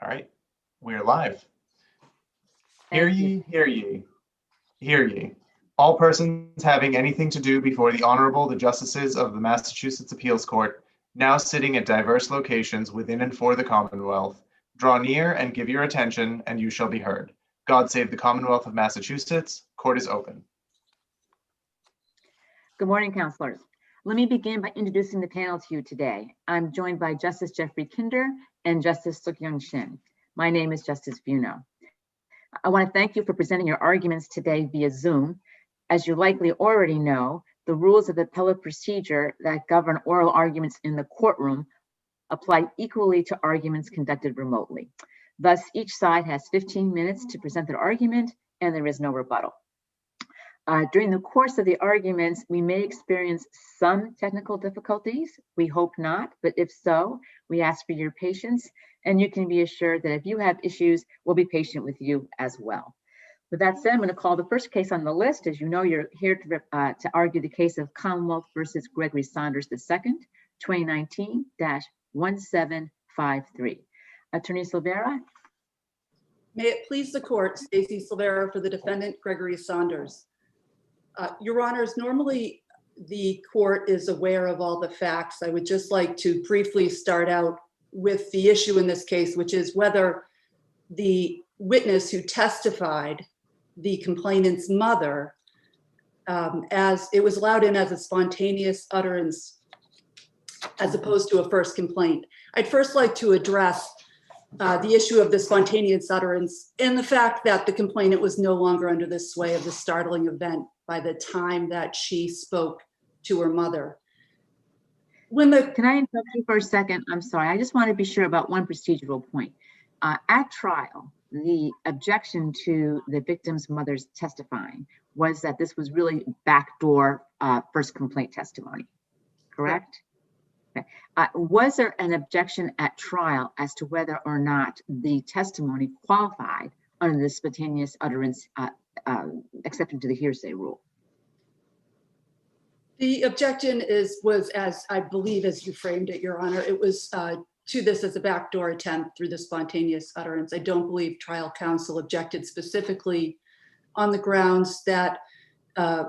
All right, we're live. Hear Thank you. ye, hear ye, hear ye. All persons having anything to do before the Honorable, the Justices of the Massachusetts Appeals Court, now sitting at diverse locations within and for the Commonwealth, draw near and give your attention, and you shall be heard. God save the Commonwealth of Massachusetts. Court is open. Good morning, counselors. Let me begin by introducing the panel to you today. I'm joined by Justice Jeffrey Kinder and Justice Suk-Young Shin. My name is Justice Buno. I want to thank you for presenting your arguments today via Zoom. As you likely already know, the rules of appellate procedure that govern oral arguments in the courtroom apply equally to arguments conducted remotely. Thus, each side has 15 minutes to present their argument, and there is no rebuttal. During the course of the arguments, we may experience some technical difficulties. We hope not, but if so, we ask for your patience, and you can be assured that if you have issues, we'll be patient with you as well. With that said, I'm going to call the first case on the list. As you know, you're here to argue the case of Commonwealth versus Gregory Saunders II, 2019-1753. Attorney Silvera. May it please the court, Stacey Silvera for the defendant, Gregory Saunders. Your Honors, normally the court is aware of all the facts. I would just like to briefly start out with the issue in this case, which is whether the witness who testified, the complainant's mother, as it was allowed in as a spontaneous utterance as opposed to a first complaint. I'd first like to address the issue of the spontaneous utterance and the fact that the complainant was no longer under the sway of the startling event by the time that she spoke to her mother. Can I interrupt you for a second? I'm sorry. I just want to be sure about one procedural point. At trial, the objection to the victim's mother's testifying was that this was really backdoor first complaint testimony, correct? Okay. Was there an objection at trial as to whether or not the testimony qualified under the spontaneous utterance exception to the hearsay rule? The objection was, as I believe, as you framed it, Your Honor, it was to this as a backdoor attempt through the spontaneous utterance. I don't believe trial counsel objected specifically on the grounds that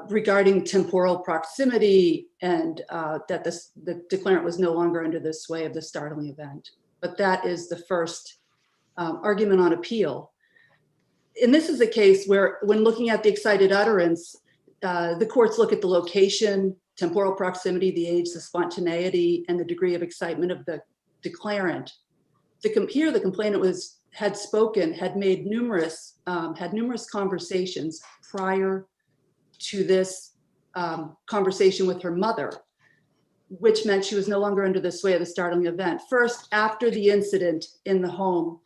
regarding temporal proximity and that the declarant was no longer under the sway of the startling event. But that is the first argument on appeal. And this is a case where, when looking at the excited utterance, the courts look at the location, temporal proximity, the age, the spontaneity, and the degree of excitement of the declarant. Here, the complainant had made numerous conversations prior to this conversation with her mother, which meant she was no longer under the sway of the startling event. First, after the incident in the home,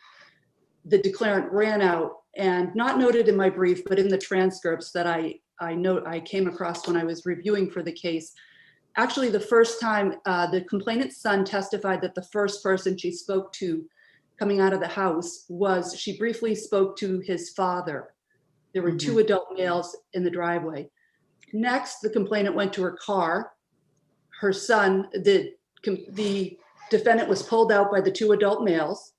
the declarant ran out, and not noted in my brief, but in the transcripts that I came across when I was reviewing for the case. Actually, the first time the complainant's son testified that the first person she spoke to coming out of the house was, she briefly spoke to his father. There were two adult males in the driveway. Next, the complainant went to her car. Her son, the defendant, was pulled out by the two adult males.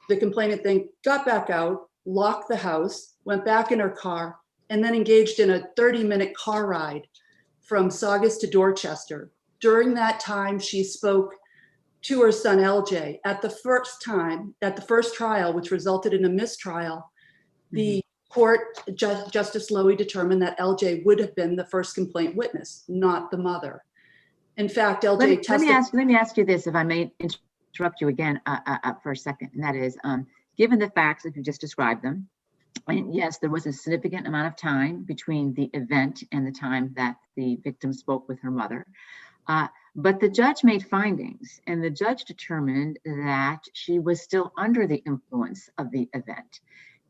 The complainant then got back out, locked the house, went back in her car, and then engaged in a 30-minute car ride from Saugus to Dorchester. During that time, she spoke to her son, LJ. At the first trial, which resulted in a mistrial, the court, Justice Lowy, determined that LJ would have been the first complaint witness, not the mother. In fact, LJ testified. Let me ask you this, if I may interrupt you again for a second, and that is, given the facts, if you just described them, and yes, there was a significant amount of time between the event and the time that the victim spoke with her mother. But the judge made findings, and the judge determined that she was still under the influence of the event.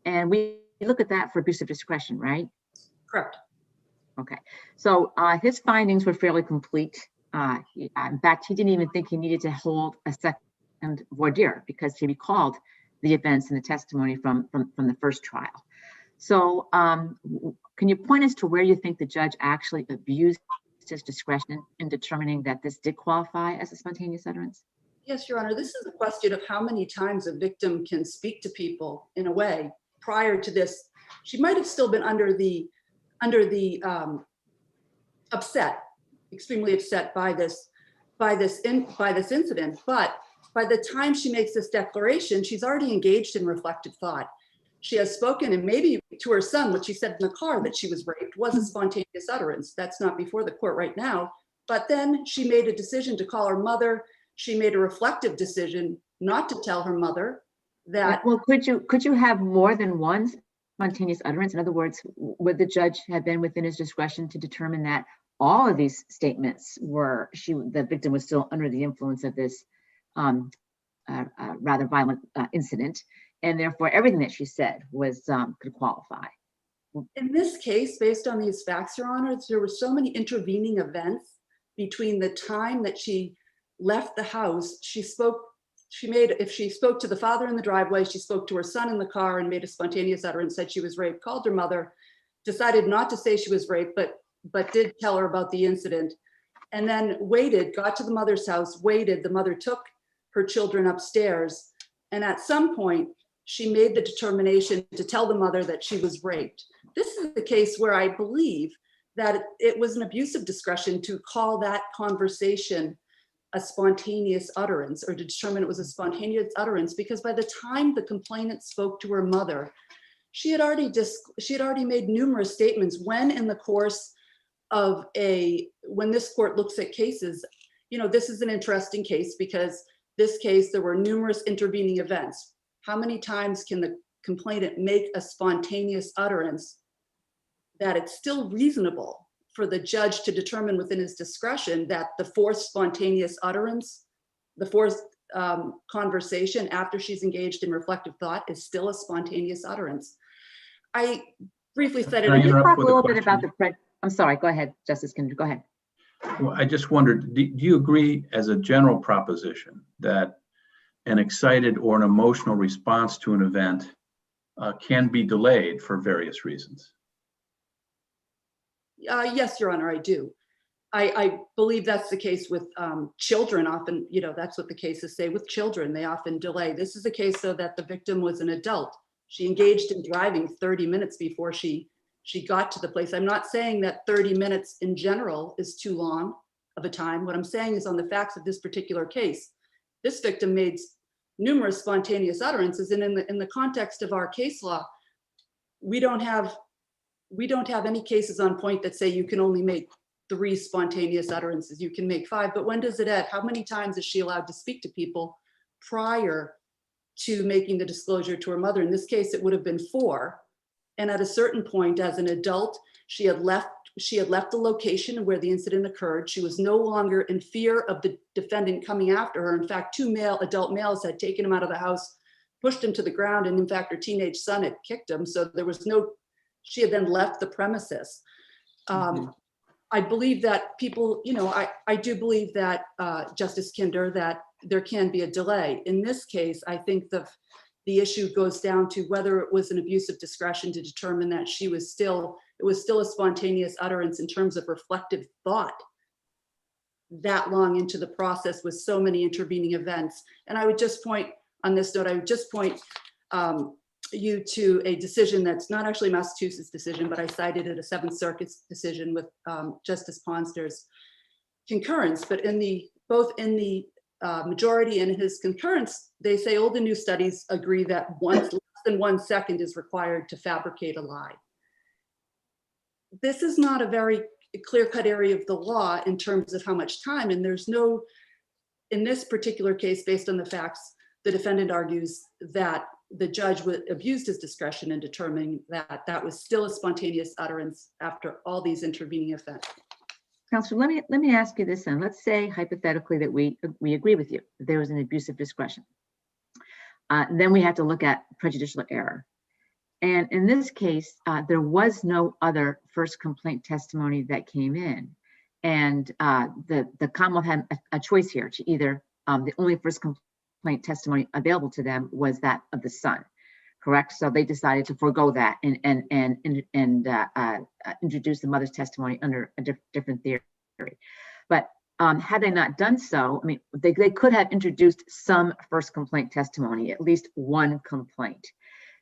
And we look at that for abuse of discretion, right? Correct. Okay. So his findings were fairly complete. In fact, he didn't even think he needed to hold a second voir dire because he recalled the events and the testimony from the first trial. So can you point us to where you think the judge actually abused his discretion in determining that this did qualify as a spontaneous utterance? Yes, Your Honor, this is a question of how many times a victim can speak to people in a way. Prior to this, she might have still been under the upset, extremely upset by this incident. But by the time she makes this declaration, she's already engaged in reflective thought. She has spoken, and maybe to her son, what she said in the car that she was raped was a spontaneous utterance. That's not before the court right now. But then she made a decision to call her mother. She made a reflective decision not to tell her mother that. Well, could you have more than one spontaneous utterance? In other words, would the judge have been within his discretion to determine that all of these statements were the victim was still under the influence of this rather violent incident, and therefore everything that she said was could qualify? In this case, based on these facts, Your Honor, there were so many intervening events between the time that she left the house. If she spoke to the father in the driveway, she spoke to her son in the car and made a spontaneous utterance, said she was raped, called her mother, decided not to say she was raped, but did tell her about the incident, and then waited, got to the mother's house, waited. The mother took her children upstairs, and at some point, she made the determination to tell the mother that she was raped. This is the case where I believe that it was an abuse of discretion to call that conversation a spontaneous utterance, or to determine it was a spontaneous utterance, because by the time the complainant spoke to her mother, she had already made numerous statements. When in the course of when this court looks at cases, this is an interesting case, because this case, there were numerous intervening events. How many times can the complainant make a spontaneous utterance that it's still reasonable for the judge to determine within his discretion that the fourth spontaneous utterance, the fourth conversation after she's engaged in reflective thought, is still a spontaneous utterance? I briefly said it. Can you talk a little bit about I'm sorry, go ahead, Justice Kinder, go ahead. Well, I just wondered, do you agree as a general proposition that an excited or an emotional response to an event can be delayed for various reasons? Yes, Your Honor, I do. I believe that's the case with children. Often, that's what the cases say with children. They often delay. This is a case, though, that the victim was an adult. She engaged in driving 30 minutes before she got to the place. I'm not saying that 30 minutes in general is too long of a time. What I'm saying is, on the facts of this particular case, this victim made numerous spontaneous utterances, and in the context of our case law, we don't have any cases on point that say you can only make 3 spontaneous utterances. You can make 5, but when does it end? How many times is she allowed to speak to people prior to making the disclosure to her mother? In this case, it would have been 4. And at a certain point, as an adult, she had left the location where the incident occurred. She was no longer in fear of the defendant coming after her. In fact, 2 adult males had taken him out of the house, pushed him to the ground, and in fact, her teenage son had kicked him. So she had then left the premises. I believe that people, I do believe that, Justice Kinder, that there can be a delay. In this case, I think the issue goes down to whether it was an abuse of discretion to determine that it was still a spontaneous utterance in terms of reflective thought that long into the process with so many intervening events. And I would just point on this note, you to a decision that's not actually a Massachusetts decision, but I cited it, a 7th Circuit decision with Justice Ponster's concurrence. But both in the majority and his concurrence, they say old and new studies agree that less than 1 second is required to fabricate a lie. This is not a very clear-cut area of the law in terms of how much time, and in this particular case, based on the facts, the defendant argues that the judge abused his discretion in determining that that was still a spontaneous utterance after all these intervening events. Counselor, let me ask you this then. Let's say hypothetically that we agree with you, that there was an abuse of discretion. Then we have to look at prejudicial error. And in this case, there was no other first complaint testimony that came in. And the Commonwealth had a choice here to either, the only first complaint testimony available to them was that of the son, correct? So they decided to forego that and introduce the mother's testimony under a different theory. But Had they not done so, I mean, they could have introduced some first complaint testimony, at least one complaint.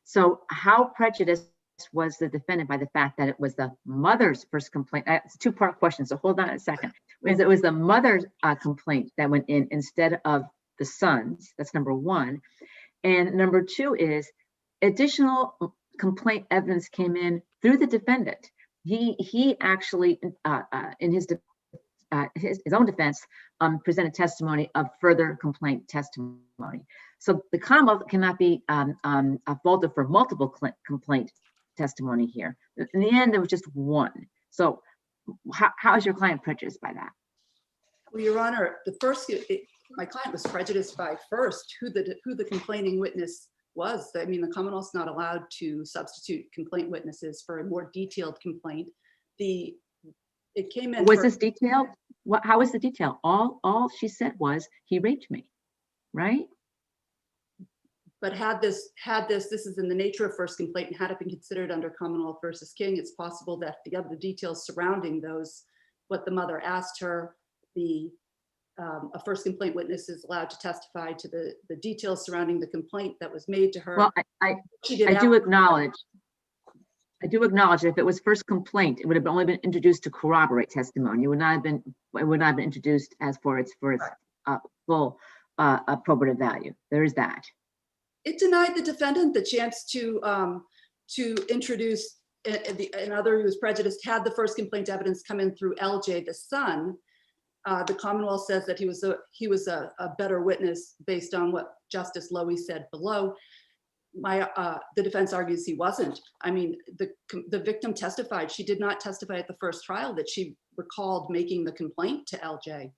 So how prejudiced was the defendant by the fact that it was the mother's first complaint? It's a two-part question, so hold on a second. It was the mother's complaint that went in instead of the son's. That's number one. And number two is additional complaint evidence came in through the defendant. He actually, in his own defense, presented testimony of further complaint testimony. So the Commonwealth cannot be faulted for multiple complaint testimony here. In the end, there was just one. So how is your client prejudiced by that? Well, Your Honor, my client was prejudiced by first who the complaining witness was. I mean, the Commonwealth's not allowed to substitute complaint witnesses for a more detailed complaint. It came in. Was this detailed? How was the detail? All she said was he raped me, right? But this is in the nature of first complaint and had it been considered under Commonwealth versus King, it's possible that the other details surrounding those, what the mother asked her, a first complaint witness is allowed to testify to the details surrounding the complaint that was made to her. Well, I do acknowledge that if it was first complaint, it would have only been introduced to corroborate testimony. It would not have been introduced as for its full probative value. There is that. It denied the defendant the chance to introduce another who was prejudiced had the first complaint evidence come in through LJ, the son. The Commonwealth says that he was a better witness based on what Justice Lowy said below. The defense argues he wasn't. I mean, the victim testified. She did not testify at the first trial that she recalled making the complaint to LJ.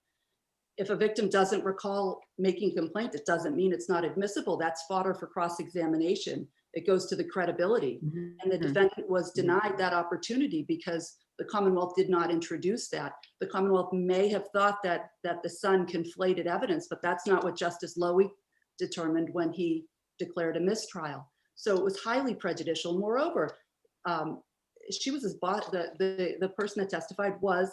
If a victim doesn't recall making a complaint, it doesn't mean it's not admissible. That's fodder for cross-examination. It goes to the credibility. Mm-hmm. And the defendant was denied that opportunity because the Commonwealth did not introduce that. The Commonwealth may have thought that the son conflated evidence, but that's not what Justice Lowy determined when he declared a mistrial. So it was highly prejudicial. Moreover, she was the person that testified was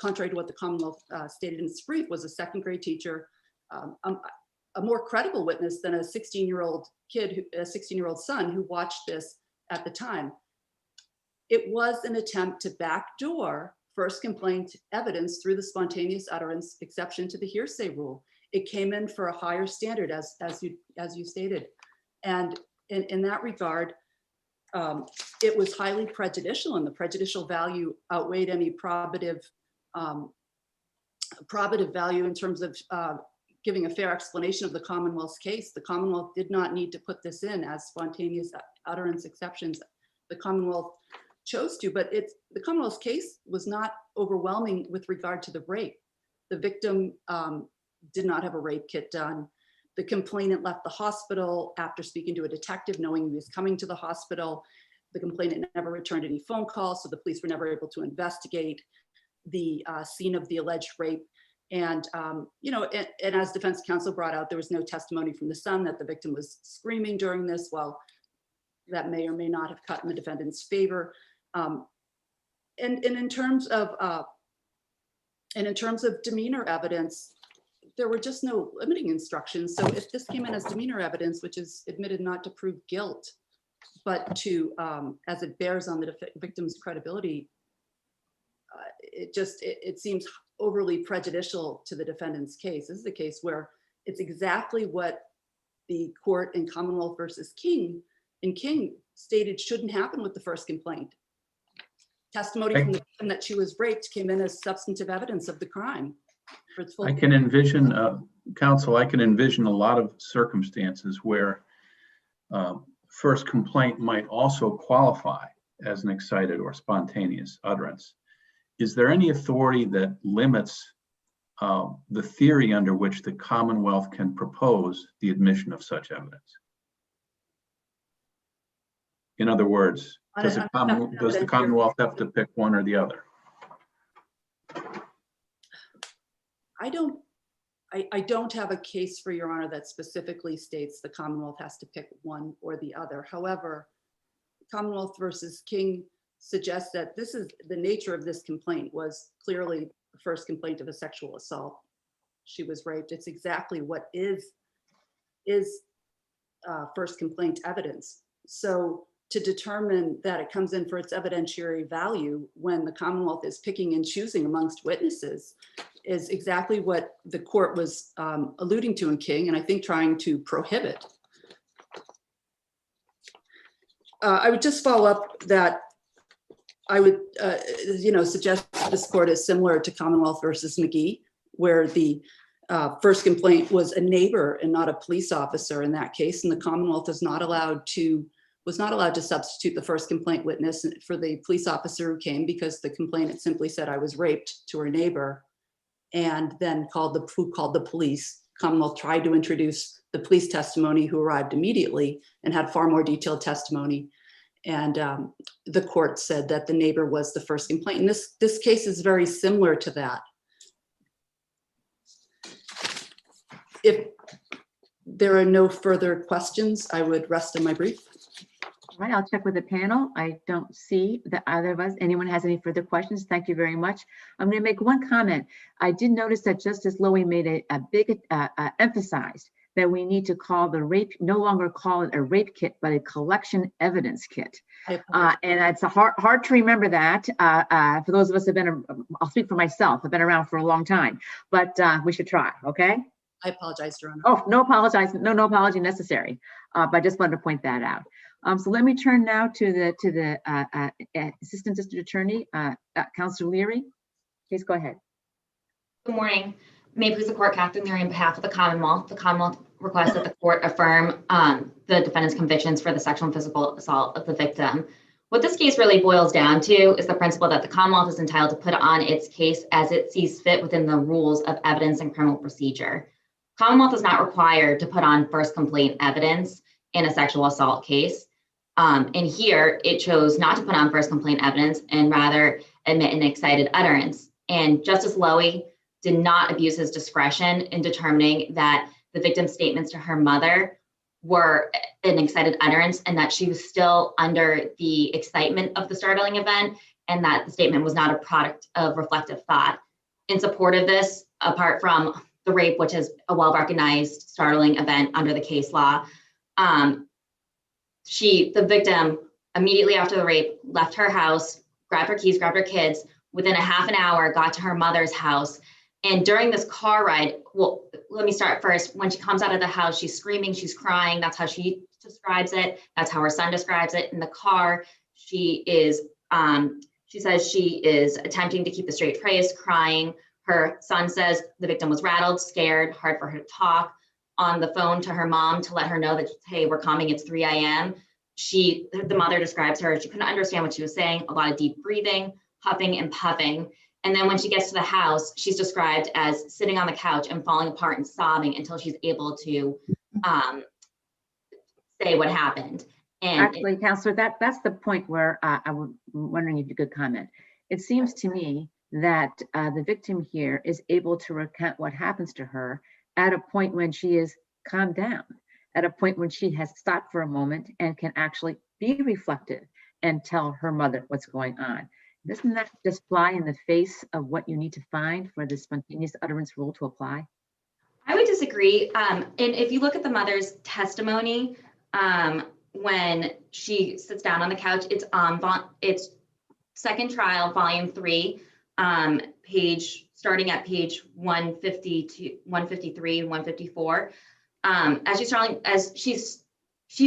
contrary to what the Commonwealth stated in its brief, was a second grade teacher, a more credible witness than a 16-year-old kid, a 16-year-old son who watched this at the time. It was an attempt to backdoor first complaint evidence through the spontaneous utterance exception to the hearsay rule. It came in for a higher standard, as you stated, and in that regard, it was highly prejudicial, and the prejudicial value outweighed any probative value in terms of giving a fair explanation of the Commonwealth's case. The Commonwealth did not need to put this in as spontaneous utterance exceptions. The Commonwealth chose to, but the Commonwealth's case was not overwhelming with regard to the rape. The victim did not have a rape kit done. The complainant left the hospital after speaking to a detective, knowing he was coming to the hospital. The complainant never returned any phone calls, so the police were never able to investigate the scene of the alleged rape. And and as defense counsel brought out, there was no testimony from the son that the victim was screaming during this. Well, that may or may not have cut in the defendant's favor. And in terms of demeanor evidence, there were just no limiting instructions. So if this came in as demeanor evidence, which is admitted not to prove guilt, but to, as it bears on the victim's credibility, it seems overly prejudicial to the defendant's case. This is a case where it's exactly what the court in Commonwealth versus King stated shouldn't happen with the first complaint. Testimony from the victim that she was raped came in as substantive evidence of the crime. I can envision, counsel, I can envision a lot of circumstances where first complaint might also qualify as an excited or spontaneous utterance. Is there any authority that limits the theory under which the Commonwealth can propose the admission of such evidence? In other words, does the Commonwealth have to pick one or the other? I don't have a case for Your Honor that specifically states the Commonwealth has to pick one or the other. However, Commonwealth versus King suggests that this is the nature of this complaint was clearly the first complaint of a sexual assault. She was raped. It's exactly what is first complaint evidence. So to determine that it comes in for its evidentiary value when the Commonwealth is picking and choosing amongst witnesses is exactly what the court was alluding to in King, and I think trying to prohibit. I would just follow up that I would, suggest this court is similar to Commonwealth versus McGee, where the first complaint was a neighbor and not a police officer in that case, and the Commonwealth was not allowed to substitute the first complaint witness for the police officer who came, because the complainant simply said, "I was raped" to her neighbor, and then called the police. Commonwealth tried to introduce the police testimony, who arrived immediately and had far more detailed testimony. And the court said that the neighbor was the first complaint. And this case is very similar to that. If there are no further questions, I would rest on my brief. All right, I'll check with the panel. I don't see that either of us, anyone has any further questions. Thank you very much. I'm going to make one comment. I did notice that Justice Lowy made a big emphasized that we need to call the rape, no longer call it a rape kit, but a collection evidence kit. And it's hard to remember that for those of us who have been, I'll speak for myself, I've been around for a long time, but we should try, okay? I apologize, Your Honor. Oh, no apology necessary. But I just wanted to point that out. So let me turn now to the Assistant District Attorney, Counselor Leary. Please go ahead. Good morning. May it please the court, Catherine Leary on behalf of the Commonwealth. The Commonwealth requests that the court affirm the defendant's convictions for the sexual and physical assault of the victim. What this case really boils down to is the principle that the Commonwealth is entitled to put on its case as it sees fit within the rules of evidence and criminal procedure. Commonwealth is not required to put on first complaint evidence in a sexual assault case. And here it chose not to put on first complaint evidence and rather admit an excited utterance. And Justice Lowy did not abuse his discretion in determining that the victim's statements to her mother were an excited utterance and that she was still under the excitement of the startling event and that the statement was not a product of reflective thought. In support of this, apart from the rape, which is a well-recognized startling event under the case law, the victim immediately after the rape left her house, grabbed her keys, grabbed her kids, within a half an hour got to her mother's house. And during this car ride, well, let me start first. When she comes out of the house, she's screaming, she's crying. That's how she describes it. That's how her son describes it. In the car, she says she is attempting to keep a straight face, crying. Her son says the victim was rattled, scared, hard for her to talk. On the phone to her mom to let her know that, hey, we're coming, it's 3 a.m. The mother describes her, she couldn't understand what she was saying, a lot of deep breathing, huffing and puffing. And then when she gets to the house, she's described as sitting on the couch and falling apart and sobbing until she's able to say what happened. And actually, Counselor, that's the point where I was wondering if you could comment. It seems to me that the victim here is able to recount what happens to her at a point when she is calmed down, at a point when she has stopped for a moment and can actually be reflective and tell her mother what's going on. Doesn't that just fly in the face of what you need to find for the spontaneous utterance rule to apply? I would disagree. And if you look at the mother's testimony, when she sits down on the couch, it's second trial, volume 3, starting at page 150 to 153 and 154. As she's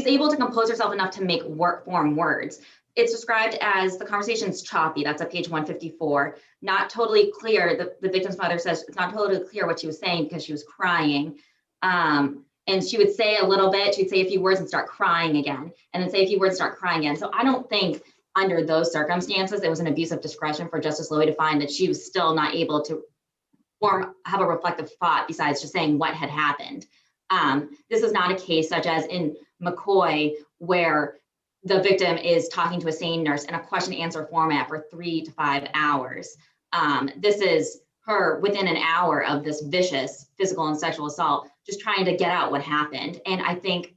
able to compose herself enough to make form words. It's described as the conversation's choppy. That's at page 154. Not totally clear. The victim's mother says it's not totally clear what she was saying because she was crying. And she would say a little bit. She'd say a few words and start crying again, and then say a few words and start crying again. So I don't think under those circumstances, it was an abuse of discretion for Justice Lowy to find that she was still not able to have a reflective thought besides just saying what had happened. This is not a case such as in McCoy, where the victim is talking to a SANE nurse in a question answer format for 3 to 5 hours. This is her within an hour of this vicious physical and sexual assault, just trying to get out what happened. And I think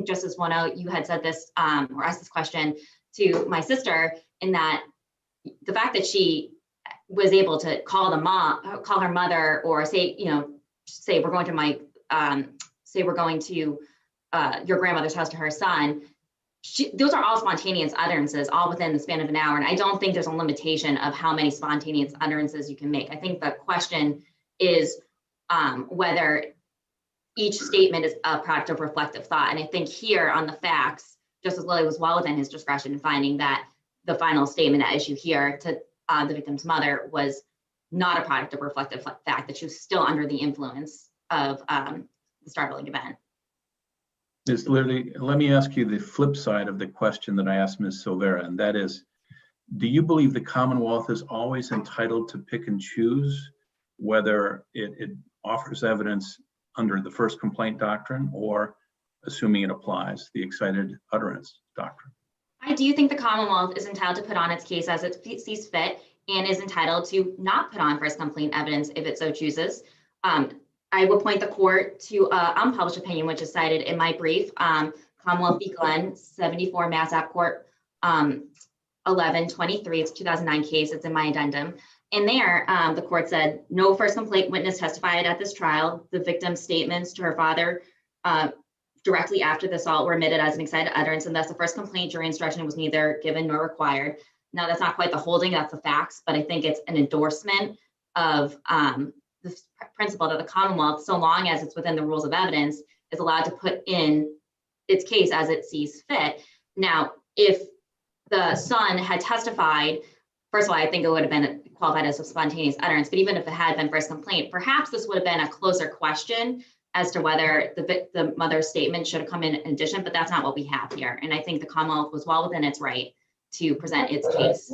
Justice Wano, you had said this or asked this question to my sister, in that the fact that she was able to call her mother, or say, say we're going to your grandmother's house to her son. Those are all spontaneous utterances, all within the span of an hour. And I don't think there's a limitation of how many spontaneous utterances you can make. I think the question is whether each statement is a product of reflective thought. And I think here on the facts, Justice Lilly was well within his discretion in finding that the final statement at issue here to the victim's mother was not a product of reflective fact, that she was still under the influence of the startling event. Ms. Lilly, let me ask you the flip side of the question that I asked Ms. Silvera, and that is, do you believe the Commonwealth is always entitled to pick and choose whether it offers evidence under the first complaint doctrine, or, assuming it applies, the excited utterance doctrine? I do think the Commonwealth is entitled to put on its case as it sees fit, and is entitled to not put on first complaint evidence if it so chooses. I will point the court to unpublished opinion, which is cited in my brief, Commonwealth v. Glenn, 74 Mass App Court 1123. It's a 2009 case. It's in my addendum. And there, the court said, no first complaint witness testified at this trial. The victim's statements to her father directly after the assault were admitted as an excited utterance, and thus the first complaint jury instruction was neither given nor required. Now, that's not quite the holding, that's the facts, but I think it's an endorsement of the principle that the Commonwealth, so long as it's within the rules of evidence, is allowed to put in its case as it sees fit. Now, if the son had testified, first of all, I think it would have been qualified as a spontaneous utterance, but even if it had been first complaint, perhaps this would have been a closer question as to whether the mother's statement should have come in addition, but that's not what we have here. And I think the Commonwealth was well within its right to present its case.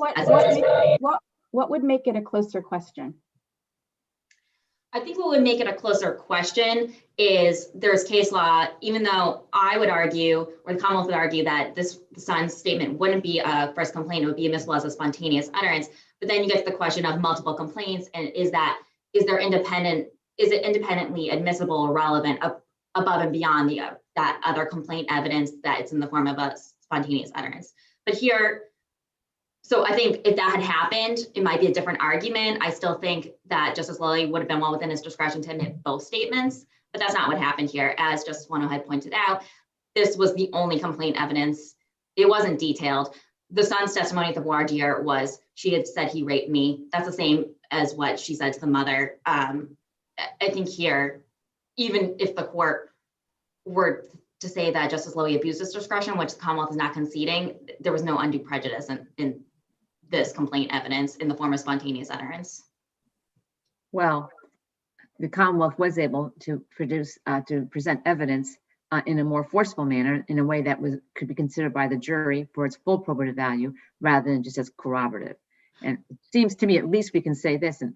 What would make it a closer question? I think what would make it a closer question is there's case law, even though I would argue, or the Commonwealth would argue, that the son's statement wouldn't be a first complaint, it would be admissible as a spontaneous utterance. But then you get to the question of multiple complaints, and is it independently admissible or relevant above and beyond that other complaint evidence that it's in the form of a spontaneous utterance. But here, so I think if that had happened, it might be a different argument. I still think that Justice Lilly would have been well within his discretion to admit both statements, but that's not what happened here. As Justice Wano had pointed out, this was the only complaint evidence. It wasn't detailed. The son's testimony at the voir dire was, she had said he raped me. That's the same as what she said to the mother. I think here, even if the court were to say that Justice Lilly abused his discretion, which the Commonwealth is not conceding, there was no undue prejudice in this complaint evidence in the form of spontaneous utterance. Well, the Commonwealth was able to present evidence in a more forceful manner, in a way that could be considered by the jury for its full probative value, rather than just as corroborative. And it seems to me, at least we can say this, and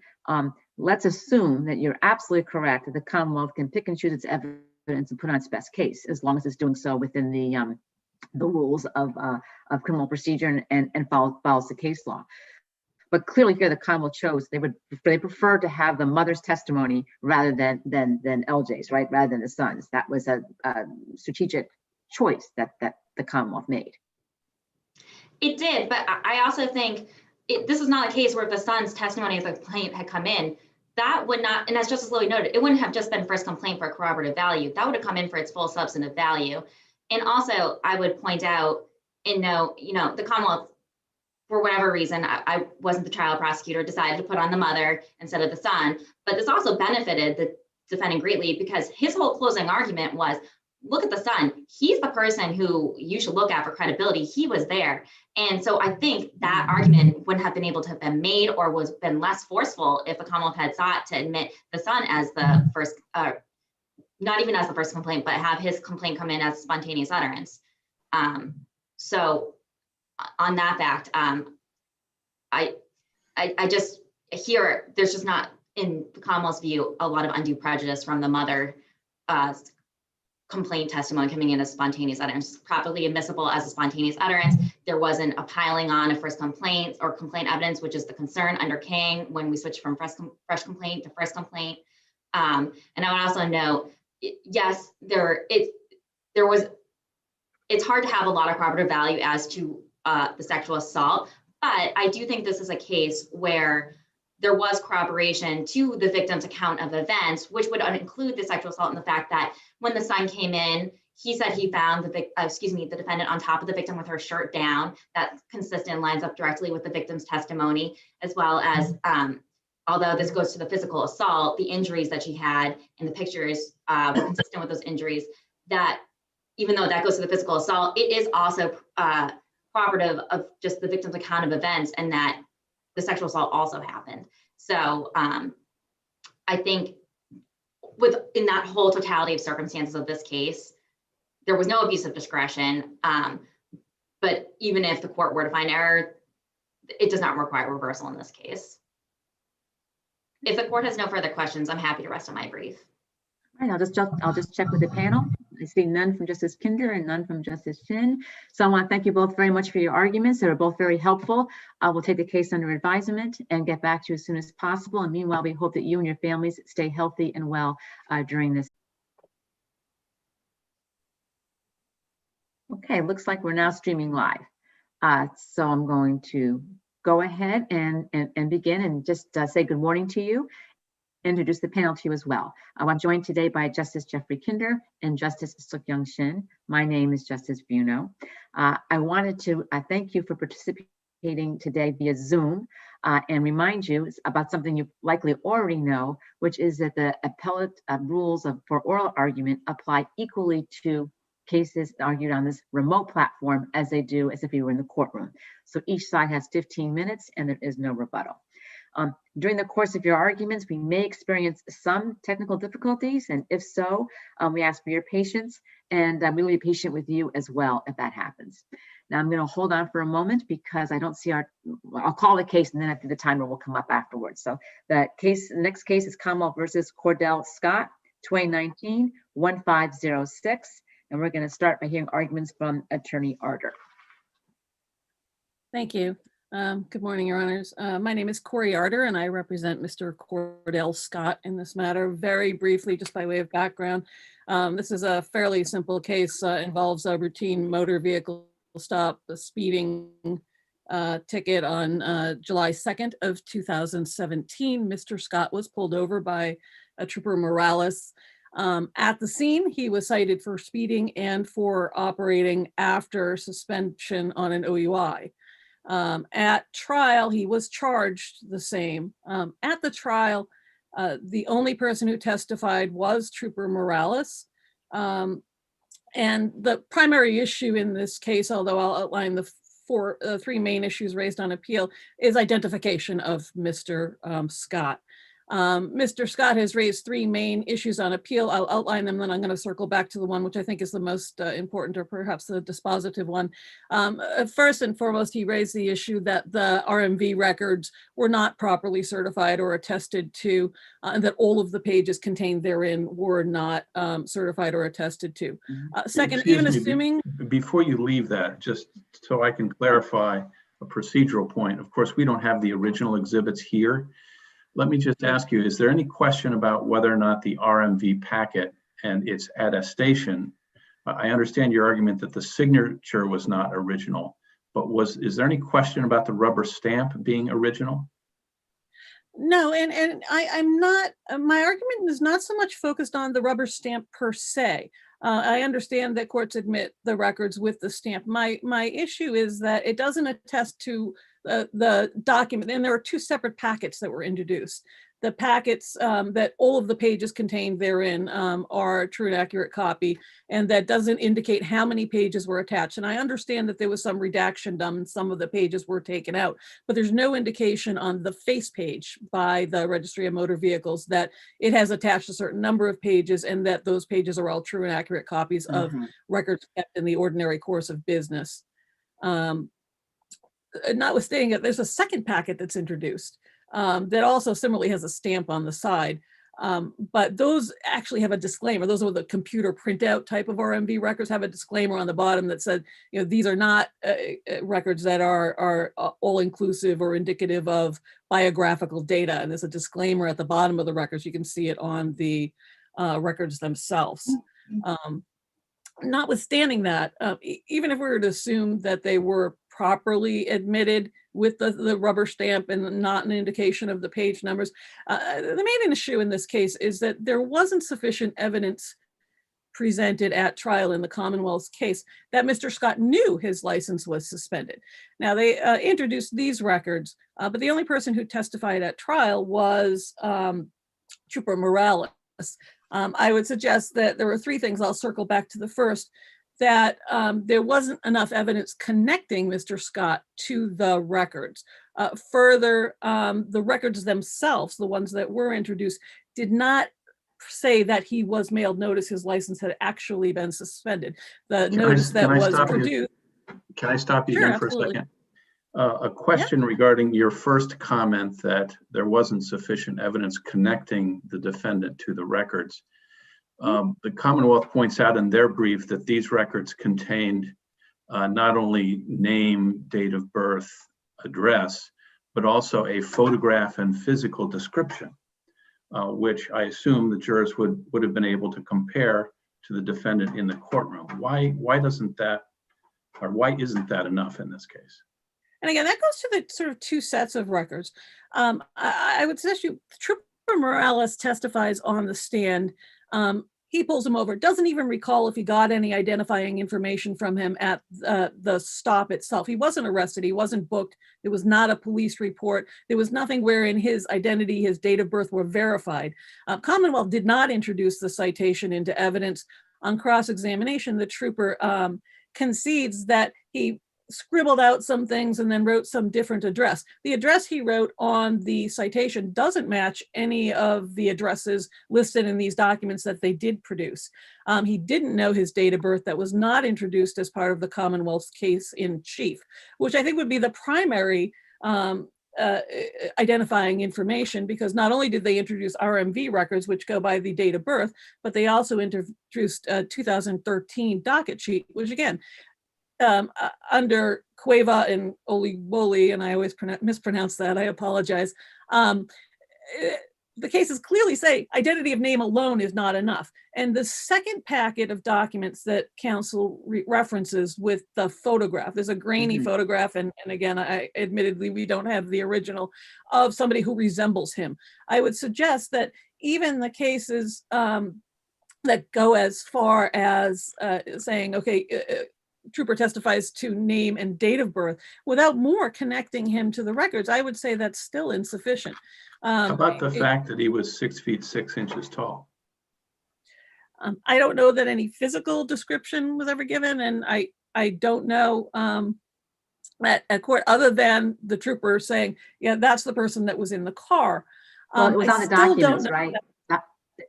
let's assume that you're absolutely correct, that the Commonwealth can pick and choose its evidence and put on its best case, as long as it's doing so within the rules of criminal procedure and follows the case law. But clearly here the Commonwealth chose, they prefer to have the mother's testimony rather than LJ's, right? Rather than the son's. That was a strategic choice that the Commonwealth made. It did, but I also think this is not a case where if the son's testimony as a complaint had come in, that would not, and as Justice Lilly noted, it wouldn't have just been first complaint for corroborative value. That would have come in for its full substantive value. And also, I would point out, the Commonwealth, for whatever reason, I wasn't the trial prosecutor, decided to put on the mother instead of the son. But this also benefited the defendant greatly, because his whole closing argument was, look at the son. He's the person who you should look at for credibility. He was there. And so I think that argument wouldn't have been able to have been made, or was been less forceful, if the Commonwealth had sought to admit the son as the first, not even as the first complaint, but have his complaint come in as spontaneous utterance. So on that fact, I just hear there's just not, in the Commonwealth's view, a lot of undue prejudice from the mother complaint testimony coming in as spontaneous utterance, properly admissible as a spontaneous utterance. There wasn't a piling on of first complaints or complaint evidence, which is the concern under King when we switch from fresh complaint to first complaint. And I would also note, yes, it's hard to have a lot of corroborative value as to the sexual assault, but I do think this is a case where there was corroboration to the victim's account of events, which would include the sexual assault and the fact that when the son came in, he said he found the defendant on top of the victim with her shirt down. That's consistent, lines up directly with the victim's testimony, as well as, although this goes to the physical assault, the injuries that she had in the pictures were consistent with those injuries. That even though that goes to the physical assault, it is also corroborative of just the victim's account of events and that the sexual assault also happened. So I think in that whole totality of circumstances of this case, there was no abuse of discretion. But even if the court were to find error, it does not require reversal in this case. If the court has no further questions, I'm happy to rest on my brief. All right, I'll just check with the panel. I see none from Justice Kinder and none from Justice Shin. So I want to thank you both very much for your arguments. They were both very helpful. We'll take the case under advisement and get back to you as soon as possible. And meanwhile, we hope that you and your families stay healthy and well during this. Okay, looks like we're now streaming live. So I'm going to go ahead and begin and just say good morning to you. Introduce the panel to you as well. I'm joined today by Justice Jeffrey Kinder and Justice Suk-Young Shin. My name is Justice Buno. I wanted to thank you for participating today via Zoom and remind you about something you likely already know, which is that the appellate rules for oral argument apply equally to cases argued on this remote platform as they do as if you were in the courtroom. So each side has 15 minutes and there is no rebuttal. During the course of your arguments, we may experience some technical difficulties, and if so, we ask for your patience, and we will be patient with you as well if that happens. Now, I'm going to hold on for a moment because I don't see I'll call the case, and then after the timer will come up afterwards. So the next case is Commonwealth versus Cordell Scott, 2019-1506, and we're going to start by hearing arguments from Attorney Arter. Thank you. Good morning, Your Honors. My name is Corey Arter, and I represent Mr. Cordell Scott in this matter. Very briefly, just by way of background, this is a fairly simple case. Involves a routine motor vehicle stop, a speeding ticket on July 2nd of 2017. Mr. Scott was pulled over by a Trooper Morales. At the scene, he was cited for speeding and for operating after suspension on an OUI. At trial, he was charged the same. At the trial, the only person who testified was Trooper Morales. And the primary issue in this case, although I'll outline the three main issues raised on appeal, is identification of Mr. Scott. Mr. Scott has raised three main issues on appeal. I'll outline them, then I'm going to circle back to the one which I think is the most important, or perhaps the dispositive one. First and foremost, he raised the issue that the RMV records were not properly certified or attested to, and that all of the pages contained therein were not certified or attested to. Second, even assuming— Before you leave that, just so I can clarify a procedural point, of course, we don't have the original exhibits here. Let me just ask you, is there any question about whether or not the RMV packet and its attestation, I understand your argument that the signature was not original, but is there any question about the rubber stamp being original? No, and I'm not, my argument is not so much focused on the rubber stamp per se. I understand that courts admit the records with the stamp. My issue is that it doesn't attest to the document, and there are two separate packets that were introduced. The packets that all of the pages contained therein are true and accurate copy, and that doesn't indicate how many pages were attached. And I understand that there was some redaction done and some of the pages were taken out, but there's no indication on the face page by the Registry of Motor Vehicles that it has attached a certain number of pages and that those pages are all true and accurate copies of records kept in the ordinary course of business. Notwithstanding it, there's a second packet that's introduced that also similarly has a stamp on the side. But those actually have a disclaimer. Those are the computer printout type of RMV records, have a disclaimer on the bottom that said, you know, these are not records that are all-inclusive or indicative of biographical data. And there's a disclaimer at the bottom of the records. You can see it on the records themselves. Notwithstanding that, even if we were to assume that they were properly admitted with the rubber stamp and not an indication of the page numbers. The main issue in this case is that there wasn't sufficient evidence presented at trial in the Commonwealth's case that Mr. Scott knew his license was suspended. Now, they introduced these records, but the only person who testified at trial was Trooper Morales. I would suggest that there were three things. I'll circle back to the first, that there wasn't enough evidence connecting Mr. Scott to the records. Further, the records themselves, the ones that were introduced, did not say that he was mailed notice his license had actually been suspended. The notice that was produced. Can I stop you Sure, again for absolutely. a second? A question regarding your first comment that there wasn't sufficient evidence connecting the defendant to the records. The Commonwealth points out in their brief that these records contained not only name, date of birth, address, but also a photograph and physical description, which I assume the jurors would have been able to compare to the defendant in the courtroom. Why isn't that enough in this case? And again, that goes to the sort of two sets of records. I would suggest Trooper Morales testifies on the stand. He pulls him over, doesn't even recall if he got any identifying information from him at the stop itself. He wasn't arrested. He wasn't booked. There was not a police report. There was nothing wherein his identity, his date of birth were verified. Commonwealth did not introduce the citation into evidence. On cross-examination, the trooper concedes that he scribbled out some things and then wrote some different address. The address he wrote on the citation doesn't match any of the addresses listed in these documents that they did produce. He didn't know his date of birth. That was not introduced as part of the Commonwealth's case in chief, which I think would be the primary identifying information, because not only did they introduce RMV records, which go by the date of birth, but they also introduced a 2013 docket sheet, which again, under Cueva and Oliwoli, and I always mispronounce that, I apologize. The cases clearly say identity of name alone is not enough. And the second packet of documents that counsel references with the photograph, there's a grainy photograph, and again, admittedly, we don't have the original, of somebody who resembles him. I would suggest that even the cases that go as far as saying, okay, trooper testifies to name and date of birth without more connecting him to the records, I would say that's still insufficient. How about the fact that he was 6 feet 6 inches tall? I don't know that any physical description was ever given, and I don't know at court, other than the trooper saying, yeah, that's the person that was in the car. Well, it was on the documents, right?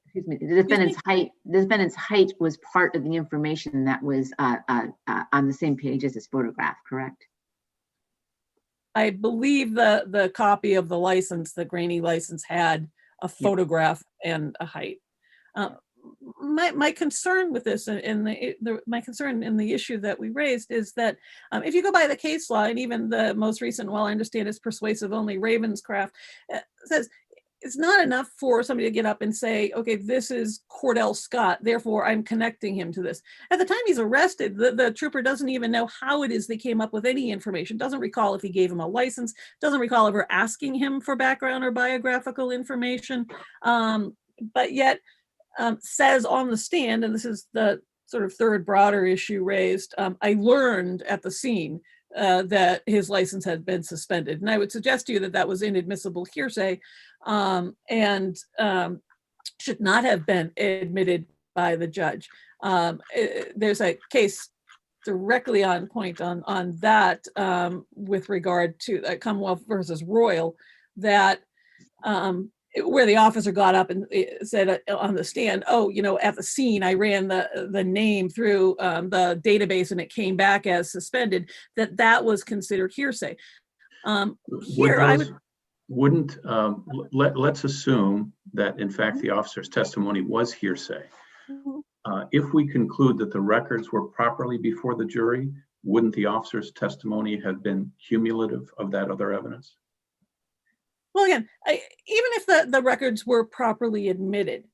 Excuse me, the defendant's height was part of the information that was on the same page as his photograph, correct? I believe the copy of the license, the grainy license, had a photograph and a height. My concern with this, and my concern in the issue that we raised, is that if you go by the case law, and even the most recent, well, I understand is persuasive only, Ravenscraft, says it's not enough for somebody to get up and say, okay, this is Cordell Scott, therefore I'm connecting him to this. At the time he's arrested, the trooper doesn't even know how it is they came up with any information, doesn't recall if he gave him a license, doesn't recall ever asking him for background or biographical information, but yet says on the stand, and this is the sort of third broader issue raised, I learned at the scene that his license had been suspended. And I would suggest to you that that was inadmissible hearsay and should not have been admitted by the judge. There's a case directly on point on that with regard to Commonwealth versus Royal, that where the officer got up and said on the stand, oh, you know, at the scene, I ran the name through the database and it came back as suspended, that was considered hearsay. Let's assume that in fact the officer's testimony was hearsay. If we conclude that the records were properly before the jury, wouldn't the officer's testimony have been cumulative of that other evidence? Well, again, even if the records were properly admitted,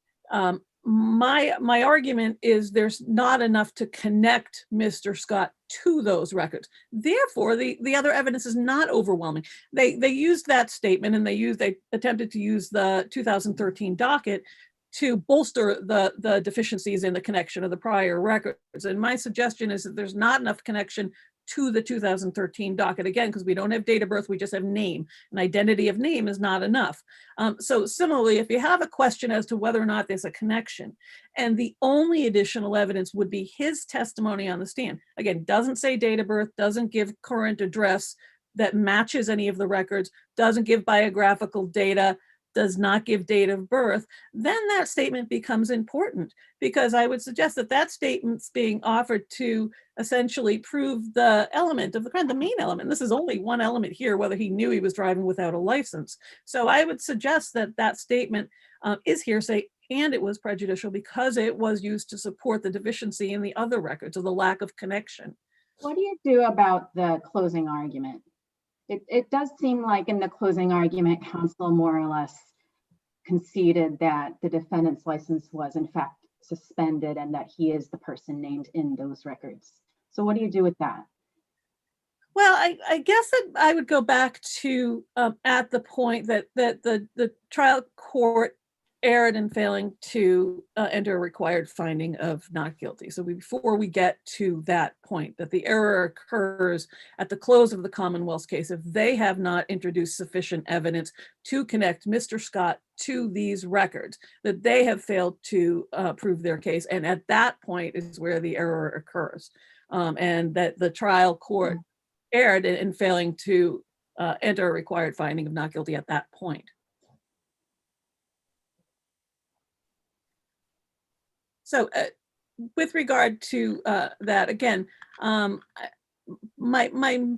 my argument is there's not enough to connect Mr. Scott to those records. Therefore, the other evidence is not overwhelming. They used that statement, and they attempted to use the 2013 docket to bolster the deficiencies in the connection of the prior records. And my suggestion is that there's not enough connection to the 2013 docket, again, because we don't have date of birth, we just have name. An identity of name is not enough. So similarly, if you have a question as to whether or not there's a connection, and the only additional evidence would be his testimony on the stand, again, doesn't say date of birth, doesn't give current address that matches any of the records, doesn't give biographical data, does not give date of birth, then that statement becomes important, because I would suggest that that statement's being offered to essentially prove the element of the crime, the main element. This is only one element here, whether he knew he was driving without a license. So I would suggest that that statement is hearsay, and it was prejudicial because it was used to support the deficiency in the other records, or the lack of connection. What do you do about the closing argument? It does seem like in the closing argument, counsel more or less conceded that the defendant's license was in fact suspended and that he is the person named in those records. So what do you do with that? Well, I guess that I would go back to at the point that the trial court erred in failing to enter a required finding of not guilty. So before we get to that point, that the error occurs at the close of the Commonwealth's case, if they have not introduced sufficient evidence to connect Mr. Scott to these records, that they have failed to prove their case. And at that point is where the error occurs. And that the trial court erred in failing to enter a required finding of not guilty at that point. So with regard to that, again, my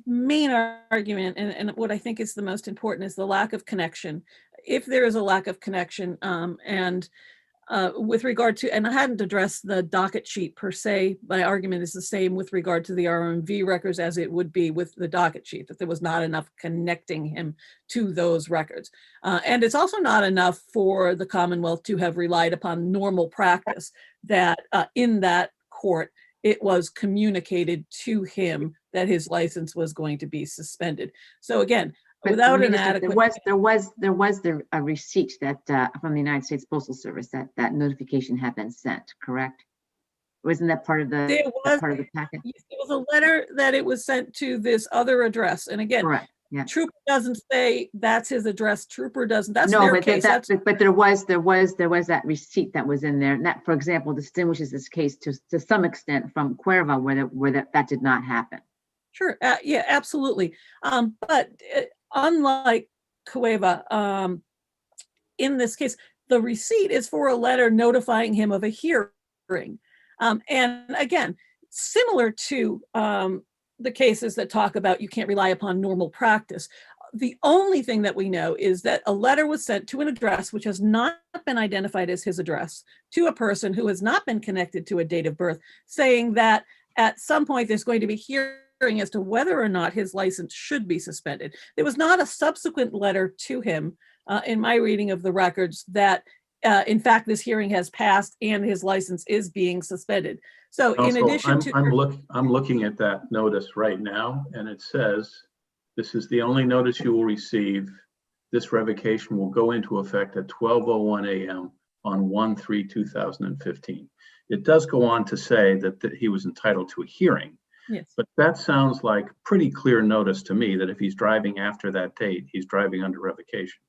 main argument, and what I think is the most important, is the lack of connection. If there is a lack of connection, and with regard to, and I hadn't addressed the docket sheet per se, my argument is the same with regard to the RMV records as it would be with the docket sheet, that there was not enough connecting him to those records. And it's also not enough for the Commonwealth to have relied upon normal practice, that in that court, it was communicated to him that his license was going to be suspended. So again, But without an Minister, adequate. there was a receipt that from the United States Postal Service that notification had been sent, correct? Wasn't that part of the packet? It was a letter that it was sent to this other address. And again, Correct. Yeah. Trooper doesn't say that's his address. Trooper doesn't. That's No, their but case. but there was that receipt that was in there. And that, for example, distinguishes this case to some extent from Cuerva, where that did not happen. Sure. Yeah, absolutely. But unlike Cueva, in this case, the receipt is for a letter notifying him of a hearing. And again, similar to the cases that talk about you can't rely upon normal practice, the only thing that we know is that a letter was sent to an address which has not been identified as his address, to a person who has not been connected to a date of birth, saying that at some point there's going to be hearing as to whether or not his license should be suspended. There was not a subsequent letter to him in my reading of the records that in fact this hearing has passed and his license is being suspended. So in addition to I'm looking at that notice right now, and it says this is the only notice you will receive. This revocation will go into effect at 12:01 a.m. on 1/3/2015. It does go on to say that he was entitled to a hearing. yes. But that sounds like pretty clear notice to me that if he's driving after that date, he's driving under revocation.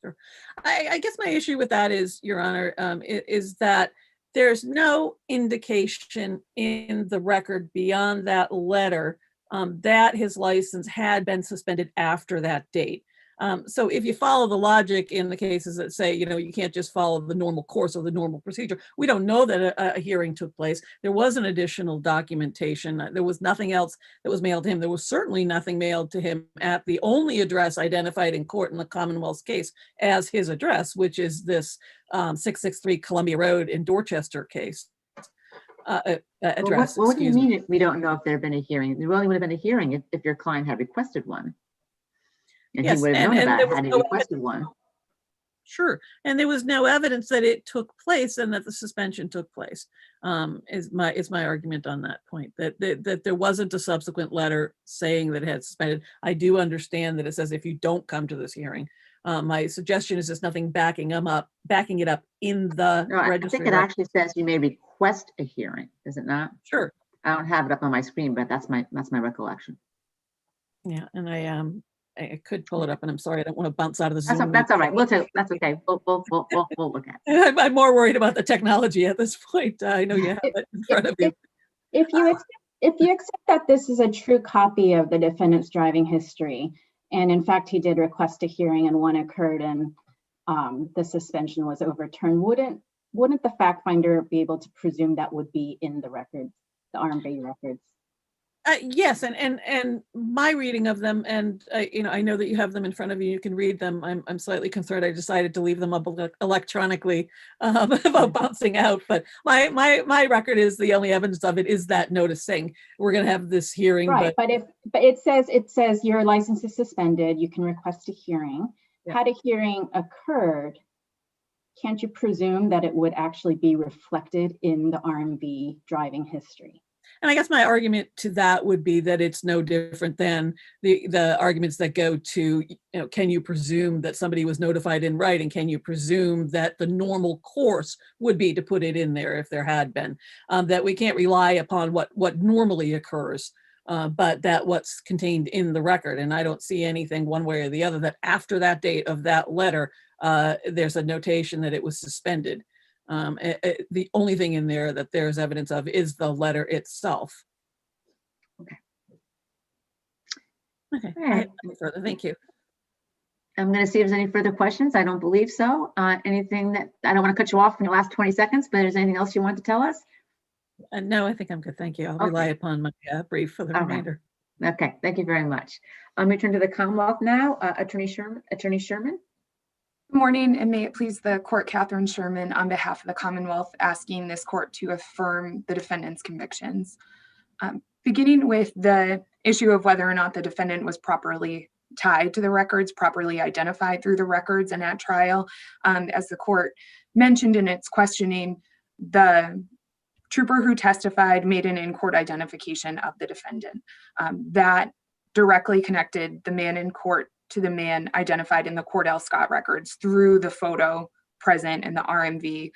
Sure. I guess my issue with that is, Your Honor, is that there's no indication in the record beyond that letter that his license had been suspended after that date. So if you follow the logic in the cases that say, you can't just follow the normal course or the normal procedure, we don't know that a hearing took place. There was an additional documentation. There was nothing else that was mailed to him. There was certainly nothing mailed to him at the only address identified in court in the Commonwealth's case as his address, which is this 663 Columbia Road in Dorchester case. Address. What do you mean we don't know if there had been a hearing? There only would have been a hearing if your client had requested one. And yes, he would have known and about there it was had he no requested one. Sure. And there was no evidence that it took place and that the suspension took place. Is my argument on that point, that there wasn't a subsequent letter saying that it had suspended. I do understand that it says if you don't come to this hearing. My suggestion is there's nothing backing it up in the No, I registry. think it actually says you may request a hearing, is it not? Sure. I don't have it up on my screen, but that's my recollection. Yeah, and I could pull it up, and I'm sorry, I don't want to bounce out of the Zoom. That's all right. That's okay. We'll look at it. I'm more worried about the technology at this point. I know you have it in front of you. If you accept that this is a true copy of the defendant's driving history, and in fact, he did request a hearing and one occurred and the suspension was overturned, wouldn't the fact finder be able to presume that would be in the records, the RMV records? Yes, and my reading of them, and I know that you have them in front of you. You can read them. I'm slightly concerned. I decided to leave them up electronically about bouncing out. But my record is the only evidence of it is that notice saying we're going to have this hearing. Right, but it says your license is suspended. You can request a hearing. Yeah. Had a hearing occurred, can't you presume that it would actually be reflected in the RMV driving history? And I guess my argument to that would be that it's no different than the arguments that go to, can you presume that somebody was notified in writing? Can you presume that the normal course would be to put it in there if there had been? That we can't rely upon what normally occurs, but that what's contained in the record. And I don't see anything one way or the other that after that date of that letter, there's a notation that it was suspended. The only thing in there that there's evidence of is the letter itself. Okay. Okay. All right. Further. Thank you. I'm going to see if there's any further questions. I don't believe so. Anything that I don't want to cut you off in the last 20 seconds, but is there anything else you want to tell us? No, I think I'm good. Thank you. I'll rely upon my brief for the remainder. Okay. Thank you very much. I'm going to turn to the Commonwealth now. Attorney Sherman. Good morning, and may it please the court, Catherine Sherman, on behalf of the Commonwealth, asking this court to affirm the defendant's convictions. Beginning with the issue of whether or not the defendant was properly tied to the records, properly identified through the records and at trial. As the court mentioned in its questioning, the trooper who testified made an in-court identification of the defendant. That directly connected the man in court to the man identified in the Cordell Scott records through the photo present in the RMV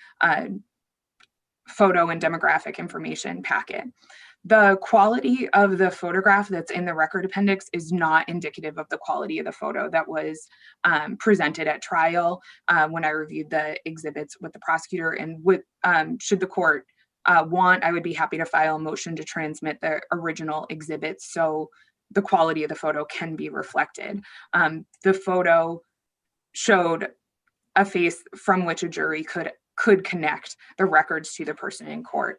photo and demographic information packet. The quality of the photograph that's in the record appendix is not indicative of the quality of the photo that was presented at trial when I reviewed the exhibits with the prosecutor. And should the court want, I would be happy to file a motion to transmit the original exhibits so the quality of the photo can be reflected. The photo showed a face from which a jury could connect the records to the person in court.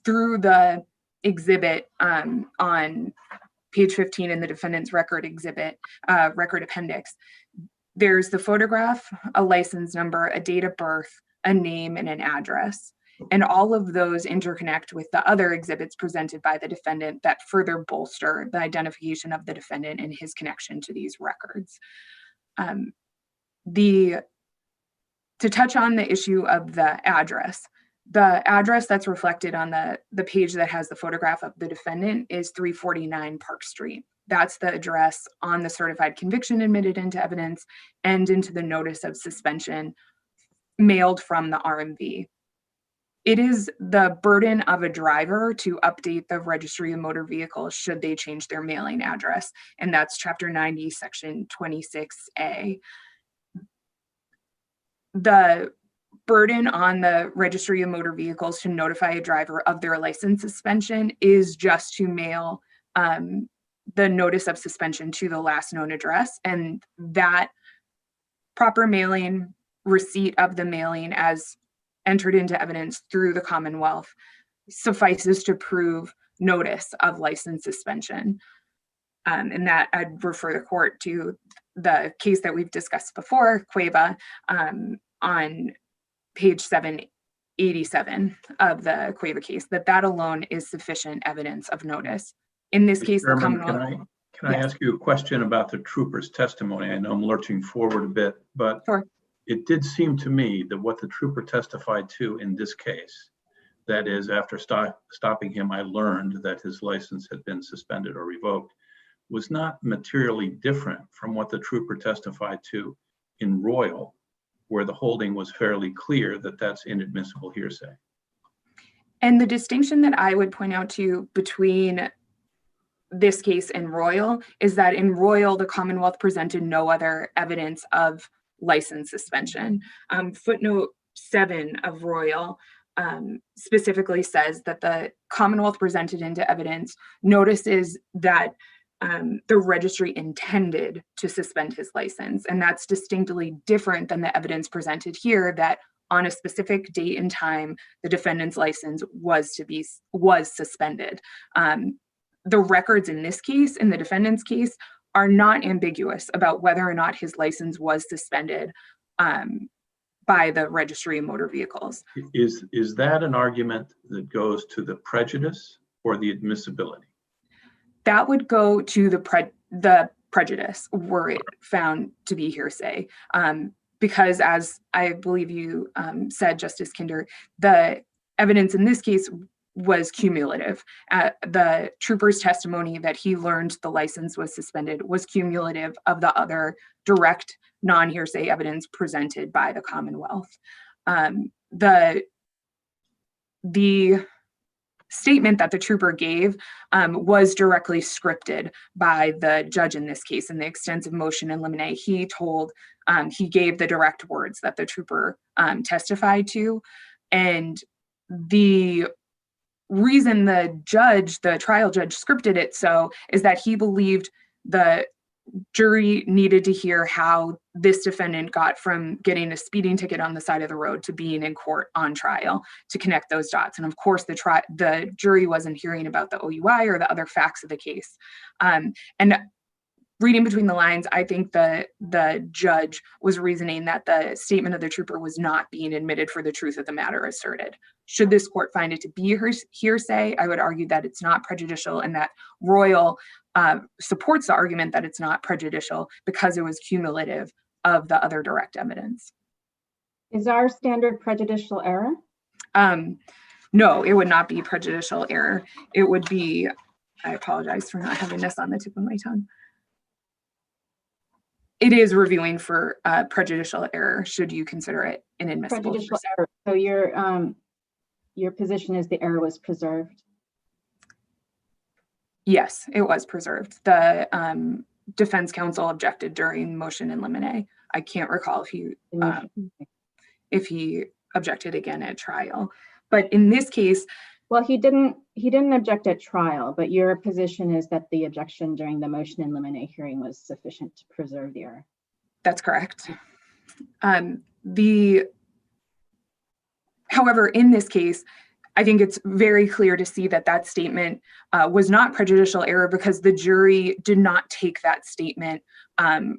Through the exhibit on page 15 in the defendant's record appendix, there's the photograph, a license number, a date of birth, a name, and an address. And all of those interconnect with the other exhibits presented by the defendant that further bolster the identification of the defendant and his connection to these records. To touch on the issue of the address that's reflected on the page that has the photograph of the defendant is 349 Park Street. That's the address on the certified conviction admitted into evidence and into the notice of suspension mailed from the RMV. It is the burden of a driver to update the registry of motor vehicles should they change their mailing address. And that's Chapter 90, Section 26A. The burden on the registry of motor vehicles to notify a driver of their license suspension is just to mail the notice of suspension to the last known address. And that proper mailing, receipt of the mailing as entered into evidence through the Commonwealth suffices to prove notice of license suspension. And that I'd refer the court to the case that we've discussed before, Cueva, on page 787 of the Cueva case, that alone is sufficient evidence of notice. In this case, the Commonwealth. Can I ask you a question about the trooper's testimony? I know I'm lurching forward a bit, but sure. it did seem to me that what the trooper testified to in this case, that is, after stopping him, I learned that his license had been suspended or revoked, was not materially different from what the trooper testified to in Royal, where the holding was fairly clear that that's inadmissible hearsay. And the distinction that I would point out to you between this case and Royal is that in Royal, the Commonwealth presented no other evidence of license suspension. Footnote 7 of Royal specifically says that the Commonwealth presented into evidence notices that the registry intended to suspend his license. And that's distinctly different than the evidence presented here that on a specific date and time, the defendant's license was suspended. The records in this case, in the defendant's case, are not ambiguous about whether or not his license was suspended by the registry of motor vehicles. Is that an argument that goes to the prejudice or the admissibility? That would go to the prejudice were it found to be hearsay. Because as I believe you said, Justice Kinder, the evidence in this case was cumulative. The trooper's testimony that he learned the license was suspended was cumulative of the other direct non-hearsay evidence presented by the Commonwealth. The statement that the trooper gave was directly scripted by the judge in this case. In the extensive motion in limine, he gave the direct words that the trooper testified to. And the reason the trial judge scripted it so is that he believed the jury needed to hear how this defendant got from getting a speeding ticket on the side of the road to being in court on trial, to connect those dots. And of course, the jury wasn't hearing about the OUI or the other facts of the case. And reading between the lines, I think the judge was reasoning that the statement of the trooper was not being admitted for the truth of the matter asserted. Should this court find it to be hearsay, I would argue that it's not prejudicial, and that Royal supports the argument that it's not prejudicial because it was cumulative of the other direct evidence. Is our standard prejudicial error? No, it would not be prejudicial error. It would be, I apologize for not having this on the tip of my tongue. It is reviewing for prejudicial error, should you consider it inadmissible. Prejudicial error. So your position is the error was preserved? Yes, it was preserved. The defense counsel objected during motion in limine. I can't recall if he objected again at trial. But in this case, well, he didn't object at trial, but your position is that the objection during the motion in limine hearing was sufficient to preserve the error. That's correct. However, in this case, I think it's very clear to see that that statement was not prejudicial error because the jury did not take that statement to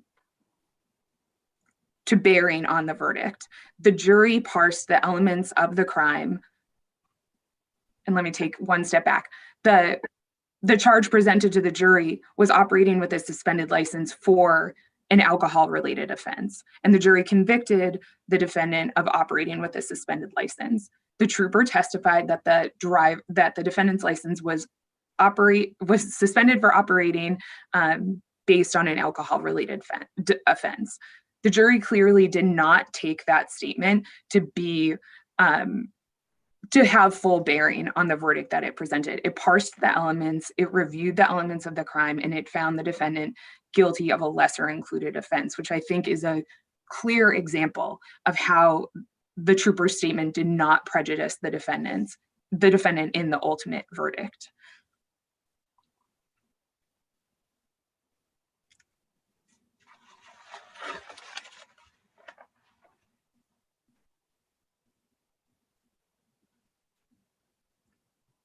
bearing on the verdict. The jury parsed the elements of the crime. And let me take one step back. The charge presented to the jury was operating with a suspended license for an alcohol-related offense. And the jury convicted the defendant of operating with a suspended license. The trooper testified that the defendant's license was suspended for operating based on an alcohol-related offense. The jury clearly did not take that statement to have full bearing on the verdict that it presented. It parsed the elements, it reviewed the elements of the crime, and it found the defendant guilty of a lesser included offense, which I think is a clear example of how the trooper's statement did not prejudice the defendant in the ultimate verdict.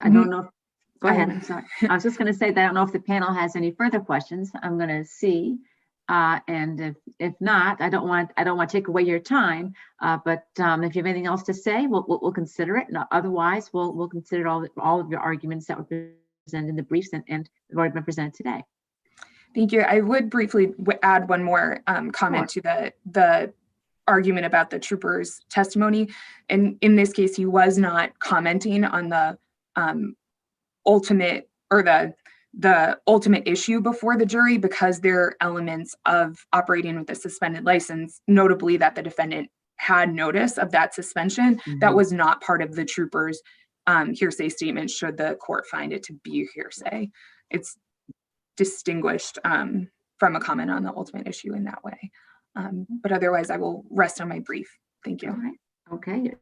I don't know. Go ahead. I'm sorry. I was just going to say that I don't know if the panel has any further questions. I'm going to see, and if not, I don't want to take away your time. But if you have anything else to say, we'll consider it. And otherwise, we'll consider all of your arguments that were presented in the briefs and have already been presented today. Thank you. I would briefly add one more comment to the argument about the trooper's testimony. And in this case, he was not commenting on the ultimate or the ultimate issue before the jury, because there are elements of operating with a suspended license, notably that the defendant had notice of that suspension. That was not part of the trooper's hearsay statement, should the court find it to be hearsay. It's distinguished from a comment on the ultimate issue in that way. But otherwise, I will rest on my brief. Thank you. All right. Okay.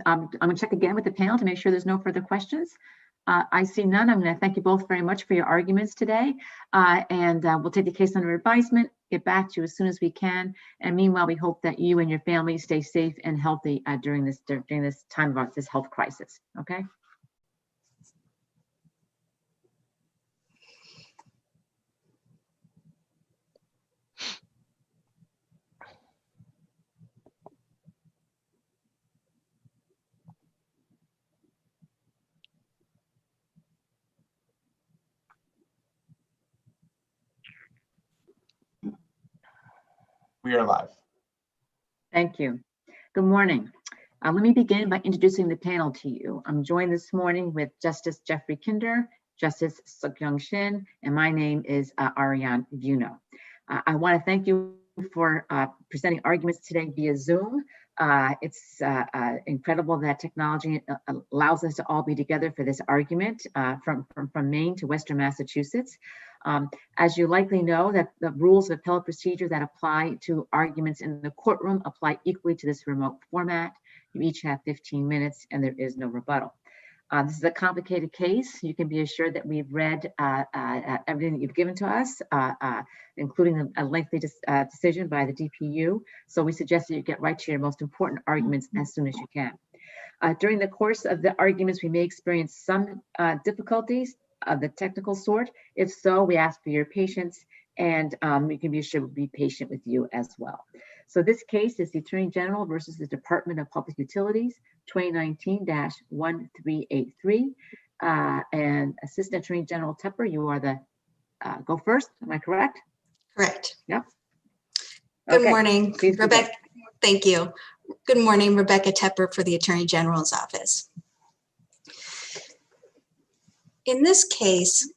I'm going to check again with the panel to make sure there's no further questions. I see none. I'm going to thank you both very much for your arguments today. And we'll take the case under advisement, get back to you as soon as we can. And meanwhile, we hope that you and your family stay safe and healthy during this time of this health crisis. Okay. We are live. Thank you. Good morning. Let me begin by introducing the panel to you. I'm joined this morning with Justice Jeffrey Kinder, Justice Suk-Young Shin, and my name is Ariane Vuno. I want to thank you for presenting arguments today via Zoom. It's incredible that technology allows us to all be together for this argument from Maine to Western Massachusetts. As you likely know, that the rules of appellate procedure that apply to arguments in the courtroom apply equally to this remote format. You each have 15 minutes and there is no rebuttal. This is a complicated case. You can be assured that we've read everything that you've given to us, including a lengthy decision by the DPU. So we suggest that you get right to your most important arguments as soon as you can. During the course of the arguments, we may experience some difficulties of the technical sort. If so, we ask for your patience, and we can be assured we'll be patient with you as well. So this case is the Attorney General versus the Department of Public Utilities, 2019-1383. And Assistant Attorney General Tepper, you are the go first. Am I correct? Correct. Yep. Good Okay. morning, Please Rebecca. Thank you. Good morning, Rebecca Tepper for the Attorney General's Office. In this case,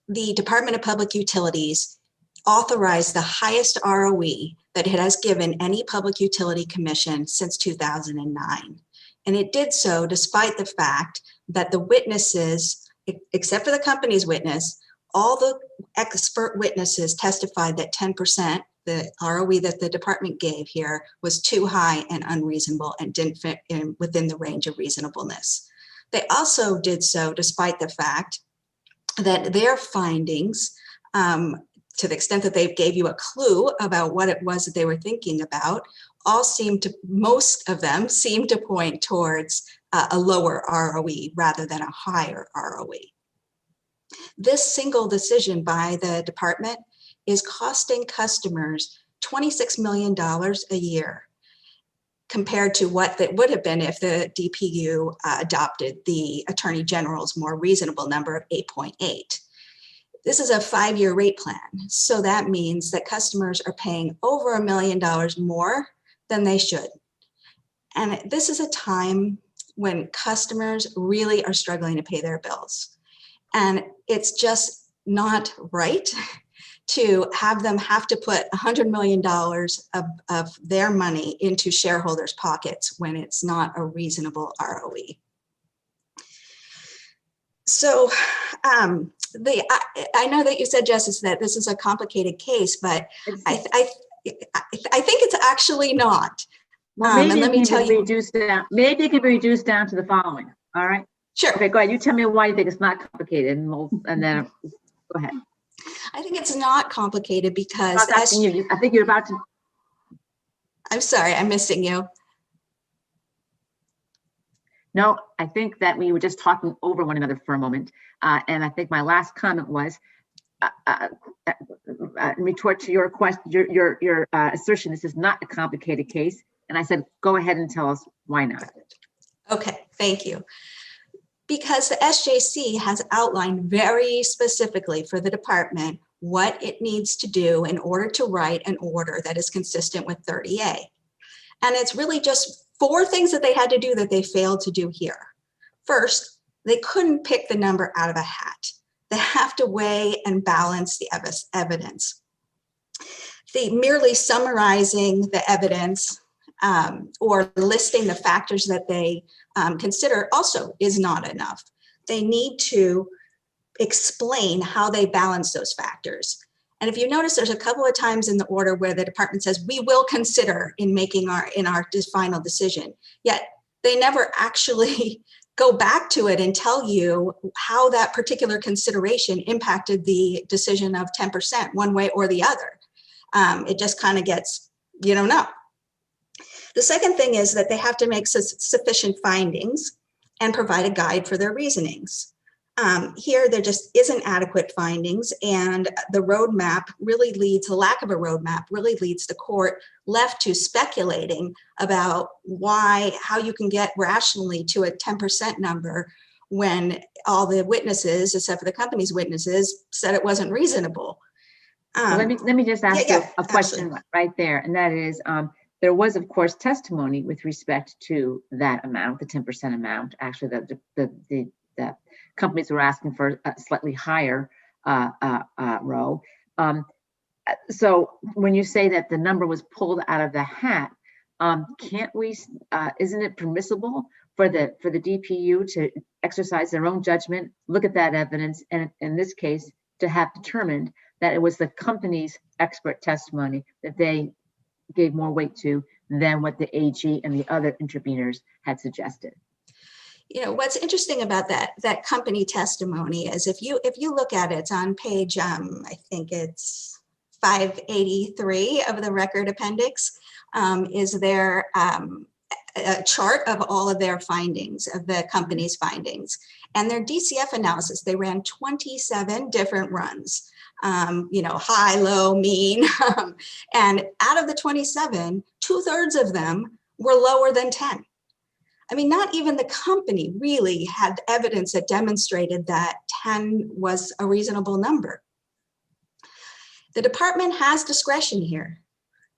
the Department of Public Utilities authorized the highest ROE that it has given any public utility commission since 2009. And it did so despite the fact that the witnesses, except for the company's witness, all the expert witnesses testified that 10%, the ROE that the department gave here, was too high and unreasonable and didn't fit in within the range of reasonableness. They also did so despite the fact that their findings, to the extent that they gave you a clue about what it was that they were thinking about, most of them seem to point towards a lower ROE rather than a higher ROE. This single decision by the department is costing customers $26 million a year, compared to what that would have been if the DPU adopted the Attorney General's more reasonable number of 8.8. This is a 5-year rate plan. So that means that customers are paying over $1 million more than they should. And this is a time when customers really are struggling to pay their bills. And it's just not right to have them have to put $100 million of their money into shareholders' pockets when it's not a reasonable ROE. So I know that you said, Justice, that this is a complicated case, but I think it's actually not. Well, maybe and let me tell you, maybe it can be reduced down to the following. All right. Sure. Okay, go ahead. You tell me why you think it's not complicated, and then go ahead. I think it's not complicated because I think you're about to. I'm sorry, I'm missing you. No, I think that we were just talking over one another for a moment. And I think my last comment was, retort to your question, your assertion, this is not a complicated case. And I said, go ahead and tell us why not. Okay, thank you. Because the SJC has outlined very specifically for the department what it needs to do in order to write an order that is consistent with 30A. And it's really just 4 things that they had to do that they failed to do here. First, they couldn't pick the number out of a hat. They have to weigh and balance the evidence. Merely summarizing the evidence or listing the factors that they consider also is not enough. They need to explain how they balance those factors. And if you notice, there's a couple of times in the order where the department says, we will consider in making our final decision, yet they never actually go back to it and tell you how that particular consideration impacted the decision of 10% one way or the other. It just kind of gets, you don't know. The second thing is that they have to make sufficient findings and provide a guide for their reasonings. Here, there just isn't adequate findings, and the roadmap really leads, the lack of a roadmap really leads the court left to speculating about how you can get rationally to a 10% number when all the witnesses, except for the company's witnesses, said it wasn't reasonable. Let me just ask you a question absolutely. right there, and that is, there was, of course, testimony with respect to that amount, the 10% amount. Actually, the companies were asking for a slightly higher row. So when you say that the number was pulled out of the hat, can't we? Isn't it permissible for the DPU to exercise their own judgment, look at that evidence, and in this case, to have determined that it was the company's expert testimony that they gave more weight to than what the AG and the other interveners had suggested? You know, what's interesting about that company testimony is if you look at it, it's on page, I think it's 583 of the record appendix, is there a chart of all of their findings, of the company's findings. And their DCF analysis, they ran 27 different runs, high, low, mean. And out of the 27, 2/3 of them were lower than 10. I mean, not even the company really had evidence that demonstrated that 10 was a reasonable number. The department has discretion here,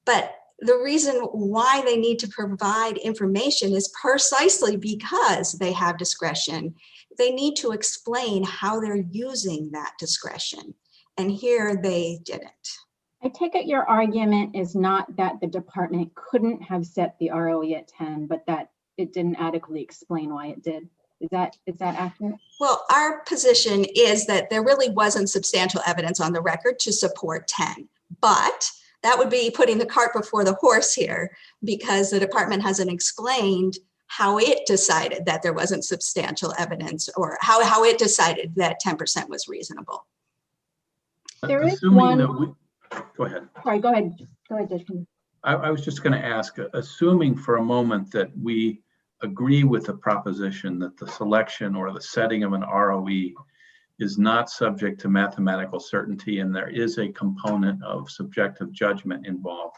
but the reason why they need to provide information is precisely because they have discretion. They need to explain how they're using that discretion. And here they didn't. I take it your argument is not that the department couldn't have set the ROE at 10, but that it didn't adequately explain why it did. Is that accurate? Well, our position is that there really wasn't substantial evidence on the record to support 10, but that would be putting the cart before the horse here, because the department hasn't explained how it decided that there wasn't substantial evidence, or how it decided that 10% was reasonable. There is Assuming one. that go ahead. Sorry, go ahead. Go ahead, Judge. I was just going to ask, assuming for a moment that we agree with the proposition that the selection or the setting of an ROE is not subject to mathematical certainty and there is a component of subjective judgment involved,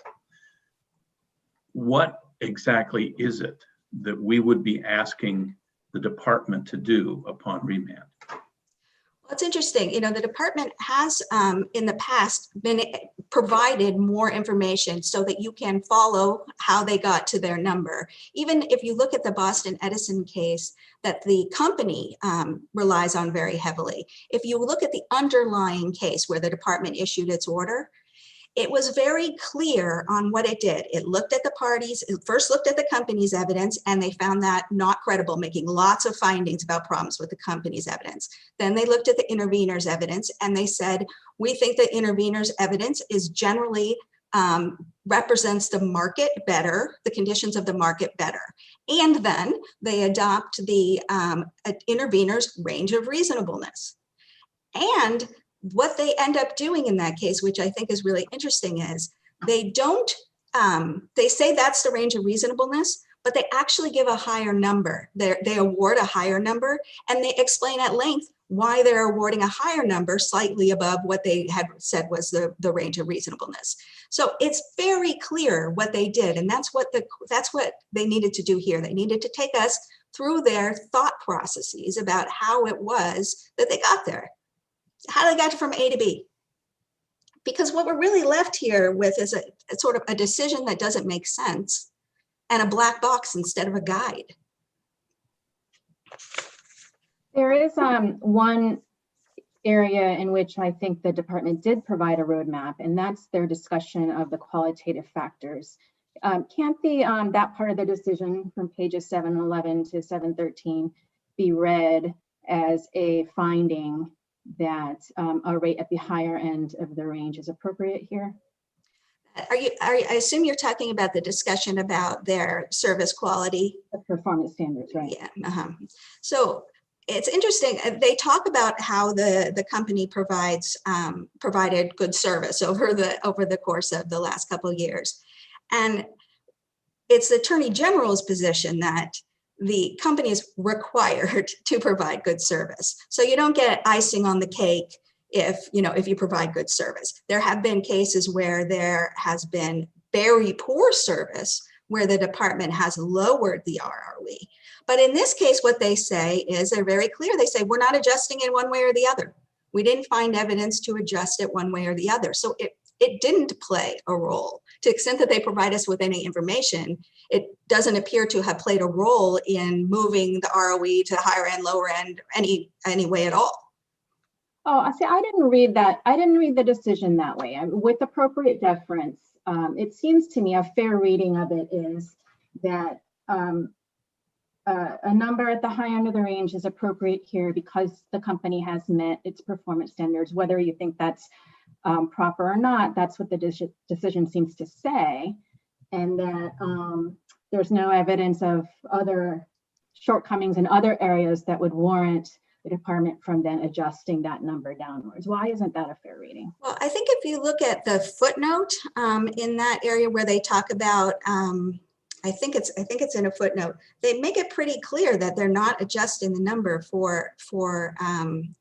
what exactly is it that we would be asking the department to do upon remand? Well, it's interesting. The department has in the past been provided more information so that you can follow how they got to their number. Even if you look at the Boston Edison case that the company relies on very heavily, if you look at the underlying case where the department issued its order, it was very clear on what it did. It looked at the parties, it first looked at the company's evidence, and they found that not credible, making lots of findings about problems with the company's evidence. Then they looked at the intervener's evidence and they said, we think the intervener's evidence is generally represents the market better, the conditions of the market better. And then they adopt the intervener's range of reasonableness. And what they end up doing in that case, which I think is really interesting, is they don't, they say that's the range of reasonableness, but they actually give a higher number. They award a higher number, and they explain at length why they're awarding a higher number slightly above what they had said was the range of reasonableness. So it's very clear what they did, and that's what they needed to do here. They needed to take us through their thought processes about how it was that they got there. How they got from A to B. Because what we're really left here with is a sort of a decision that doesn't make sense and a black box instead of a guide. There is one area in which I think the department did provide a roadmap, and that's their discussion of the qualitative factors. Can't that part of the decision from pages 711 to 713 be read as a finding that a rate at the higher end of the range is appropriate here? I assume you're talking about the discussion about their service quality. The performance standards, right? Yeah. So it's interesting. They talk about how the company provided good service over the course of the last couple of years, and it's the Attorney General's position that the company is required to provide good service. So you don't get icing on the cake if you provide good service. There have been cases where there has been very poor service where the department has lowered the ROE. But in this case, what they say is they're very clear. They say, we're not adjusting in one way or the other. We didn't find evidence to adjust it one way or the other. So it didn't play a role. To the extent that they provide us with any information, it doesn't appear to have played a role in moving the ROE to higher end, lower end, any way at all. Oh, see, I didn't read that. I didn't read the decision that way. With appropriate deference, it seems to me a fair reading of it is that a number at the high end of the range is appropriate here because the company has met its performance standards. Whether you think that's proper or not, that's what the decision seems to say. And that there's no evidence of other shortcomings in other areas that would warrant the department from then adjusting that number downwards. Why isn't that a fair reading? Well, I think if you look at the footnote in that area where they talk about, I think it's in a footnote, they make it pretty clear that they're not adjusting the number for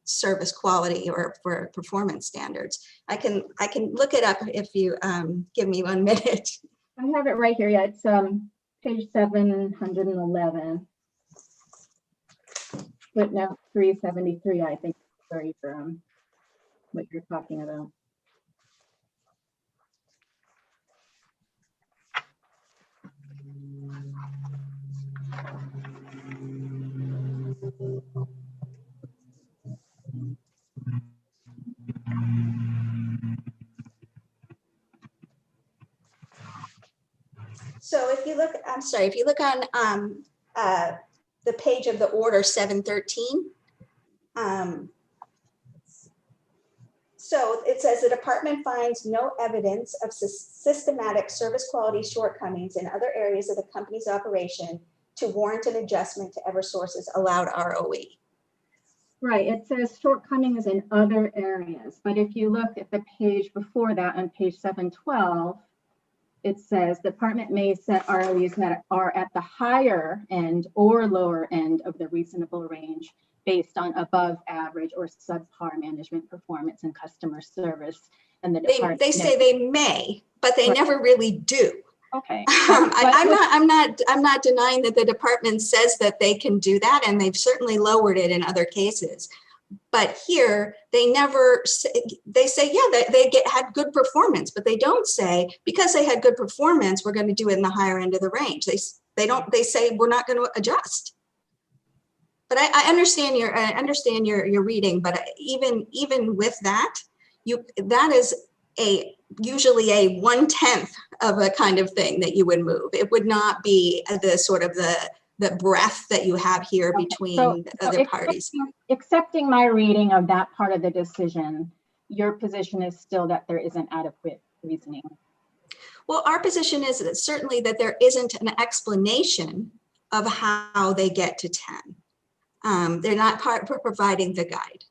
service quality or for performance standards. I can look it up if you give me 1 minute. I have it right here. Yeah, it's page 711. Footnote 373, I think, sorry for what you're talking about. So if you look, I'm sorry, if you look on the page of the order 713, so it says the department finds no evidence of systematic service quality shortcomings in other areas of the company's operation to warrant an adjustment to Eversource's allowed ROE. Right, it says shortcomings in other areas, but if you look at the page before that on page 712, it says the department may set ROEs that are at the higher end or lower end of the reasonable range based on above average or subpar management performance and customer service. And the department they say they may, but they never really do. Okay. I'm not denying that the department says that they can do that, and they've certainly lowered it in other cases. But here, they never say, they say, yeah, they had good performance, but they don't say, because they had good performance, we're going to do it in the higher end of the range. They say we're not going to adjust. But I understand your reading, but even with that, that is usually a 1/10 of a kind of thing that you would move. It would not be the sort of the breadth that you have here between other parties. Accepting my reading of that part of the decision, your position is still that there isn't adequate reasoning. Well, our position is that certainly that there isn't an explanation of how they get to 10. They're not providing the guide.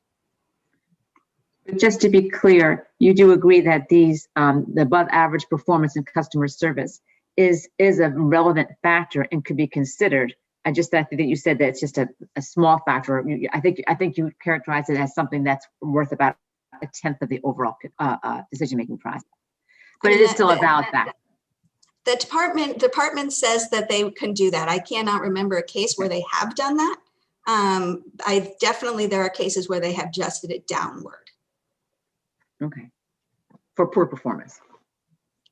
Just to be clear, you do agree that these the above average performance in customer service is a relevant factor and could be considered. I just think that you said that it's just a small factor. I think you characterize it as something that's worth about 1/10 of the overall decision-making process. But it is still a valid factor. The department says that they can do that. I cannot remember a case where they have done that. There are cases where they have adjusted it downward. Okay. For poor performance.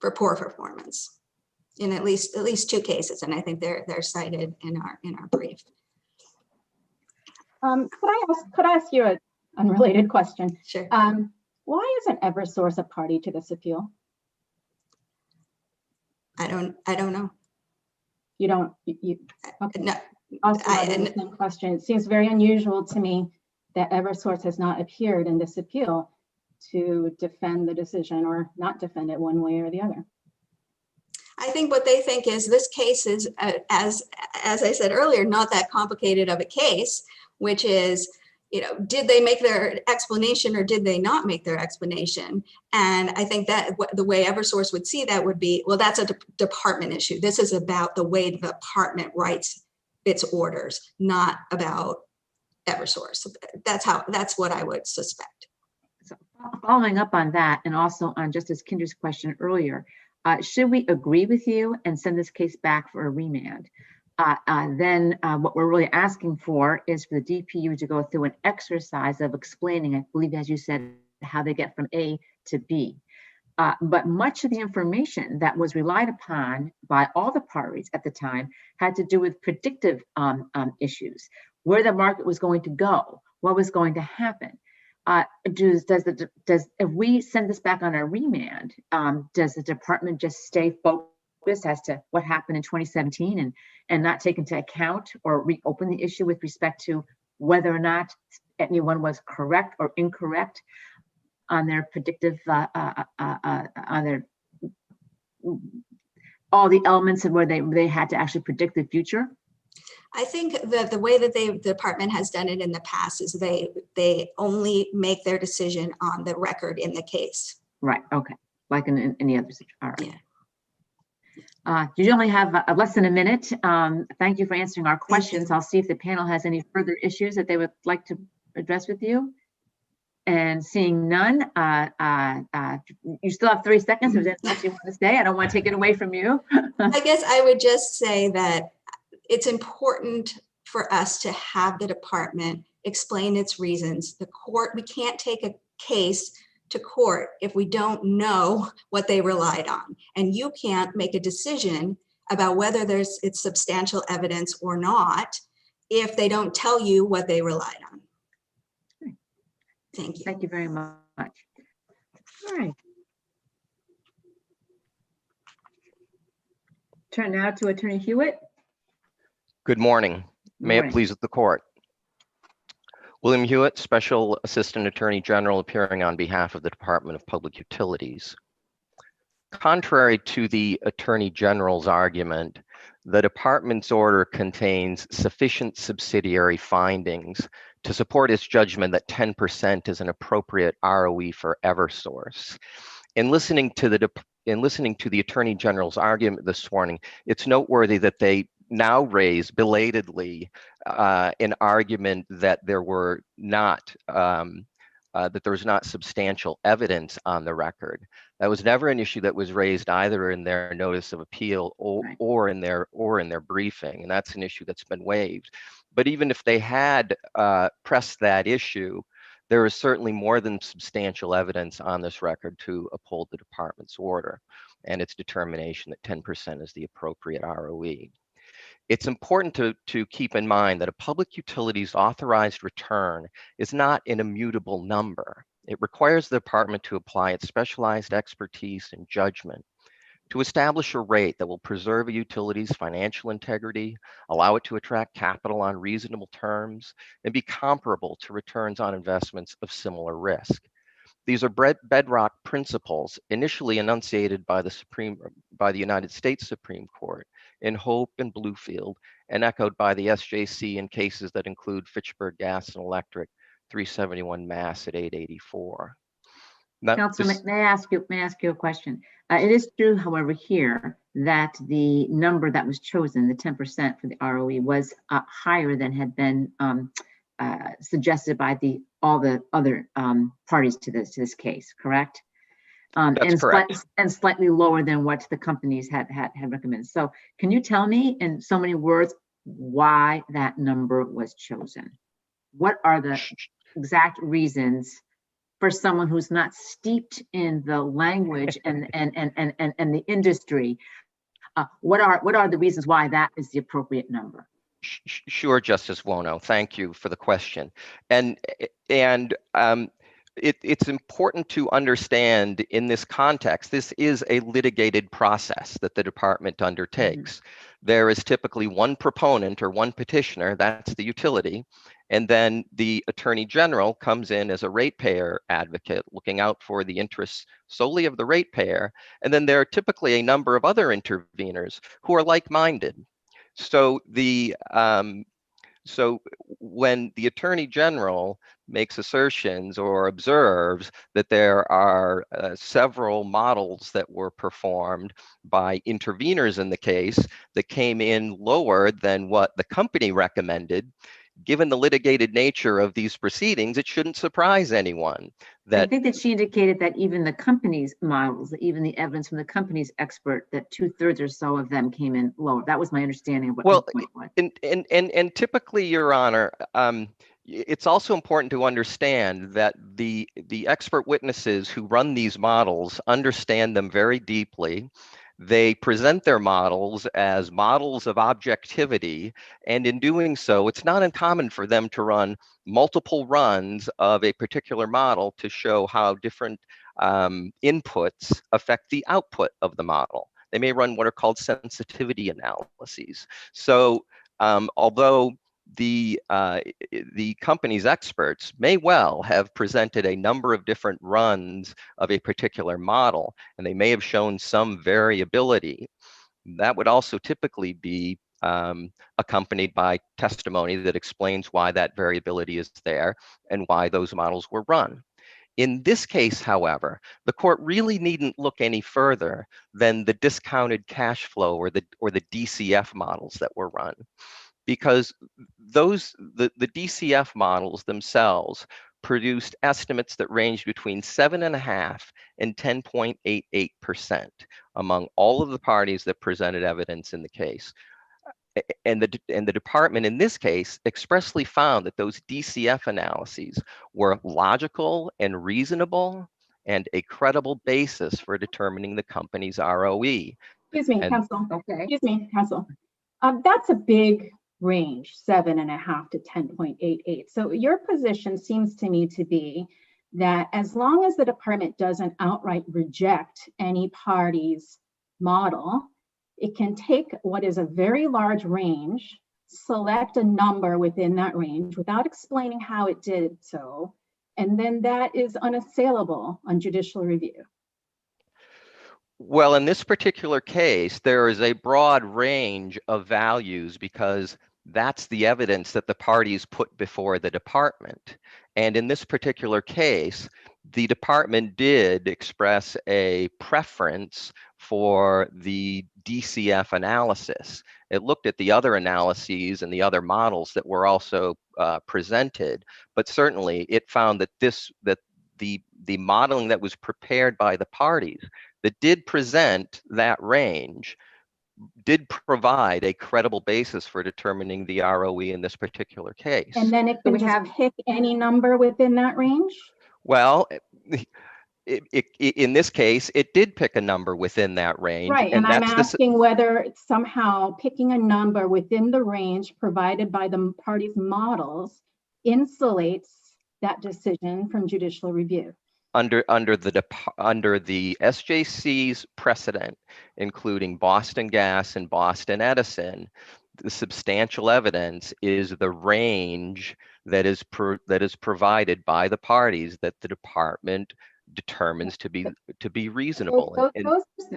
For poor performance. in at least 2 cases, and I think they're cited in our brief. Could I ask you an unrelated question? Sure. Why isn't Eversource a party to this appeal? I don't know. You don't. Okay. No, Also, the same question. It seems very unusual to me that Eversource has not appeared in this appeal to defend the decision or not defend it one way or the other. I think what they think is this case is, as I said earlier, not that complicated of a case, which is, did they make their explanation or did they not make their explanation? And I think that the way Eversource would see that would be, well, that's a department issue. This is about the way the department writes its orders, not about Eversource. That's what I would suspect. So following up on that, and also on Justice Kinder's question earlier, should we agree with you and send this case back for a remand? Then what we're really asking for is for the DPU to go through an exercise of explaining, I believe, as you said, how they get from A to B. But much of the information that was relied upon by all the parties at the time had to do with predictive issues, where the market was going to go, what was going to happen. If we send this back on a remand, does the department just stay focused as to what happened in 2017 and not take into account or reopen the issue with respect to whether or not anyone was correct or incorrect on their predictive, on their all the elements of where they had to actually predict the future? I think that the way that the department has done it in the past is they only make their decision on the record in the case. Right. Okay. Like in any other situation. All right. Yeah. You only have less than a minute. Thank you for answering our questions. I'll see if the panel has any further issues that they would like to address with you. And seeing none, you still have 3 seconds. If there's anything else you want to say, I don't want to take it away from you. I guess I would just say that it's important for us to have the department explain its reasons. The court, we can't take a case to court if we don't know what they relied on. And you can't make a decision about whether it's substantial evidence or not if they don't tell you what they relied on. Thank you. Thank you very much. All right. Turn now to Attorney Hewitt. Good morning. May it please the court. William Hewitt, Special Assistant Attorney General, appearing on behalf of the Department of Public Utilities. Contrary to the Attorney General's argument, the department's order contains sufficient subsidiary findings to support its judgment that 10% is an appropriate ROE for Eversource. In listening to the Attorney General's argument this morning, it's noteworthy that they now raise belatedly an argument that there were not that there was not substantial evidence on the record. That was never an issue that was raised either in their notice of appeal or in their briefing, and that's an issue that's been waived. But even if they had pressed that issue, there is certainly more than substantial evidence on this record to uphold the department's order and its determination that 10% is the appropriate ROE. It's important to keep in mind that a public utilities authorized return is not an immutable number. It requires the department to apply its specialized expertise and judgment to establish a rate that will preserve a utility's financial integrity, allow it to attract capital on reasonable terms, and be comparable to returns on investments of similar risk. These are bedrock principles initially enunciated by the United States Supreme Court in Hope and Bluefield, and echoed by the SJC in cases that include Fitchburg Gas and Electric, 371 Mass at 884. Councilman, may I ask you a question? It is true, however, here that the number that was chosen, the 10% for the ROE, was higher than had been suggested by all the other parties to this case, correct? That's correct. And slightly lower than what the companies had recommended. So can you tell me in so many words why that number was chosen? What are the exact reasons for someone who's not steeped in the language and the industry What are the reasons why that is the appropriate number? Sure, Justice Wono. Thank you for the question. It's important to understand in this context, this is a litigated process that the department undertakes. There is typically one proponent or one petitioner, that's the utility, and then the Attorney General comes in as a ratepayer advocate, looking out for the interests solely of the ratepayer. And then there are typically a number of other interveners who are like-minded. So when the Attorney General makes assertions or observes that there are several models that were performed by interveners in the case that came in lower than what the company recommended, given the litigated nature of these proceedings, it shouldn't surprise anyone that— I think that she indicated that even the company's models, even the evidence from the company's expert, that 2/3 or so of them came in lower. That was my understanding of what the point was. And typically, Your Honor, it's also important to understand that the expert witnesses who run these models understand them very deeply. They present their models as models of objectivity, and in doing so, it's not uncommon for them to run multiple runs of a particular model to show how different inputs affect the output of the model. They may run what are called sensitivity analyses. So although the company's experts may well have presented a number of different runs of a particular model, and they may have shown some variability, that would also typically be accompanied by testimony that explains why that variability is there and why those models were run. In this case, however, the court really needn't look any further than the discounted cash flow or the DCF models that were run, because the DCF models themselves produced estimates that ranged between 7.5% and 10.88% among all of the parties that presented evidence in the case. And the department in this case expressly found that those DCF analyses were logical and reasonable and a credible basis for determining the company's ROE. Excuse me, counsel. Okay. Excuse me, counsel. That's a big range, 7.5 to 10.88. So your position seems to me to be that as long as the department doesn't outright reject any party's model, it can take what is a very large range, select a number within that range without explaining how it did so, and then that is unassailable on judicial review. Well, in this particular case, there is a broad range of values because that's the evidence that the parties put before the department. And in this particular case, the department did express a preference for the DCF analysis. It looked at the other analyses and the other models that were also presented, but certainly it found that the modeling that was prepared by the parties that did present that range did provide a credible basis for determining the ROE in this particular case. And then it can just pick any number within that range? Well, in this case, it did pick a number within that range. Right, and I'm asking whether somehow picking a number within the range provided by the party's models insulates that decision from judicial review. Under the SJC's precedent, including Boston Gas and Boston Edison, the substantial evidence is the range that is provided by the parties that the department determines to be reasonable.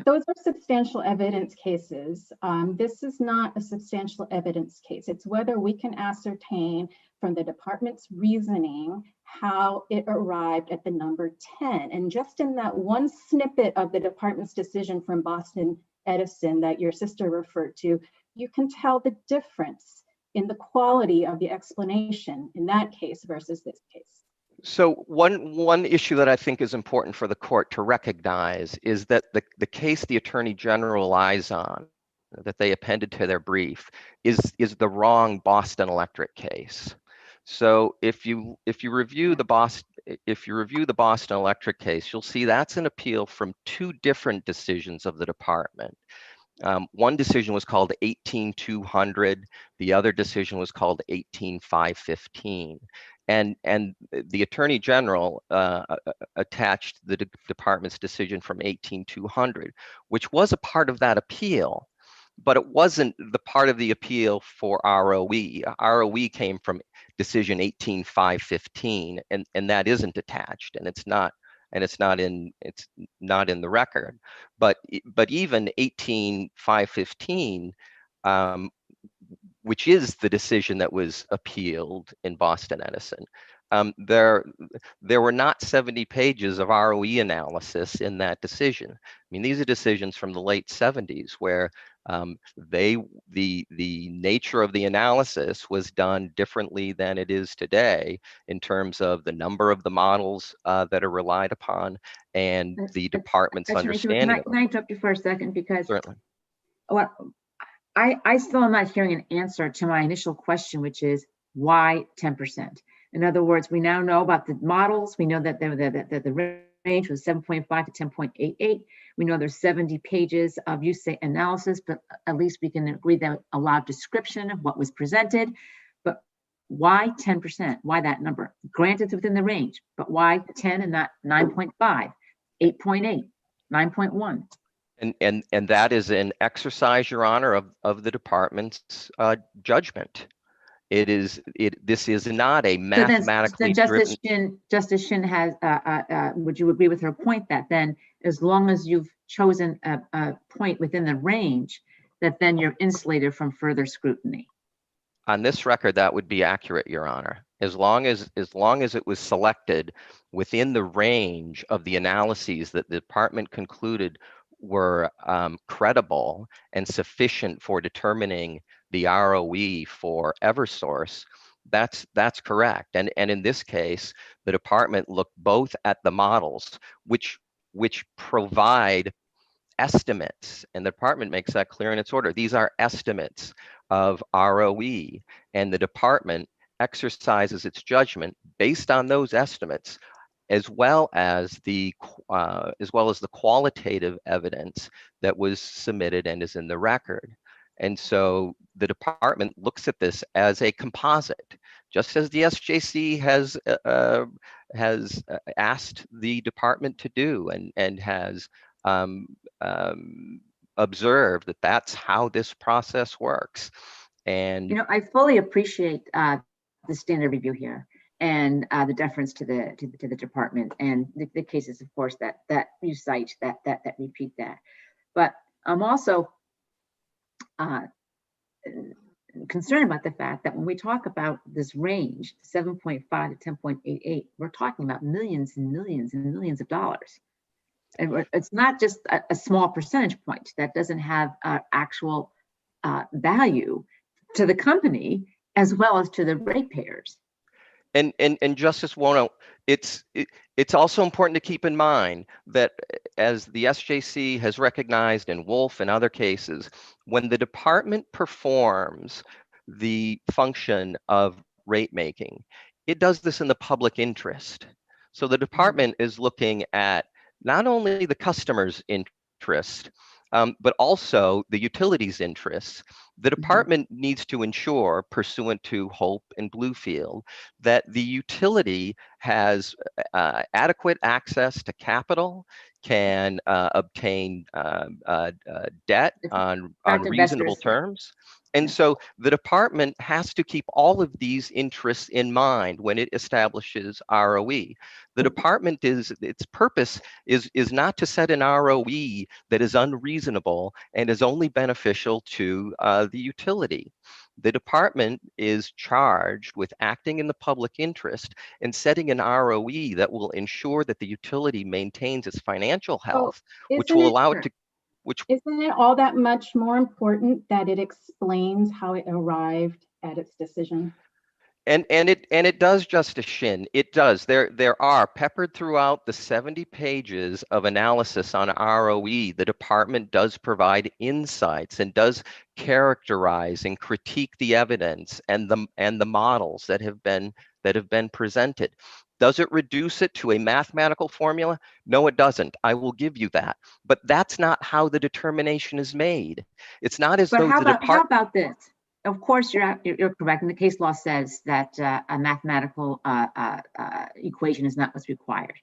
Those are substantial evidence cases. This is not a substantial evidence case. It's whether we can ascertain from the department's reasoning how it arrived at the number 10. And just in that one snippet of the department's decision from Boston Edison that your sister referred to, you can tell the difference in the quality of the explanation in that case versus this case. So one issue that I think is important for the court to recognize is that the case the Attorney General relies on, that they appended to their brief, is the wrong Boston Electric case. So if you review the Boston Electric case, you'll see that's an appeal from two different decisions of the department. One decision was called 18200. The other decision was called 18515. And the Attorney General attached the department's decision from 18200, which was a part of that appeal, but it wasn't the part of the appeal for ROE. ROE came from decision 18515, and that isn't attached, and it's not in the record. But even 18515, which is the decision that was appealed in Boston Edison, there were not 70 pages of ROE analysis in that decision. I mean, these are decisions from the late 70s where the nature of the analysis was done differently than it is today in terms of the number of the models that are relied upon and the department's understanding of them. Can I interrupt you for a second? Because Certainly. Well, I still am not hearing an answer to my initial question, which is why 10%? In other words, we now know about the models. We know that the range was 7.5 to 10.88. We know there's 70 pages of hearsay analysis, but at least we can agree that allowed description of what was presented. But why 10%? Why that number? Granted, it's within the range, but why 10 and not 9.5, 8.8, 9.1? And that is an exercise, Your Honor, of the department's judgment. This is not a mathematically driven. Justice Shin has, would you agree with her point that then, as long as you've chosen a point within the range, that then you're insulated from further scrutiny? On this record, that would be accurate, Your Honor. As long as it was selected within the range of the analyses that the department concluded were credible and sufficient for determining the ROE for Eversource, that's correct. And in this case, the department looked both at the models, which provide estimates, and the department makes that clear in its order. These are estimates of ROE, and the department exercises its judgment based on those estimates, as well as the qualitative evidence that was submitted and is in the record. And so the department looks at this as a composite, just as the SJC has asked the department to do, and has observed that that's how this process works. And I fully appreciate the standard review here and the deference to the department and the cases, of course, that you cite that repeat that. But I'm also concerned about the fact that when we talk about this range, 7.5 to 10.88, we're talking about millions and millions and millions of dollars. And it's not just a small percentage point that doesn't have actual value to the company as well as to the ratepayers. And Justice Wono, it's also important to keep in mind that, as the SJC has recognized in Wolf and other cases, when the department performs the function of rate making, it does this in the public interest. So the department is looking at not only the customer's interest, but also the utility's interests. The department needs to ensure, pursuant to Hope and Bluefield, that the utility has adequate access to capital, can obtain debt on reasonable terms. And so the department has to keep all of these interests in mind when it establishes ROE. The department its purpose is not to set an ROE that is unreasonable and is only beneficial to the utility. The department is charged with acting in the public interest and setting an ROE that will ensure that the utility maintains its financial health, which will allow it to. Isn't it all that much more important that it explains how it arrived at its decision? And it does, Justice Shin. It does. There are peppered throughout the 70 pages of analysis on ROE. The department does provide insights and does characterize and critique the evidence and the models that have been presented. Does it reduce it to a mathematical formula? No, it doesn't. I will give you that. But that's not how the determination is made. It's not as But though the how department. about this? Of course, you're correct. And the case law says that a mathematical equation is not what's required.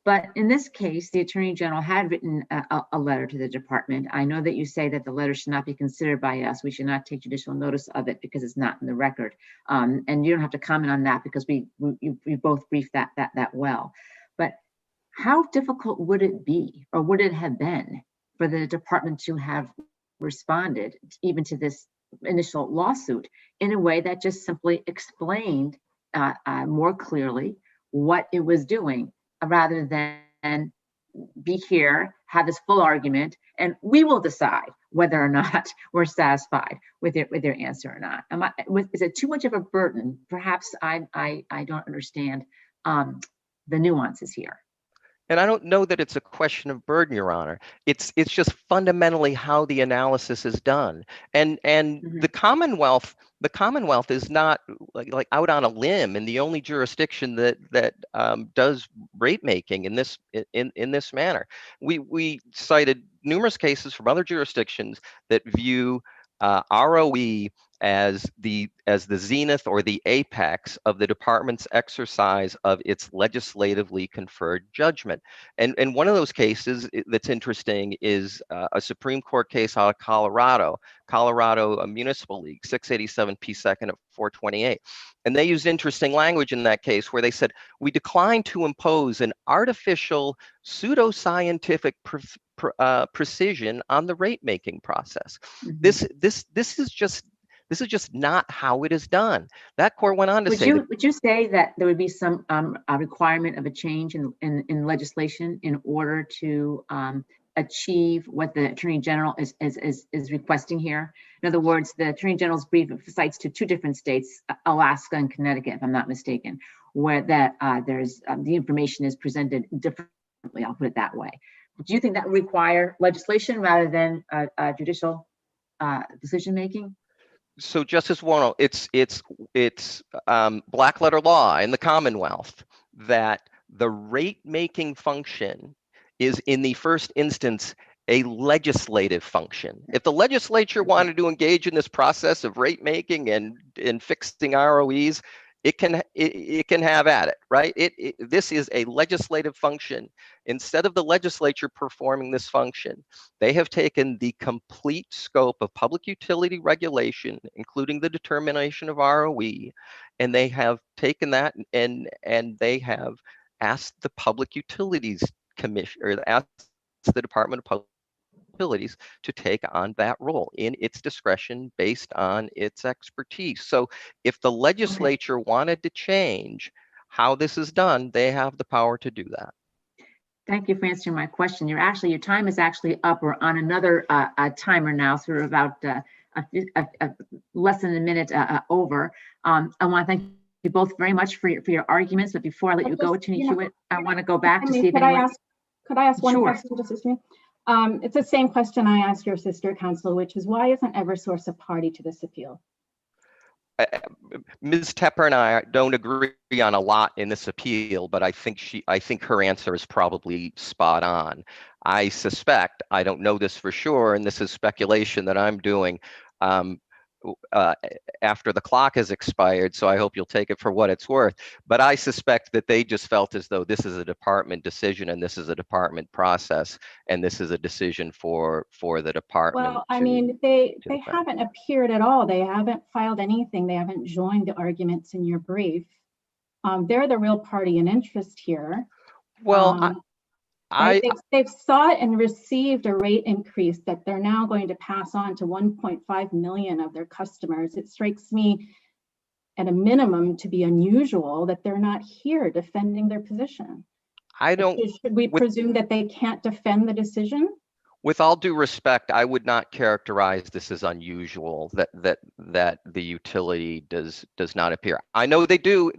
But in this case, the Attorney General had written a letter to the department. I know that you say that the letter should not be considered by us. We should not take judicial notice of it because it's not in the record. And you don't have to comment on that because we both briefed that well. But how difficult would it be, or would it have been, for the department to have responded even to this initial lawsuit in a way that just simply explained more clearly what it was doing, rather than be here, have this full argument, and we will decide whether or not we're satisfied with their answer or not? Is it too much of a burden? Perhaps I don't understand the nuances here. And I don't know that it's a question of burden, Your Honor. It's just fundamentally how the analysis is done. And the Commonwealth is not like out on a limb and the only jurisdiction that does rate making in this manner. We cited numerous cases from other jurisdictions that view ROE as the zenith or the apex of the department's exercise of its legislatively conferred judgment. And one of those cases that's interesting is a Supreme Court case out of Colorado Municipal League, 687 P. 2nd at 428. And they used interesting language in that case where they said, we decline to impose an artificial pseudoscientific precision on the rate making process. This is just not how it is done. That court went on to say. Would you say that there would be some requirement of a change in legislation in order to achieve what the Attorney General is requesting here? In other words, the Attorney General's brief cites to two different states, Alaska and Connecticut, if I'm not mistaken, where that there's the information is presented differently. I'll put it that way. Do you think that would require legislation rather than judicial decision making? So, Justice Warno, it's black letter law in the Commonwealth that the rate making function is in the first instance a legislative function. If the legislature wanted to engage in this process of rate making and fixing ROEs, it can have at it, right? This is a legislative function. Instead of the legislature performing this function, they have taken the complete scope of public utility regulation, including the determination of ROE, and they have taken that and they have asked the Public Utilities Commission, or asked the Department of Public Utilities to take on that role in its discretion based on its expertise. So if the legislature wanted to change how this is done, they have the power to do that. Thank you for answering my question. Your time is actually up. We're on another timer now, so we're about less than a minute over. I want to thank you both very much for your arguments. But before I let you go, Attorney Hewitt, I want to go back to see if anyone. Could I ask one Sure. question, Justice Green? It's the same question I asked your sister counsel, which is, why isn't Eversource a party to this appeal? Ms. Tepper and I don't agree on a lot in this appeal, but I think her answer is probably spot on. I suspect, I don't know this for sure, and this is speculation that I'm doing, after the clock has expired, so I hope you'll take it for what it's worth. But I suspect that they just felt as though this is a department decision and this is a department process and this is a decision for the department. Well, I mean, they haven't appeared at all. They haven't filed anything. They haven't joined the arguments in your brief. They're the real party in interest here. Well, they've sought and received a rate increase that they're now going to pass on to 1.5 million of their customers. It strikes me at a minimum to be unusual that they're not here defending their position. Should we presume that they can't defend the decision? With all due respect, I would not characterize this as unusual that the utility does not appear. I know they do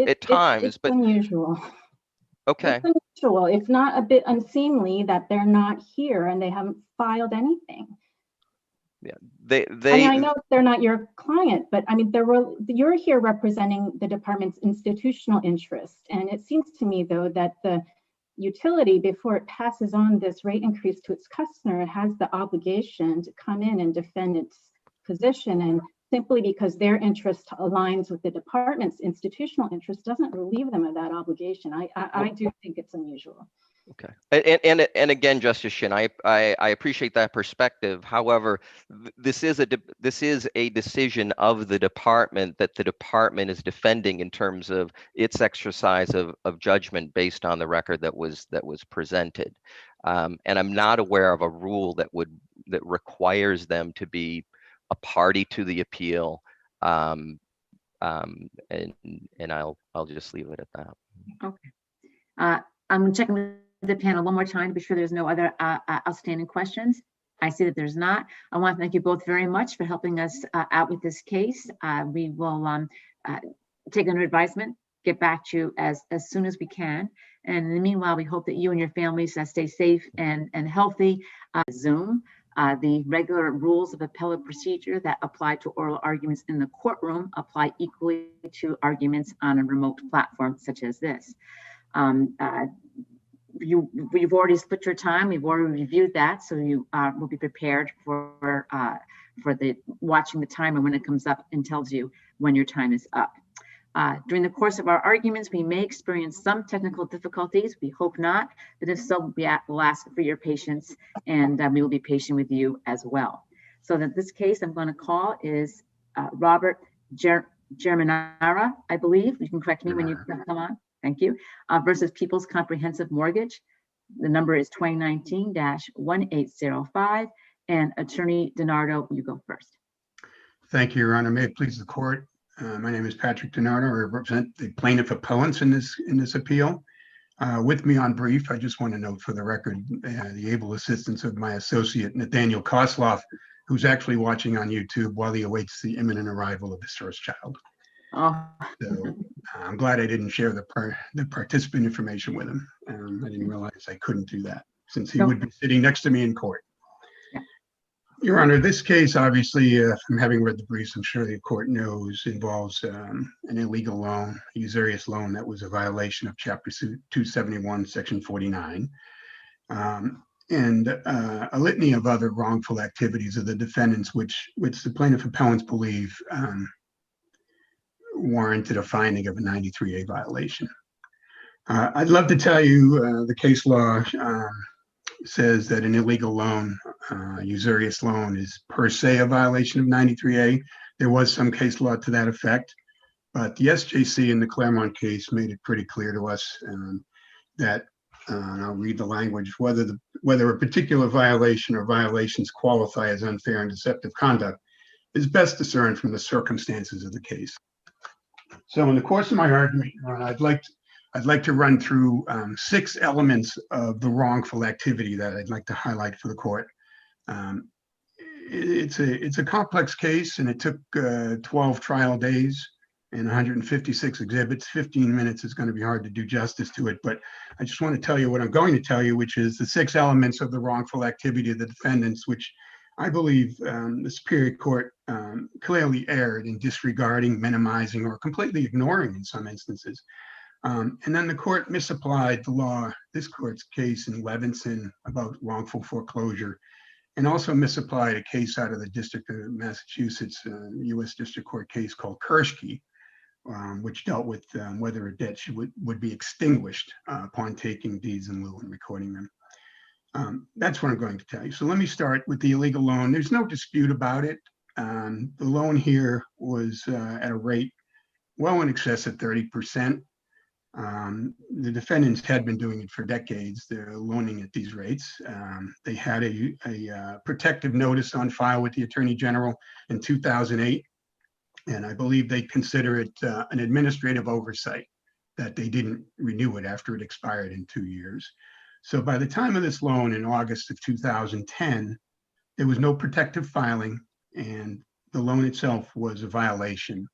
at times, but unusual. Okay. It's unusual, if not a bit unseemly, that they're not here and they haven't filed anything. They I mean, I know they're not your client, but I mean, you're here representing the department's institutional interest. And it seems to me, though, that the utility, before it passes on this rate increase to its customer, has the obligation to come in and defend its position. And simply because their interest aligns with the department's institutional interest doesn't relieve them of that obligation. I do think it's unusual. Okay. And again, Justice Shin, I appreciate that perspective. However, this is a decision of the department that the department is defending in terms of its exercise of judgment based on the record that was presented. And I'm not aware of a rule that requires them to be a party to the appeal. And I'll just leave it at that. Okay. I'm checking with the panel one more time to be sure there's no other outstanding questions. I see that there's not. I want to thank you both very much for helping us out with this case. We will take under advisement, get back to you as soon as we can. And in the meanwhile, we hope that you and your families stay safe and healthy. Zoom, the regular rules of appellate procedure that apply to oral arguments in the courtroom apply equally to arguments on a remote platform such as this. You've already split your time. We've already reviewed that, so you will be prepared for the watching the timer when it comes up and tells you when your time is up. During the course of our arguments, we may experience some technical difficulties. We hope not, but if so, we'll ask for your patience, and we will be patient with you as well. So that this case I'm going to call is Robert Germanara, I believe. You can correct me when you come on. Thank you. Versus People's Comprehensive Mortgage. The number is 2019-1805. And Attorney DiNardo, you go first. Thank you, Your Honor. May it please the court. My name is Patrick DiNardo. I represent the plaintiff appellants in this appeal. With me on brief, I just want to note for the record the able assistance of my associate, Nathaniel Kosloff, who's actually watching on YouTube while he awaits the imminent arrival of his first child. Oh. So I'm glad I didn't share the participant information with him. I didn't realize I couldn't do that since he would be sitting next to me in court. Yeah. Your Honor, this case, obviously, from having read the briefs, I'm sure the court knows, involves an illegal loan, a usurious loan that was a violation of Chapter 271, Section 49, and a litany of other wrongful activities of the defendants, which the plaintiff appellants believe warranted a finding of a 93A violation. I'd love to tell you the case law says that an illegal loan, usurious loan, is per se a violation of 93A. There was some case law to that effect, but the SJC in the Claremont case made it pretty clear to us that, and I'll read the language, whether a particular violation or violations qualify as unfair and deceptive conduct is best discerned from the circumstances of the case. So in the course of my argument, I'd like to run through 6 elements of the wrongful activity that I'd like to highlight for the court. It's a complex case, and it took 12 trial days and 156 exhibits. 15 minutes is going to be hard to do justice to it, but I just want to tell you what I'm going to tell you, which is the 6 elements of the wrongful activity of the defendants, which I believe the Superior Court clearly erred in disregarding, minimizing, or completely ignoring in some instances. And then the court misapplied the law, this court's case in Levinson about wrongful foreclosure, and also misapplied a case out of the District of Massachusetts, U.S. District Court case called Kershke, which dealt with whether a debt would be extinguished upon taking deeds in lieu and recording them. That's what I'm going to tell you. So let me start with the illegal loan. There's no dispute about it. The loan here was at a rate well in excess of 30%. The defendants had been doing it for decades. They're loaning at these rates. They had a protective notice on file with the Attorney General in 2008, and I believe they consider it an administrative oversight that they didn't renew it after it expired in 2 years. So by the time of this loan in August of 2010, there was no protective filing, and the loan itself was a violation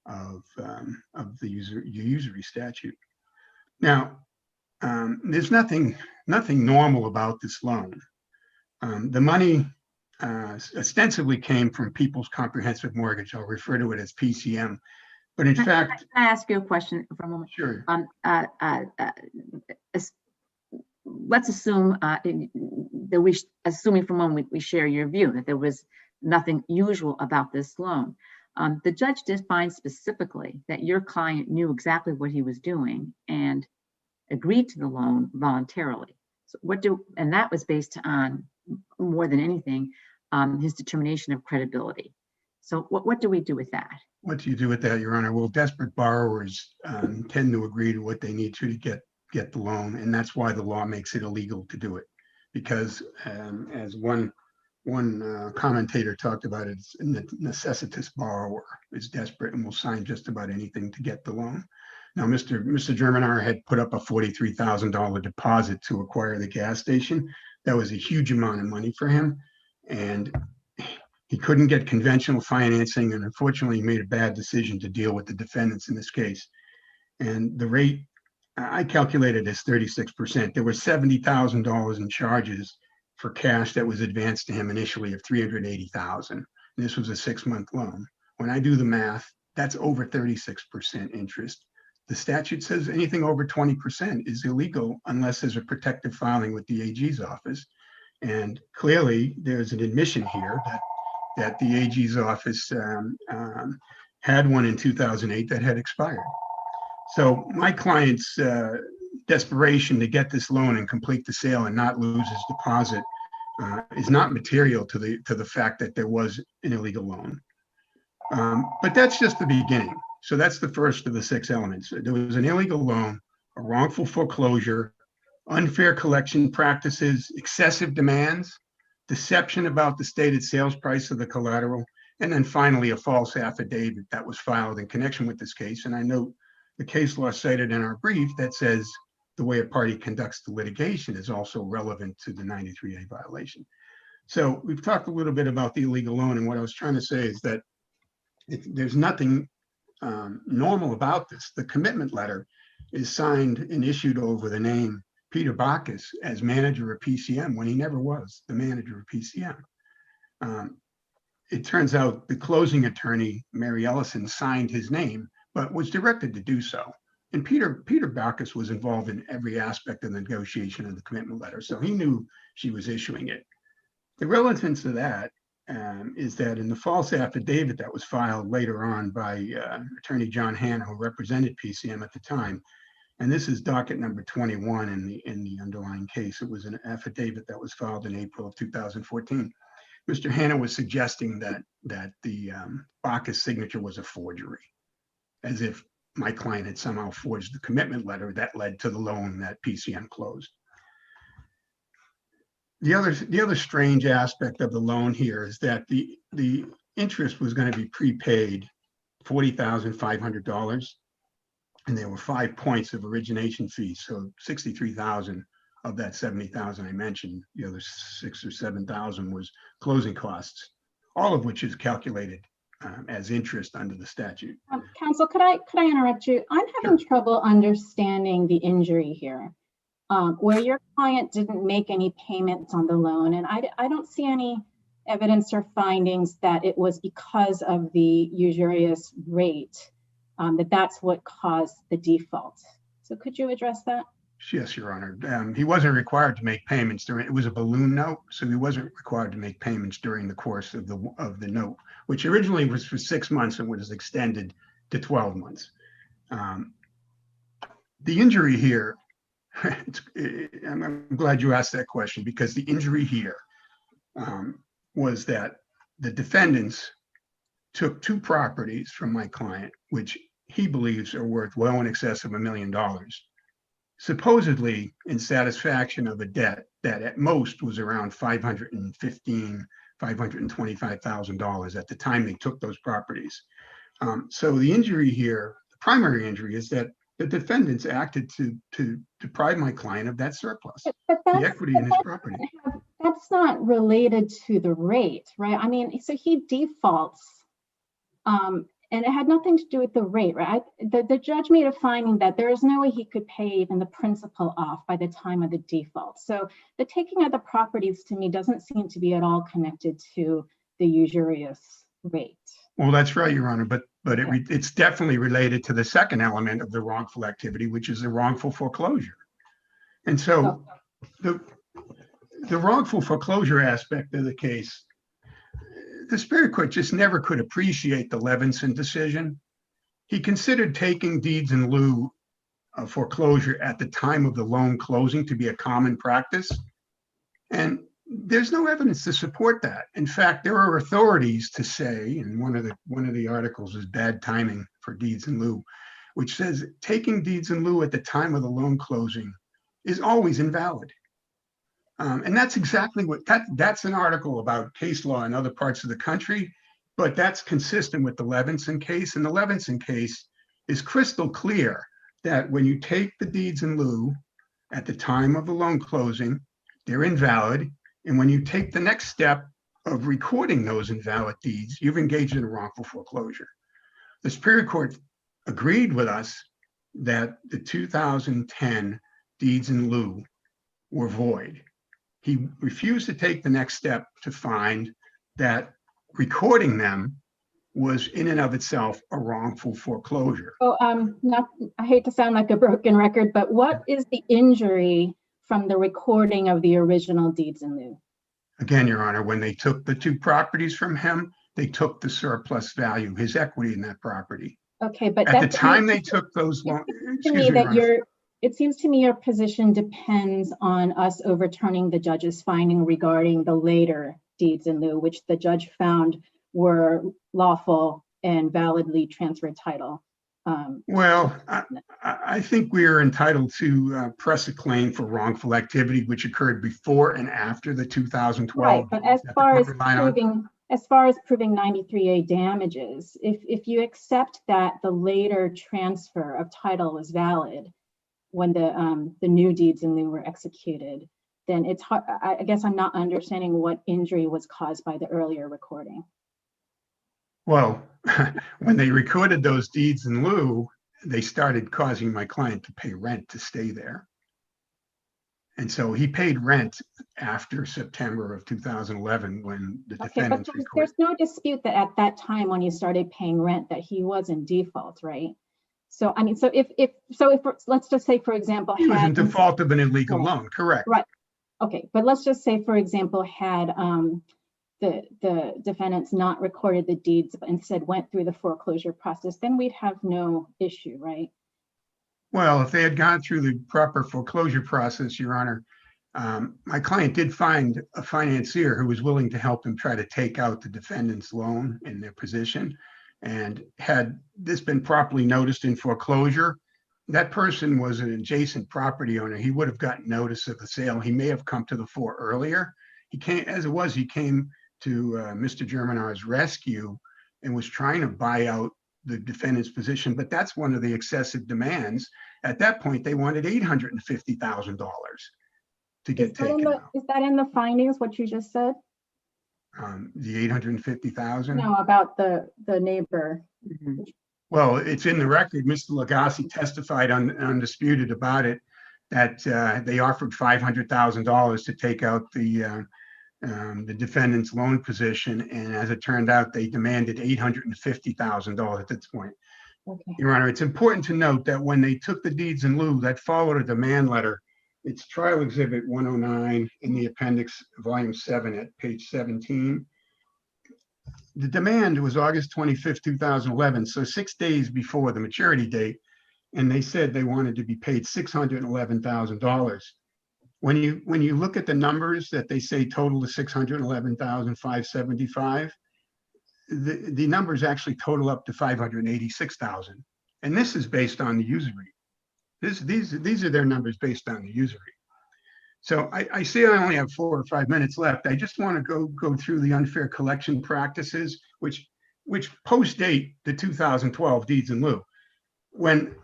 of the usury statute. Now, there's nothing normal about this loan. The money ostensibly came from People's Comprehensive Mortgage. I'll refer to it as PCM. But in fact, Can I ask you a question for a moment? sure. Let's assume that assuming for a moment we share your view that there was nothing usual about this loan. The judge did find specifically that your client knew exactly what he was doing and agreed to the loan voluntarily. So and that was based on, more than anything, his determination of credibility. So what do we do with that? What do you do with that, Your Honor? Well, desperate borrowers tend to agree to what they need to get the loan, and that's why the law makes it illegal to do it. Because as one commentator talked about, it's a necessitous borrower is desperate and will sign just about anything to get the loan. Now, Mr. Germanar had put up a $43,000 deposit to acquire the gas station. That was a huge amount of money for him, and he couldn't get conventional financing, and unfortunately, he made a bad decision to deal with the defendants in this case. And the rate I calculated as 36%. There was $70,000 in charges for cash that was advanced to him initially of $380,000. This was a 6-month loan. When I do the math, that's over 36% interest. The statute says anything over 20% is illegal unless there's a protective filing with the AG's office. And clearly, there's an admission here that the AG's office had one in 2008 that had expired. So my client's desperation to get this loan and complete the sale and not lose his deposit is not material to the fact that there was an illegal loan. But that's just the beginning. So that's the first of the 6 elements. There was an illegal loan, a wrongful foreclosure, unfair collection practices, excessive demands, deception about the stated sales price of the collateral, and then finally a false affidavit that was filed in connection with this case. And I note the case law cited in our brief that says the way a party conducts the litigation is also relevant to the 93A violation. So we've talked a little bit about the illegal loan, and what I was trying to say is that there's nothing normal about this. The commitment letter is signed and issued over the name Peter Bacchus as manager of PCM when he never was the manager of PCM. It turns out the closing attorney, Mary Ellison, signed his name, but was directed to do so. And Peter Bacchus was involved in every aspect of the negotiation of the commitment letter, so he knew she was issuing it. The relevance of that is that in the false affidavit that was filed later on by attorney John Hanna, who represented PCM at the time, and this is docket number 21 in the underlying case. It was an affidavit that was filed in April of 2014. Mr. Hanna was suggesting that the Bacchus signature was a forgery, as if my client had somehow forged the commitment letter that led to the loan that PCM closed. The other strange aspect of the loan here is that the interest was going to be prepaid $40,500, and there were 5 points of origination fees, so $63,000 of that $70,000 I mentioned. The other $6,000 or $7,000 was closing costs, all of which is calculated as interest under the statute. Counsel, could I interrupt you? I'm having trouble understanding the injury here, where your client didn't make any payments on the loan, and I don't see any evidence or findings that it was because of the usurious rate, that's what caused the default. So could you address that? Yes, Your Honor. He wasn't required to make payments during. It was a balloon note, so he wasn't required to make payments during the course of the note, which originally was for 6 months and was extended to 12 months. The injury here, I'm glad you asked that question, because the injury here was that the defendants took 2 properties from my client, which he believes are worth well in excess of $1 million, supposedly in satisfaction of a debt that at most was around $525,000 at the time they took those properties. So the injury here, the primary injury, is that the defendants acted to deprive my client of that surplus, the equity in his property. That's not related to the rate, right? I mean, so he defaults, and And it had nothing to do with the rate, right? The judge made a finding that there is no way he could pay even the principal off by the time of the default. So the taking of the properties to me doesn't seem to be at all connected to the usurious rate. Well, that's right, Your Honor, but it's definitely related to the second element of the wrongful activity, which is the wrongful foreclosure. And so the wrongful foreclosure aspect of the case, the Superior Court just never could appreciate the Levinson decision. He considered taking deeds in lieu of foreclosure at the time of the loan closing to be a common practice. And there's no evidence to support that. In fact, there are authorities to say, and one of the articles is Bad Timing for Deeds in Lieu, which says taking deeds in lieu at the time of the loan closing is always invalid. And that's exactly what that's an article about case law in other parts of the country, but that's consistent with the Levinson case. And the Levinson case is crystal clear that when you take the deeds in lieu at the time of the loan closing, they're invalid. And when you take the next step of recording those invalid deeds, you've engaged in a wrongful foreclosure. The Superior Court agreed with us that the 2010 deeds in lieu were void. He refused to take the next step to find that recording them was in and of itself a wrongful foreclosure. So I hate to sound like a broken record, but what is the injury from the recording of the original deeds in lieu? Again, Your Honor, when they took the two properties from him, they took the surplus value, his equity in that property. Okay, but at the time they took those loans, it seems to me your position depends on us overturning the judge's finding regarding the later deeds in lieu, which the judge found were lawful and validly transferred title. Well, I think we are entitled to press a claim for wrongful activity, which occurred before and after the 2012. Right, but as far as proving 93A damages, if you accept that the later transfer of title was valid when the new deeds in lieu were executed, then it's hard. I guess I'm not understanding what injury was caused by the earlier recording. Well, when they recorded those deeds in lieu, they started causing my client to pay rent to stay there. And so he paid rent after September of 2011 when the defendants recorded. There's no dispute that at that time when you started paying rent that he was in default, right? So I mean, so if let's just say, for example, he was in default of an illegal loan, correct? Right. Okay, but let's just say, for example, had the defendants not recorded the deeds but instead went through the foreclosure process, then we'd have no issue, right? Well, if they had gone through the proper foreclosure process, Your Honor, my client did find a financier who was willing to help him try to take out the defendant's loan in their position. And had this been properly noticed in foreclosure, that person was an adjacent property owner. He would have gotten notice of the sale. He may have come to the fore earlier. He came to Mr. Germinar's rescue and was trying to buy out the defendant's position, but that's one of the excessive demands. At that point, they wanted $850,000 to get taken out. Is that in the findings, what you just said? The $850,000? No, about the neighbor. Mm-hmm. Well, it's in the record. Mr. Lagasse testified undisputed about it, that they offered $500,000 to take out the defendant's loan position, and as it turned out, they demanded $850,000 at this point. Okay. Your Honor, it's important to note that when they took the deeds in lieu, that followed a demand letter. It's Trial Exhibit 109 in the appendix, volume 7 at page 17. The demand was August 25th, 2011, so 6 days before the maturity date, and they said they wanted to be paid $611,000. When you look at the numbers that they say total to $611,575, the numbers actually total up to $586,000, and this is based on the usury. These are their numbers based on the usury. So I see I only have 4 or 5 minutes left. I just want to go through the unfair collection practices, which post-date the 2012 deeds in lieu. When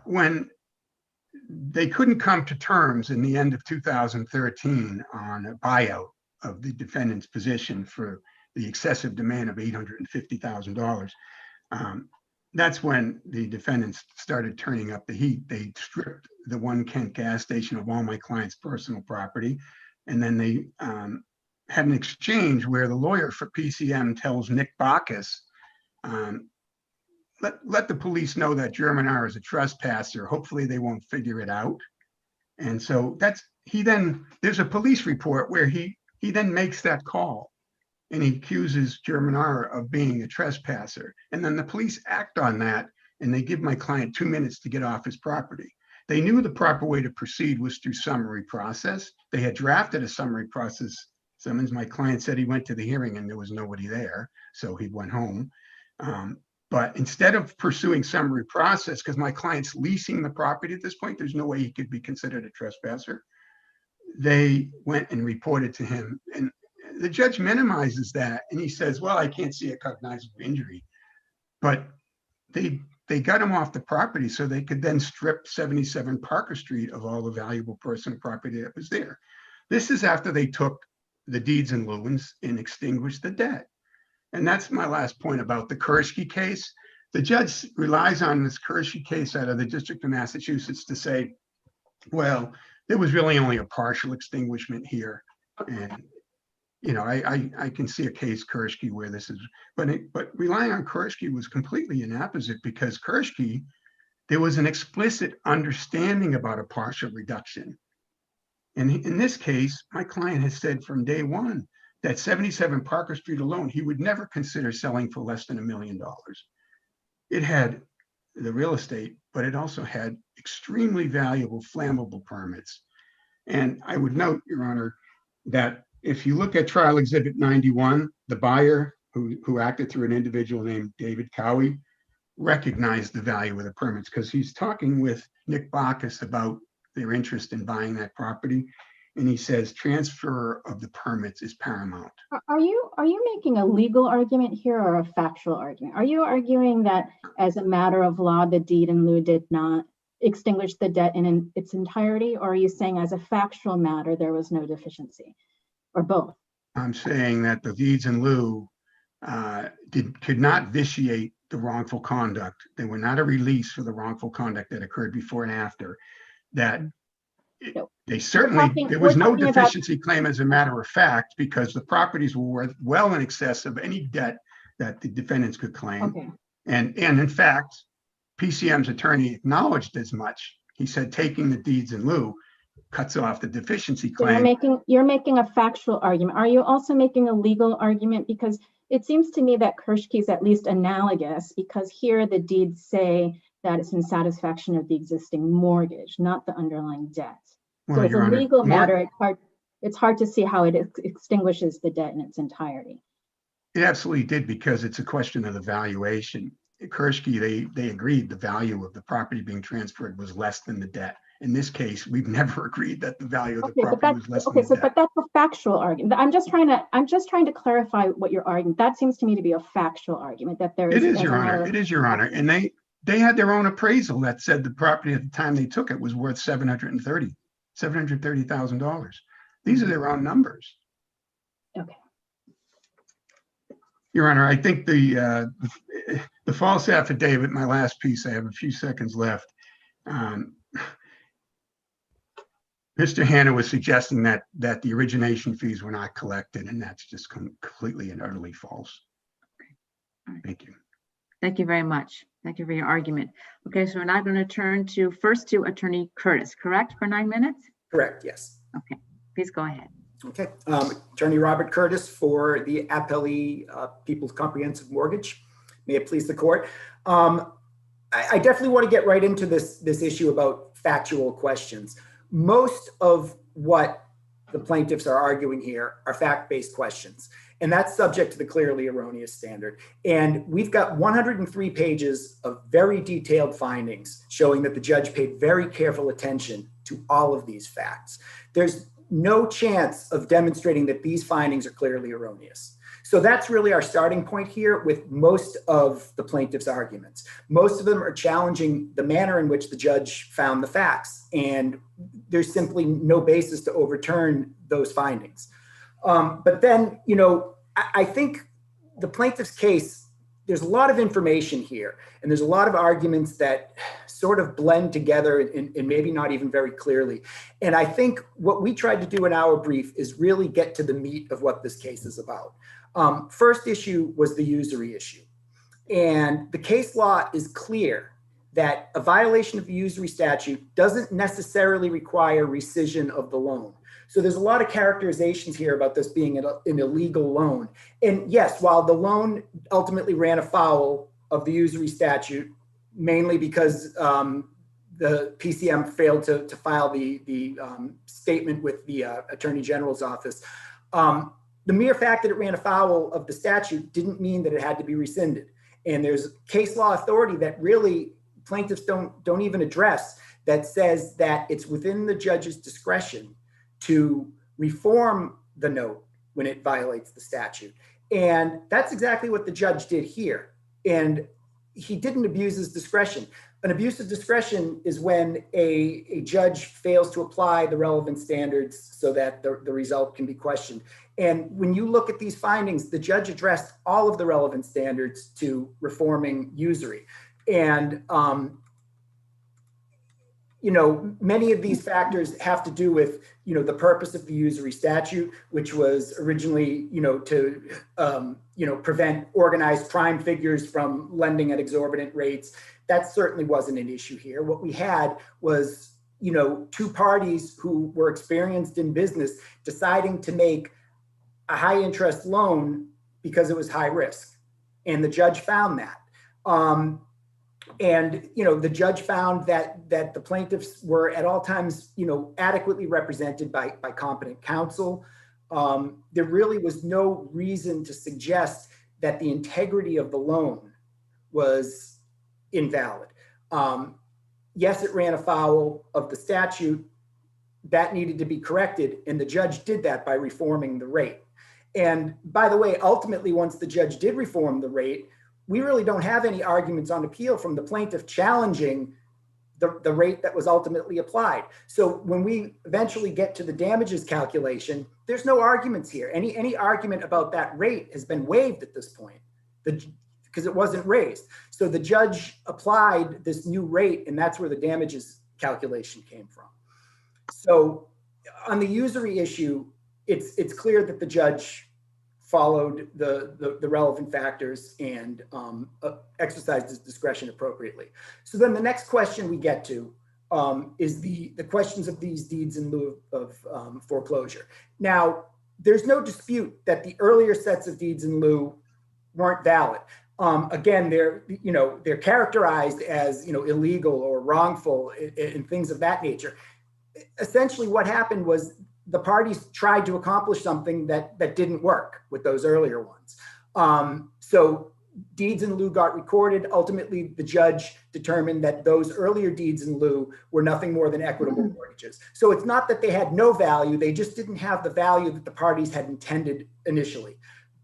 they couldn't come to terms in the end of 2013 on a buyout of the defendant's position for the excessive demand of $850,000. that's when the defendants started turning up the heat. They stripped the One Kent gas station of all my client's personal property. And then they had an exchange where the lawyer for PCM tells Nick Bacchus, let the police know that German R is a trespasser. Hopefully they won't figure it out. And so there's a police report where he then makes that call and he accuses German R of being a trespasser. And then the police act on that and they give my client 2 minutes to get off his property. They knew the proper way to proceed was through summary process. They had drafted a summary process summons. My client said he went to the hearing and there was nobody there, so he went home. But instead of pursuing summary process, because my client's leasing the property at this point, there's no way he could be considered a trespasser. They went and reported to him. And the judge minimizes that. And he says, well, I can't see a cognizable injury. But they got him off the property so they could then strip 77 Parker Street of all the valuable personal property that was there. This is after they took the deeds and liens and extinguished the debt. And that's my last point about the Kurski case. The judge relies on this Kurski case out of the District of Massachusetts to say, well, there was really only a partial extinguishment here. And, you know, I can see a case Kurski where this is, but relying on Kurski was completely inapposite because Kurski, there was an explicit understanding about a partial reduction. And in this case, my client has said from day one, that 77 Parker Street alone, he would never consider selling for less than $1 million. It had the real estate, but it also had extremely valuable flammable permits. And I would note, Your Honor, that if you look at Trial Exhibit 91, the buyer who acted through an individual named David Cowie recognized the value of the permits because he's talking with Nick Bacchus about their interest in buying that property. And he says transfer of the permits is paramount. Are you making a legal argument here or a factual argument? Are you arguing that as a matter of law, the deed in lieu did not extinguish the debt in its entirety? Or are you saying as a factual matter, there was no deficiency, or both? I'm saying that the deeds in lieu could not vitiate the wrongful conduct. They were not a release for the wrongful conduct that occurred before and after that. They certainly, there was no deficiency claim as a matter of fact, because the properties were worth well in excess of any debt that the defendants could claim. Okay. And in fact, PCM's attorney acknowledged as much. He said taking the deeds in lieu cuts off the deficiency claim. You're making a factual argument. Are you also making a legal argument? Because it seems to me that Kurski is at least analogous, because here the deeds say that it's in satisfaction of the existing mortgage, not the underlying debt. Well, so it's Your a Honor, legal matter. It's hard to see how it extinguishes the debt in its entirety. It absolutely did, because it's a question of the valuation. Kurski, they agreed the value of the property being transferred was less than the debt. In this case, we've never agreed that the value of the property was less than the debt. But that's a factual argument. I'm just trying to clarify what you're arguing. That seems to me to be a factual argument that there is. It is, Your Honor. It is, Your Honor. And they had their own appraisal that said the property at the time they took it was worth $730,000. These are their own numbers. Okay. Your Honor, I think the false affidavit, my last piece, I have a few seconds left. Mr. Hanna was suggesting that the origination fees were not collected, and that's just completely and utterly false. Thank you. Thank you very much. Thank you for your argument. Okay, so we're now going to turn first to Attorney Curtis, correct, for 9 minutes? Correct, yes. Okay, please go ahead. Okay, Attorney Robert Curtis for the appellee People's Comprehensive Mortgage. May it please the court. I definitely want to get right into this issue about factual questions. Most of what the plaintiffs are arguing here are fact-based questions, and that's subject to the clearly erroneous standard. And we've got 103 pages of very detailed findings showing that the judge paid very careful attention to all of these facts. There's no chance of demonstrating that these findings are clearly erroneous. So that's really our starting point here with most of the plaintiff's arguments. Most of them are challenging the manner in which the judge found the facts, and there's simply no basis to overturn those findings. But then, I think the plaintiff's case there's a lot of information here, and there's a lot of arguments that sort of blend together and maybe not even very clearly. And I think what we tried to do in our brief is really get to the meat of what this case is about. First issue was the usury issue. And the case law is clear that a violation of the usury statute doesn't necessarily require rescission of the loan. So there's a lot of characterizations here about this being an illegal loan. And yes, while the loan ultimately ran afoul of the usury statute, mainly because the PCM failed to file the statement with the Attorney General's office, the mere fact that it ran afoul of the statute didn't mean that it had to be rescinded. And there's case law authority that really plaintiffs don't even address, that says that it's within the judge's discretion to reform the note when it violates the statute. And that's exactly what the judge did here. And he didn't abuse his discretion. An abuse of discretion is when a judge fails to apply the relevant standards so that the result can be questioned. And when you look at these findings, the judge addressed all of the relevant standards to reforming usury. And many of these factors have to do with, the purpose of the usury statute, which was originally, to, prevent organized crime figures from lending at exorbitant rates. That certainly wasn't an issue here. What we had was, two parties who were experienced in business deciding to make a high interest loan because it was high risk. And the judge found that. And, the judge found that the plaintiffs were at all times, adequately represented by competent counsel. There really was no reason to suggest that the integrity of the loan was invalid. Yes, it ran afoul of the statute. That needed to be corrected, and the judge did that by reforming the rate. And by the way, ultimately, once the judge did reform the rate, we really don't have any arguments on appeal from the plaintiff challenging the rate that was ultimately applied. So when we eventually get to the damages calculation, there's no arguments here. Any argument about that rate has been waived at this point because it wasn't raised. So the judge applied this new rate, and that's where the damages calculation came from. So on the usury issue, it's clear that the judge followed the relevant factors and exercised his discretion appropriately. So then the next question we get to is the questions of these deeds in lieu of foreclosure. Now, there's no dispute that the earlier sets of deeds in lieu weren't valid. Again, they're characterized as illegal or wrongful and things of that nature. Essentially, what happened was the parties tried to accomplish something that didn't work with those earlier ones. So deeds in lieu got recorded. Ultimately, the judge determined that those earlier deeds in lieu were nothing more than equitable mortgages. So it's not that they had no value, they just didn't have the value that the parties had intended initially.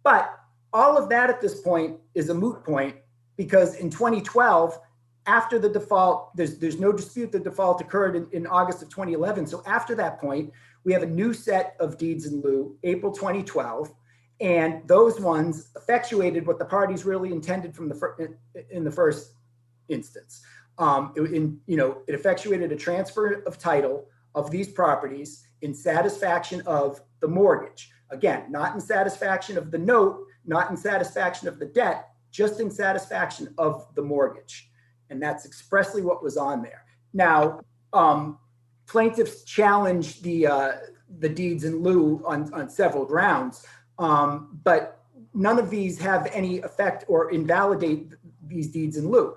But all of that at this point is a moot point, because in 2012, after the default, there's no dispute the default occurred in August of 2011. So after that point, we have a new set of deeds in lieu, April 2012, and those ones effectuated what the parties really intended from in the first instance. It effectuated a transfer of title of these properties in satisfaction of the mortgage. Again, not in satisfaction of the note, not in satisfaction of the debt, just in satisfaction of the mortgage. And that's expressly what was on there. Now, plaintiffs challenged the deeds in lieu on several grounds, but none of these have any effect or invalidate these deeds in lieu.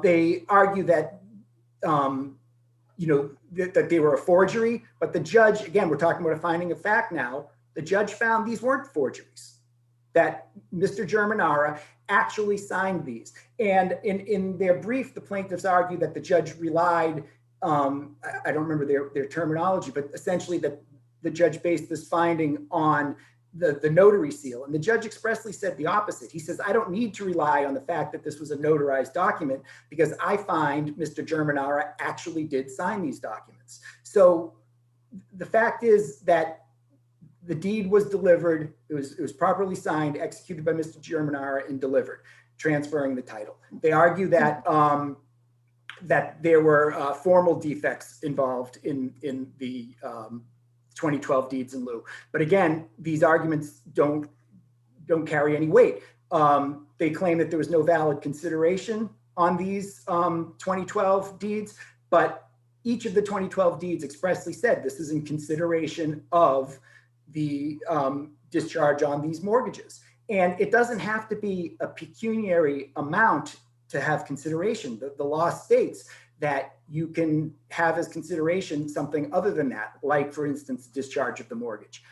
They argue that that they were a forgery, but the judge, again, we're talking about a finding of fact now, the judge found these weren't forgeries, that Mr. Germanara actually signed these. And in their brief, the plaintiffs argue that the judge relied, I don't remember their terminology, but essentially that the judge based this finding on the notary seal. And the judge expressly said the opposite. He says, I don't need to rely on the fact that this was a notarized document because I find Mr. Germanara actually did sign these documents. So the fact is that the deed was delivered, it was properly signed, executed by Mr. Germanara and delivered. transferring the title. They argue that that there were formal defects involved in the 2012 deeds in lieu. But again, these arguments don't carry any weight. They claim that there was no valid consideration on these 2012 deeds, but each of the 2012 deeds expressly said this is in consideration of the discharge on these mortgages. And it doesn't have to be a pecuniary amount to have consideration. The law states that you can have as consideration something other than that, like, for instance, discharge of the mortgage.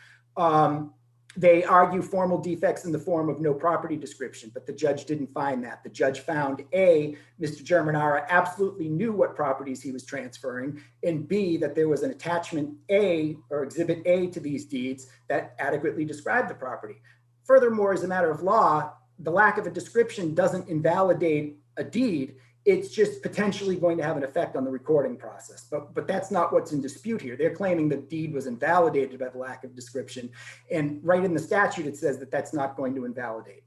They argue formal defects in the form of no property description, but the judge didn't find that. The judge found A, Mr. Germanara absolutely knew what properties he was transferring, and B, that there was an attachment A or exhibit A to these deeds that adequately described the property. Furthermore, as a matter of law, the lack of a description doesn't invalidate a deed. It's just potentially going to have an effect on the recording process. But that's not what's in dispute here. They're claiming the deed was invalidated by the lack of description. And right in the statute, it says that that's not going to invalidate.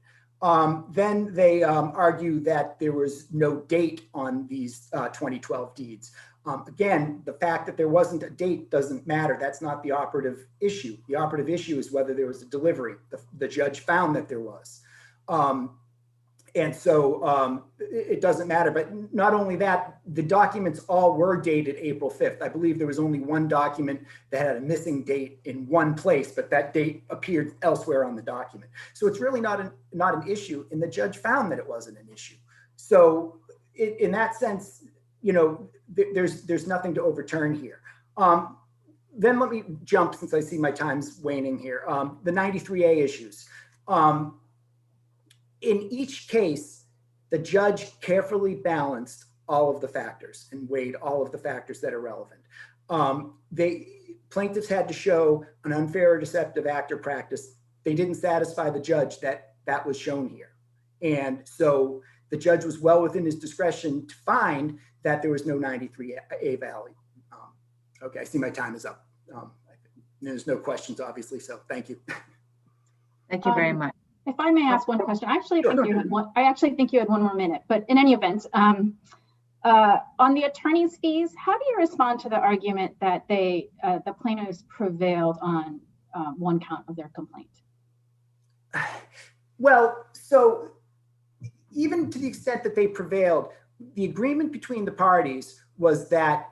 Then they argue that there was no date on these 2012 deeds. Again, the fact that there wasn't a date doesn't matter. That's not the operative issue. The operative issue is whether there was a delivery. The judge found that there was. And so it doesn't matter. But not only that, the documents all were dated April 5th. I believe there was only one document that had a missing date in one place, but that date appeared elsewhere on the document. So it's really not an issue, and the judge found that it wasn't an issue. So in that sense, you know, there's nothing to overturn here. Then let me jump, since I see my time's waning here. The 93A issues. In each case, the judge carefully balanced all of the factors and weighed all of the factors that are relevant. Plaintiffs had to show an unfair or deceptive act or practice. They didn't satisfy the judge that was shown here. And so the judge was well within his discretion to find that there was no 93A value. Okay, I see my time is up. There's no questions, obviously, so thank you. Thank you very much. If I may ask one question, I actually think you had one more minute, but in any event, on the attorney's fees, how do you respond to the argument that the plaintiffs prevailed on one count of their complaint? Well, so even to the extent that they prevailed, the agreement between the parties was that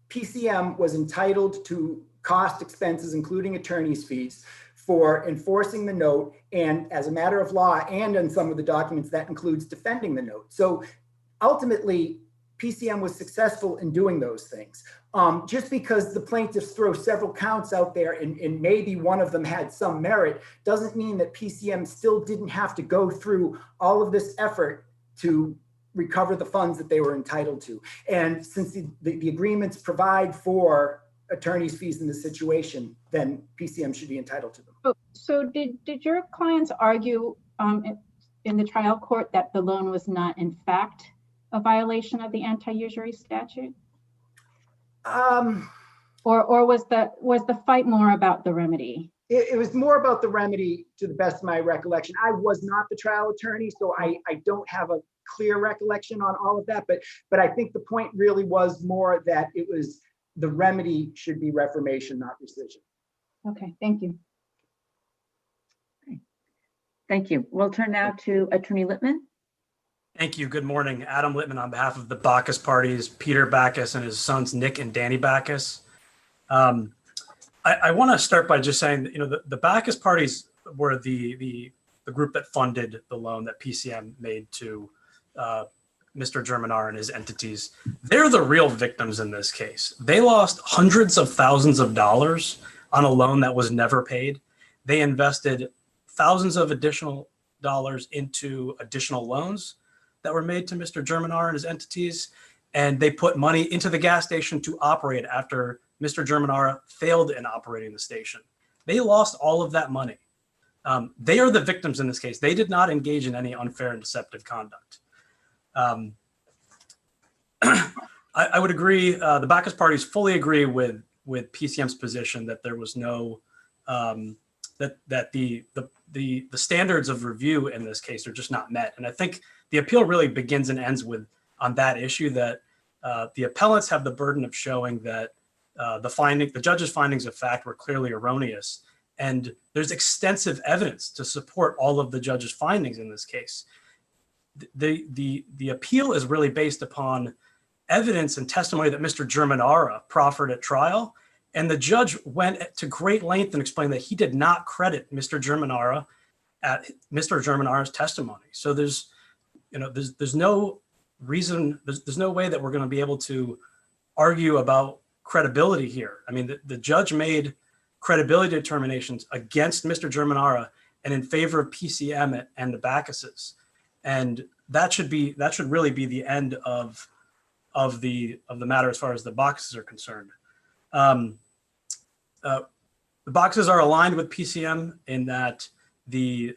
PCM was entitled to cost expenses, including attorney's fees, for enforcing the note, and as a matter of law, and in some of the documents, that includes defending the note. So ultimately, PCM was successful in doing those things. Just because the plaintiffs throw several counts out there and maybe one of them had some merit, doesn't mean that PCM still didn't have to go through all of this effort to recover the funds that they were entitled to. And since the agreements provide for attorney's fees in this situation, then PCM should be entitled to them. So did your clients argue in the trial court that the loan was not in fact a violation of the anti-usury statute? Or was the fight more about the remedy? It was more about the remedy, to the best of my recollection. I was not the trial attorney, so I don't have a clear recollection on all of that, but I think the point really was more that it was the remedy should be reformation, not rescission. Okay, thank you. Okay. Thank you. We'll turn now to Attorney Lippman. Thank you. Good morning. Adam Lippman on behalf of the Bacchus parties, Peter Bacchus and his sons, Nick and Danny Bacchus. I want to start by just saying that, you know, the Bacchus parties were the group that funded the loan that PCM made to Mr. Germanar and his entities. They're the real victims in this case. They lost hundreds of thousands of dollars on a loan that was never paid. They invested thousands of additional dollars into additional loans that were made to Mr. Germanar and his entities. And they put money into the gas station to operate after Mr. Germanar failed in operating the station. They lost all of that money. They are the victims in this case. They did not engage in any unfair and deceptive conduct. I would agree, the Bacchus parties fully agree with PCM's position that there was no that the standards of review in this case are just not met. And I think the appeal really begins and ends with on that issue, that the appellants have the burden of showing that the judge's findings of fact were clearly erroneous. And there's extensive evidence to support all of the judge's findings in this case. The appeal is really based upon evidence and testimony that Mr. Germanara proffered at trial. And the judge went to great length and explained that he did not credit Mr. Germanara at Mr. Germanara's testimony. So there's no reason, there's no way that we're going to be able to argue about credibility here. I mean, the judge made credibility determinations against Mr. Germanara and in favor of PCM and the Backuses. And that should really be the end of the matter as far as the Backuses are concerned. The Backuses are aligned with PCM in that the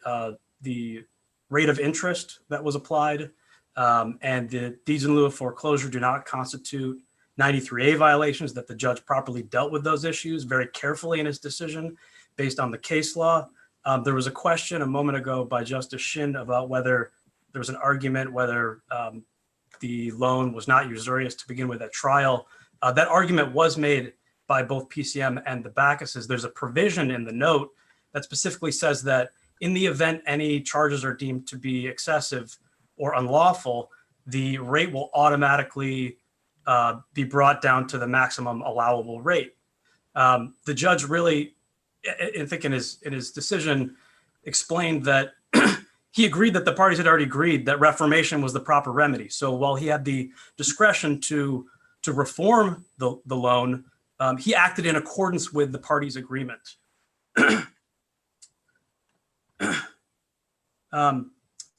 rate of interest that was applied and the deeds in lieu of foreclosure do not constitute 93A violations, that the judge properly dealt with those issues very carefully in his decision based on the case law. There was a question a moment ago by Justice Shin about whether there was an argument whether the loan was not usurious to begin with at trial. That argument was made by both PCM and the Backuses. There's a provision in the note that specifically says that in the event any charges are deemed to be excessive or unlawful, the rate will automatically be brought down to the maximum allowable rate. The judge really, I think in his decision, explained that he agreed that the parties had already agreed that reformation was the proper remedy. So while he had the discretion to reform the loan, he acted in accordance with the parties' agreement.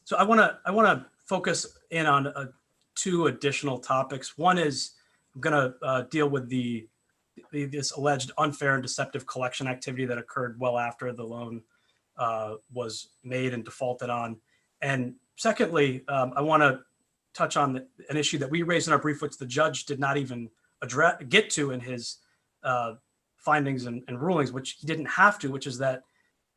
So I want to focus in on two additional topics. One is I'm going to deal with this alleged unfair and deceptive collection activity that occurred well after the loan was made and defaulted on. And secondly, I want to touch on an issue that we raised in our brief, which the judge did not even get to in his findings and rulings, which he didn't have to, which is that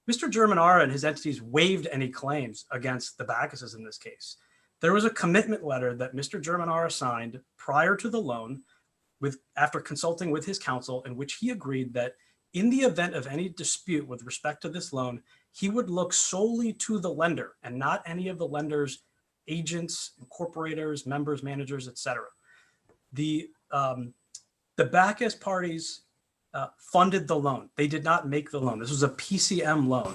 Mr. Germanara and his entities waived any claims against the Backuses in this case. There was a commitment letter that Mr. Germanara signed prior to the loan after consulting with his counsel, in which he agreed that in the event of any dispute with respect to this loan, he would look solely to the lender and not any of the lender's agents, incorporators, members, managers, etc. The Backus parties funded the loan. They did not make the loan. This was a PCM loan.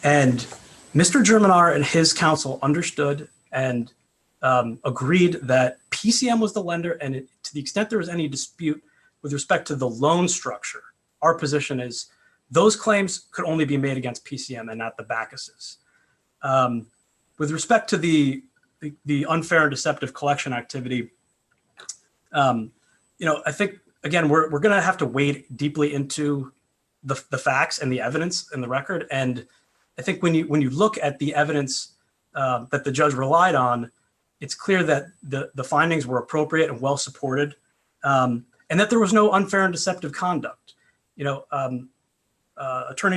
And Mr. Germanara and his counsel understood and agreed that PCM was the lender, and to the extent there was any dispute with respect to the loan structure, our position is those claims could only be made against PCM and not the Backuses. With respect to the unfair and deceptive collection activity, I think, again, we're going to have to wade deeply into the facts and the evidence in the record. And I think when you look at the evidence that the judge relied on, it's clear that the findings were appropriate and well supported, and that there was no unfair and deceptive conduct. Attorney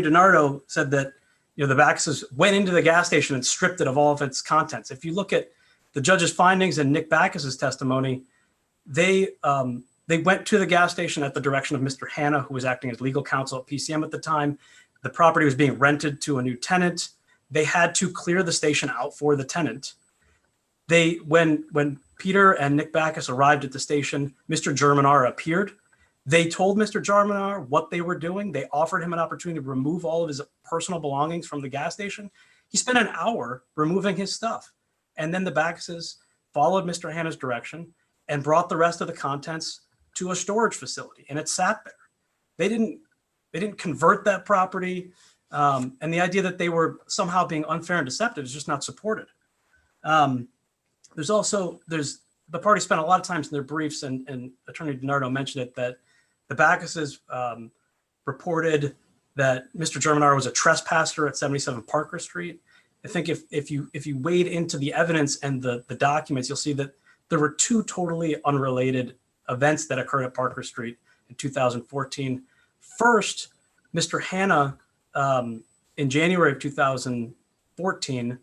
DiNardo said that the Backuses went into the gas station and stripped it of all of its contents. If you look at the judge's findings and Nick Backus's testimony, they went to the gas station at the direction of Mr. Hanna, who was acting as legal counsel at PCM at the time. The property was being rented to a new tenant. They had to clear the station out for the tenant. When Peter and Nick Backus arrived at the station, Mr. Germanara appeared. They told Mr. Germanara what they were doing. They offered him an opportunity to remove all of his personal belongings from the gas station. He spent an hour removing his stuff. And then the Backuses followed Mr. Hanna's direction and brought the rest of the contents to a storage facility, and it sat there. They didn't convert that property, and the idea that they were somehow being unfair and deceptive is just not supported. The party spent a lot of times in their briefs, and Attorney DiNardo mentioned it, that the Backuses reported that Mr. Germanara was a trespasser at 77 Parker Street. I think if you wade into the evidence and the documents, you'll see that there were two totally unrelated events that occurred at Parker Street in 2014. First, Mr. Hanna in January of 2014,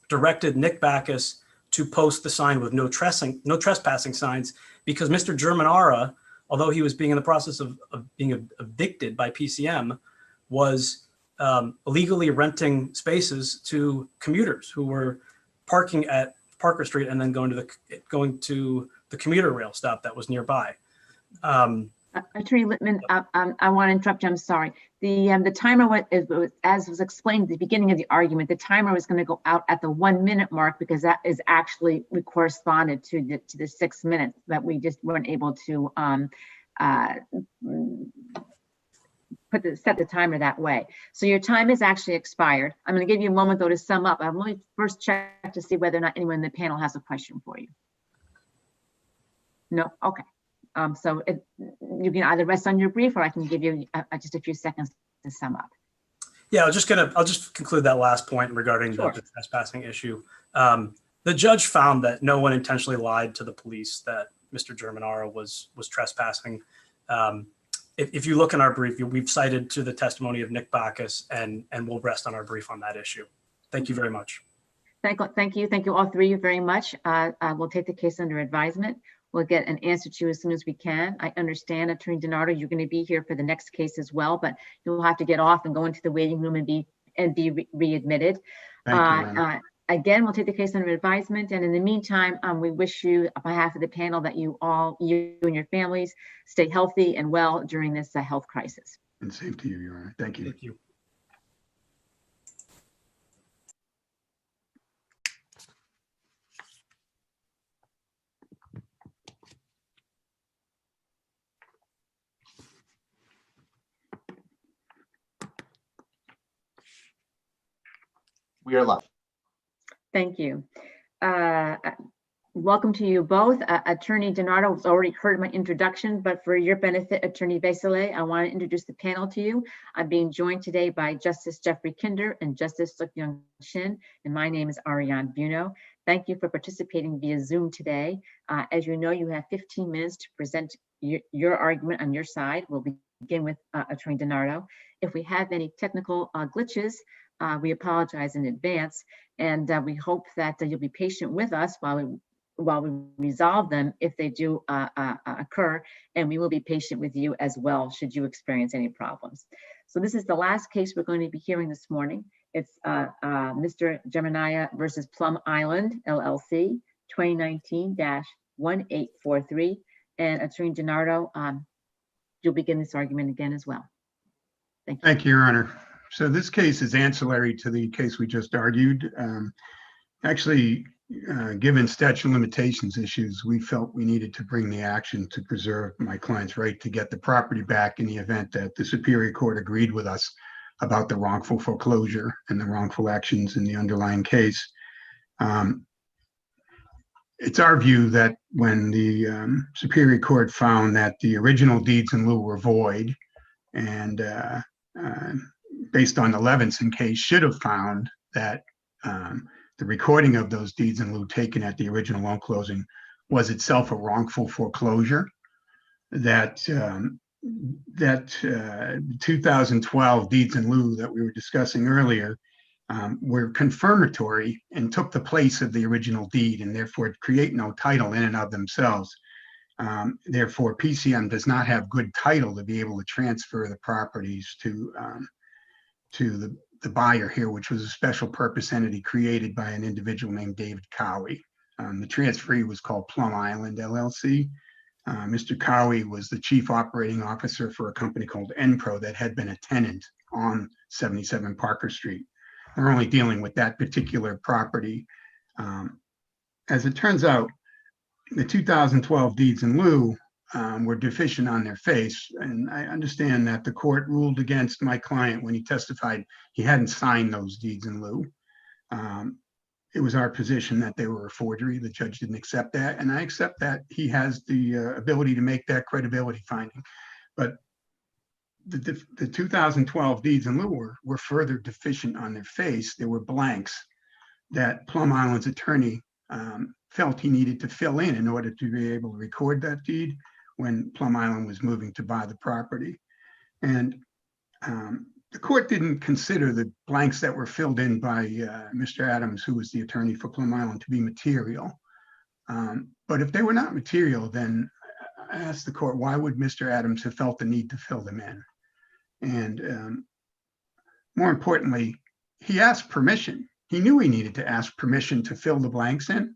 directed Nick Backus to post the sign with no trespassing signs, because Mr. Germanara, although he was being in the process of being evicted by PCM, was illegally renting spaces to commuters who were parking at Parker Street and then going to the commuter rail stop that was nearby. Attorney Littman, I want to interrupt you. I'm sorry. The timer as was explained at the beginning of the argument, the timer was going to go out at the 1 minute mark, because that is actually corresponded to the 6 minutes that we just weren't able to set the timer that way. So your time is actually expired. I'm going to give you a moment though to sum up. I'm going to first check to see whether or not anyone in the panel has a question for you. No, okay. So you can either rest on your brief, or I can give you just a few seconds to sum up. Yeah, I'll just conclude that last point regarding the trespassing issue. The judge found that no one intentionally lied to the police that Mr. Germanara was trespassing. If you look in our brief, we've cited to the testimony of Nick Backus, and we'll rest on our brief on that issue. Thank you very much. Thank you all three very much. We'll take the case under advisement. We'll get an answer to you as soon as we can. I understand, Attorney DiNardo, you're going to be here for the next case as well, but you'll have to get off and go into the waiting room and be readmitted. Again, we'll take the case under advisement. And in the meantime, we wish you, on behalf of the panel, that you and your families stay healthy and well during this health crisis. And same to you, Your Honor. Thank you. Thank you. We are live. Thank you. Welcome to you both. Attorney DiNardo has already heard my introduction, but for your benefit, Attorney Vesely, I want to introduce the panel to you. I'm being joined today by Justice Jeffrey Kinder and Justice Suk-Young Shin, and my name is Ariane Buno. Thank you for participating via Zoom today. As you know, you have 15 minutes to present your argument on your side. We'll begin with Attorney DiNardo. If we have any technical glitches, we apologize in advance, and we hope that you'll be patient with us while we resolve them if they do occur, and we will be patient with you as well should you experience any problems. So this is the last case we're going to be hearing this morning. It's Mr. Germanara versus Plum Island, LLC, 2019-1843. And Attorney DiNardo, you'll begin this argument again as well. Thank you. Thank you, Your Honor. So this case is ancillary to the case we just argued. Actually, given statute of limitations issues, we felt we needed to bring the action to preserve my client's right to get the property back in the event that the Superior Court agreed with us about the wrongful foreclosure and the wrongful actions in the underlying case. It's our view that when the Superior Court found that the original deeds in lieu were void, and based on the Levinson case, should have found that the recording of those deeds in lieu taken at the original loan closing was itself a wrongful foreclosure, that 2012 deeds in lieu that we were discussing earlier were confirmatory and took the place of the original deed, and therefore create no title in and of themselves. Therefore, PCM does not have good title to be able to transfer the properties to the buyer here, which was a special purpose entity created by an individual named David Cowie. The transferee was called Plum Island LLC. Mr. Cowie was the chief operating officer for a company called Enpro that had been a tenant on 77 Parker Street. We're only dealing with that particular property. As it turns out, the 2012 deeds in lieu were deficient on their face. And I understand that the court ruled against my client when he testified he hadn't signed those deeds in lieu. It was our position that they were a forgery. The judge didn't accept that. And I accept that he has the ability to make that credibility finding. But the 2012 deeds in lieu were further deficient on their face. There were blanks that Plum Island's attorney felt he needed to fill in order to be able to record that deed when Plum Island was moving to buy the property. And the court didn't consider the blanks that were filled in by Mr. Adams, who was the attorney for Plum Island, to be material. But if they were not material, then I asked the court, why would Mr. Adams have felt the need to fill them in? And more importantly, he asked permission. He knew he needed to ask permission to fill the blanks in.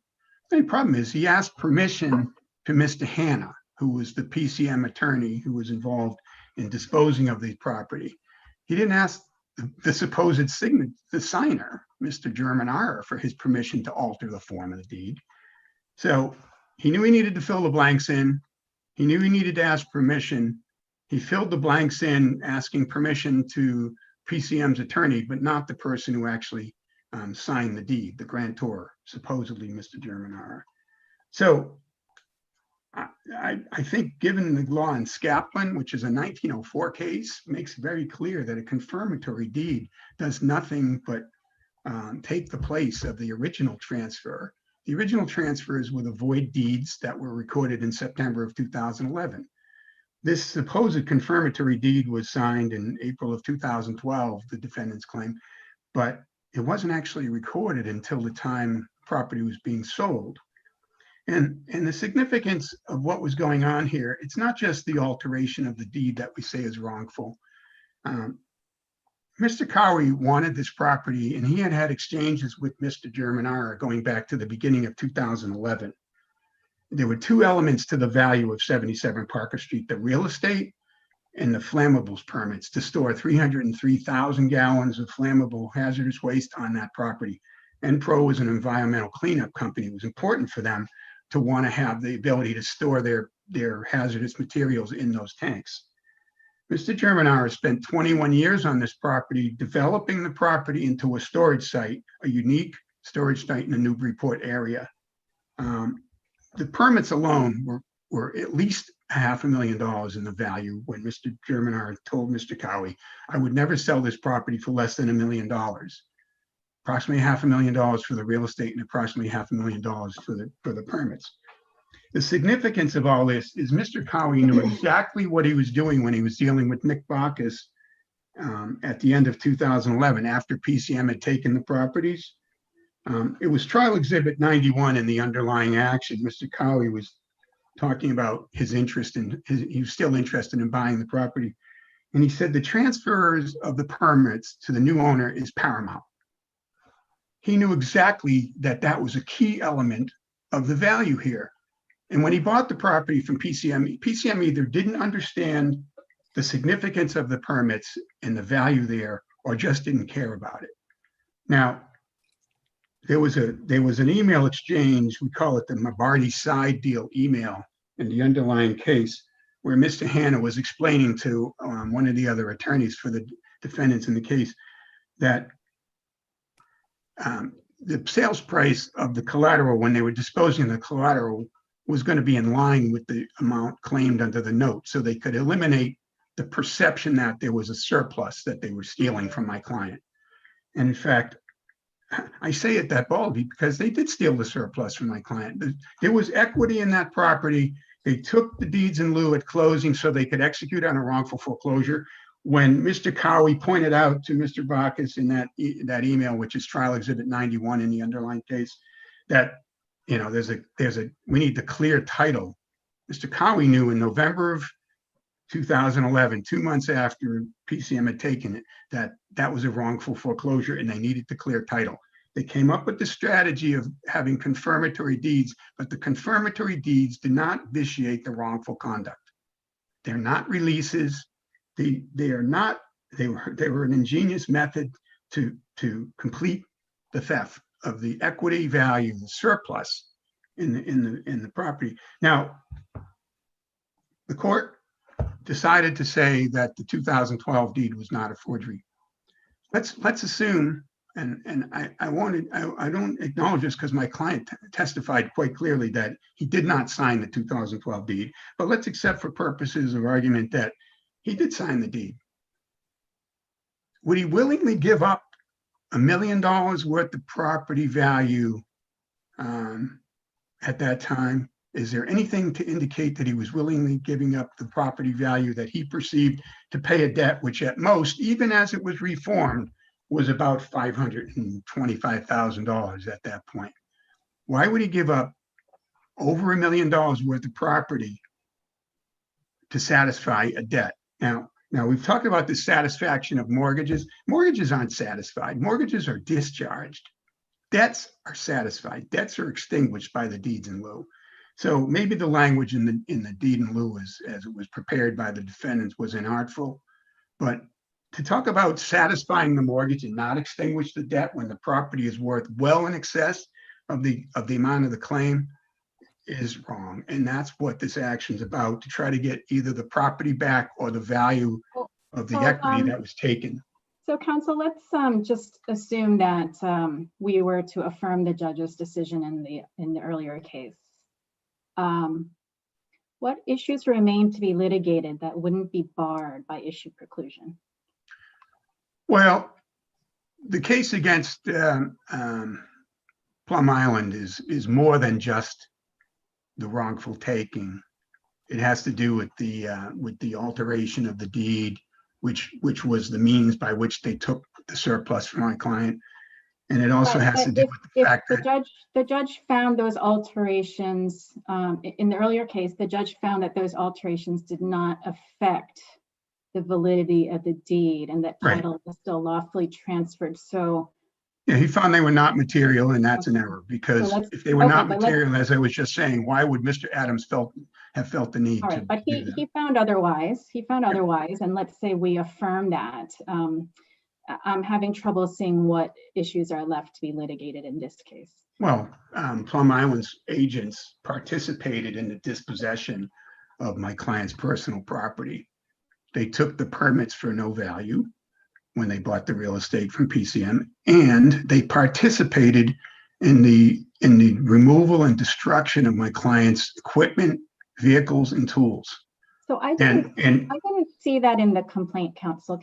The only problem is he asked permission to Mr. Hanna, who was the PCM attorney who was involved in disposing of the property. He didn't ask the supposed signer, Mr. Germanara, for his permission to alter the form of the deed. So he knew he needed to fill the blanks in. He knew he needed to ask permission. He filled the blanks in, asking permission to PCM's attorney, but not the person who actually signed the deed, the grantor, supposedly Mr. Germanara. So I think given the law in Scapland, which is a 1904 case, makes very clear that a confirmatory deed does nothing but take the place of the original transfer. The original transfers were the void deeds that were recorded in September of 2011. This supposed confirmatory deed was signed in April of 2012, the defendants claim, but it wasn't actually recorded until the time property was being sold. And the significance of what was going on here, it's not just the alteration of the deed that we say is wrongful. Mr. Cowie wanted this property, and he had had exchanges with Mr. Germanara going back to the beginning of 2011. There were two elements to the value of 77 Parker Street, the real estate and the flammables permits to store 303,000 gallons of flammable hazardous waste on that property. Enpro was an environmental cleanup company. It was important for them to want to have the ability to store their hazardous materials in those tanks. Mr. Germanara spent 21 years on this property, developing the property into a storage site, a unique storage site in the Newburyport area. The permits alone were at least $500,000 in the value when Mr. Germanara told Mr. Cowie, I would never sell this property for less than $1 million. Approximately $500,000 for the real estate and approximately $500,000 for the permits. The significance of all this is Mr. Cowie knew exactly what he was doing when he was dealing with Nick Bacchus at the end of 2011 after PCM had taken the properties. It was trial exhibit 91 in the underlying action. Mr. Cowie was talking about his interest in, he was still interested in buying the property. And he said the transfers of the permits to the new owner is paramount. He knew exactly that that was a key element of the value here. And when he bought the property from PCM, PCM either didn't understand the significance of the permits and the value there, or just didn't care about it. Now, there was an email exchange, we call it the Mabardi side deal email in the underlying case, where Mr. Hanna was explaining to one of the other attorneys for the defendants in the case that the sales price of the collateral when they were disposing of the collateral was going to be in line with the amount claimed under the note, so they could eliminate the perception that there was a surplus that they were stealing from my client. And in fact, I say it that boldly because they did steal the surplus from my client. There was equity in that property. They took the deeds in lieu at closing so they could execute on a wrongful foreclosure. When Mr. Cowie pointed out to Mr. Bacchus in that email, which is trial exhibit 91 in the underlying case, that we need the clear title. Mr. Cowie knew in November of 2011, 2 months after PCM had taken it, that was a wrongful foreclosure and they needed the clear title. They came up with the strategy of having confirmatory deeds, but the confirmatory deeds did not vitiate the wrongful conduct. They're not releases. They were an ingenious method to complete the theft of the equity value, the surplus in the property. Now, the court decided to say that the 2012 deed was not a forgery. Let's assume, and I don't acknowledge this because my client testified quite clearly that he did not sign the 2012 deed, but let's accept for purposes of argument that he did sign the deed. Would he willingly give up $1 million worth of property value at that time Is there anything to indicate that he was willingly giving up the property value that he perceived to pay a debt, which at most, even as it was reformed, was about $525,000 at that point? Why would he give up over $1 million worth of property to satisfy a debt? Now we've talked about the satisfaction of mortgages. Mortgages aren't satisfied. Mortgages are discharged. Debts are satisfied. Debts are extinguished by the deeds in lieu. So maybe the language in the deed in lieu, as it was prepared by the defendants, was inartful. But to talk about satisfying the mortgage and not extinguish the debt when the property is worth well in excess of the amount of the claim is wrong. And that's what this action is about, to try to get either the property back or the value of the equity that was taken. So counsel, let's just assume that we were to affirm the judge's decision in the earlier case. What issues remain to be litigated that wouldn't be barred by issue preclusion? Well, the case against Plum Island is more than just the wrongful taking. It has to do with the alteration of the deed, which was the means by which they took the surplus from my client. And it also has to do with the fact that the judge found those alterations in the earlier case, the judge found that those alterations did not affect the validity of the deed and that title was still lawfully transferred. So yeah, he found they were not material, and that's an error, because if they were not material, as I was just saying, why would Mr. Adams have felt the need to? But he found otherwise. He found otherwise, and let's say we affirm that. I'm having trouble seeing what issues are left to be litigated in this case. Well, Plum Island's agents participated in the dispossession of my client's personal property. They took the permits for no value when they bought the real estate from PCM, and they participated in the removal and destruction of my client's equipment, vehicles, and tools. So I didn't see that in the complaint, counsel.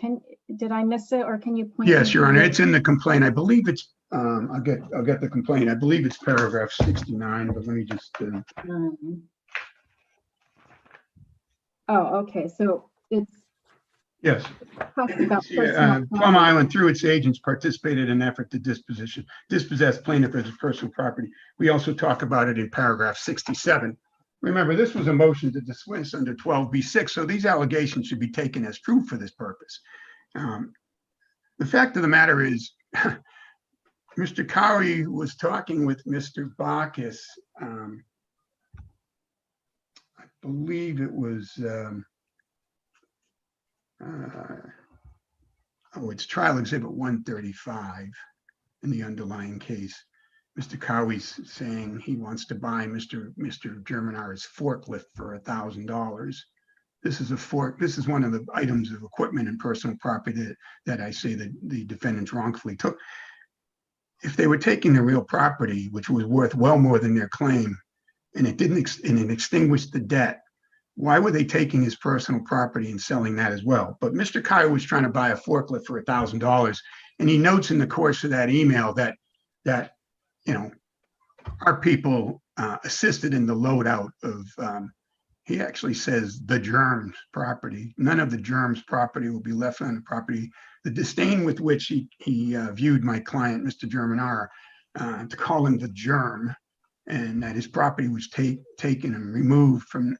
Did I miss it, or can you point? Yes, Your Honor, it's in the complaint. I believe it's I'll get the complaint. I believe it's paragraph 69, but let me just. Oh, okay. So it's. Yes. Plum Island, through its agents, participated in an effort to dispossess plaintiff as his personal property. We also talk about it in paragraph 67. Remember, this was a motion to dismiss under 12b6, so these allegations should be taken as true for this purpose. The fact of the matter is, Mr. Cowie was talking with Mr. Bacchus. I believe it was. It's trial exhibit 135 in the underlying case. Mr. Cowie's saying he wants to buy Mr. Germinar's forklift for $1,000. This is a fork. This is one of the items of equipment and personal property that I say that the defendants wrongfully took. If they were taking the real property, which was worth well more than their claim, and it extinguished the debt, why were they taking his personal property and selling that as well? But Mr. Cowie was trying to buy a forklift for $1,000, and he notes in the course of that email that our people assisted in the load out of. He actually says the Germs property. None of the Germs property will be left on the property. The disdain with which he viewed my client, Mr. Germinar, to call him the Germ, and that his property was taken and removed from.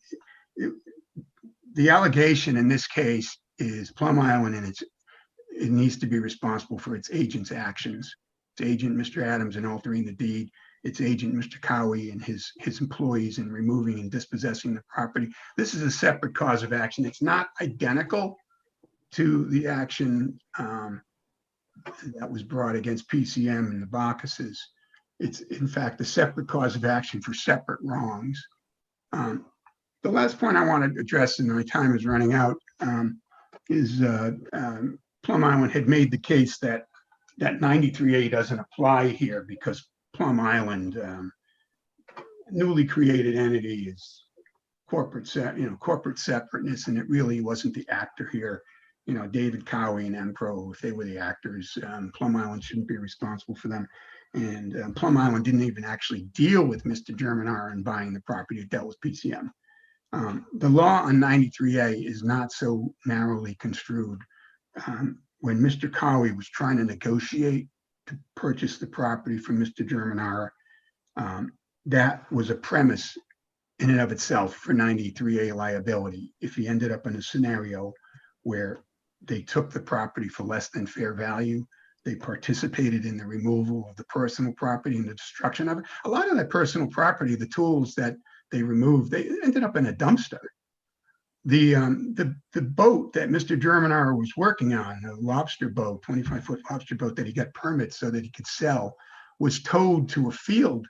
The allegation in this case is Plum Island, and it needs to be responsible for its agent's actions. Its agent, Mr. Adams, in altering the deed. Its agent, Mr. Cowie, and his employees in removing and dispossessing the property. This is a separate cause of action. It's not identical to the action that was brought against PCM and the Bacchuses. It's, in fact, a separate cause of action for separate wrongs. The last point I want to address, and my time is running out, is Plum Island had made the case that 93A doesn't apply here because Plum Island, newly created entity, is corporate separateness, and it really wasn't the actor here. David Cowie and Enpro, if they were the actors, Plum Island shouldn't be responsible for them. And Plum Island didn't even actually deal with Mr. Germanar in buying the property. It dealt with PCM. The law on 93A is not so narrowly construed. When Mr. Cowie was trying to negotiate to purchase the property from Mr. Germanar, that was a premise in and of itself for 93A liability. If he ended up in a scenario where they took the property for less than fair value, they participated in the removal of the personal property and the destruction of it. A lot of that personal property, the tools that they removed, they ended up in a dumpster. The boat that Mr. Germanar was working on, a lobster boat, 25-foot lobster boat that he got permits so that he could sell, was towed to a field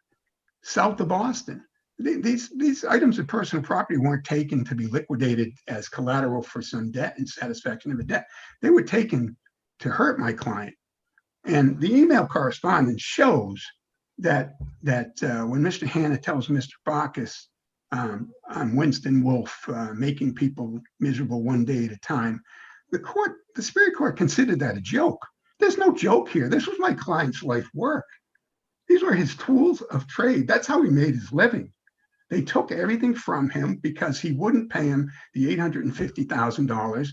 south of Boston. These items of personal property weren't taken to be liquidated as collateral for some debt and satisfaction of a debt. They were taken to hurt my client. And the email correspondence shows that when Mr. Hanna tells Mr. Bacchus, I'm Winston Wolfe, making people miserable one day at a time, the Superior Court considered that a joke. There's no joke here. This was my client's life work. These were his tools of trade. That's how he made his living. They took everything from him because he wouldn't pay him the $850,000.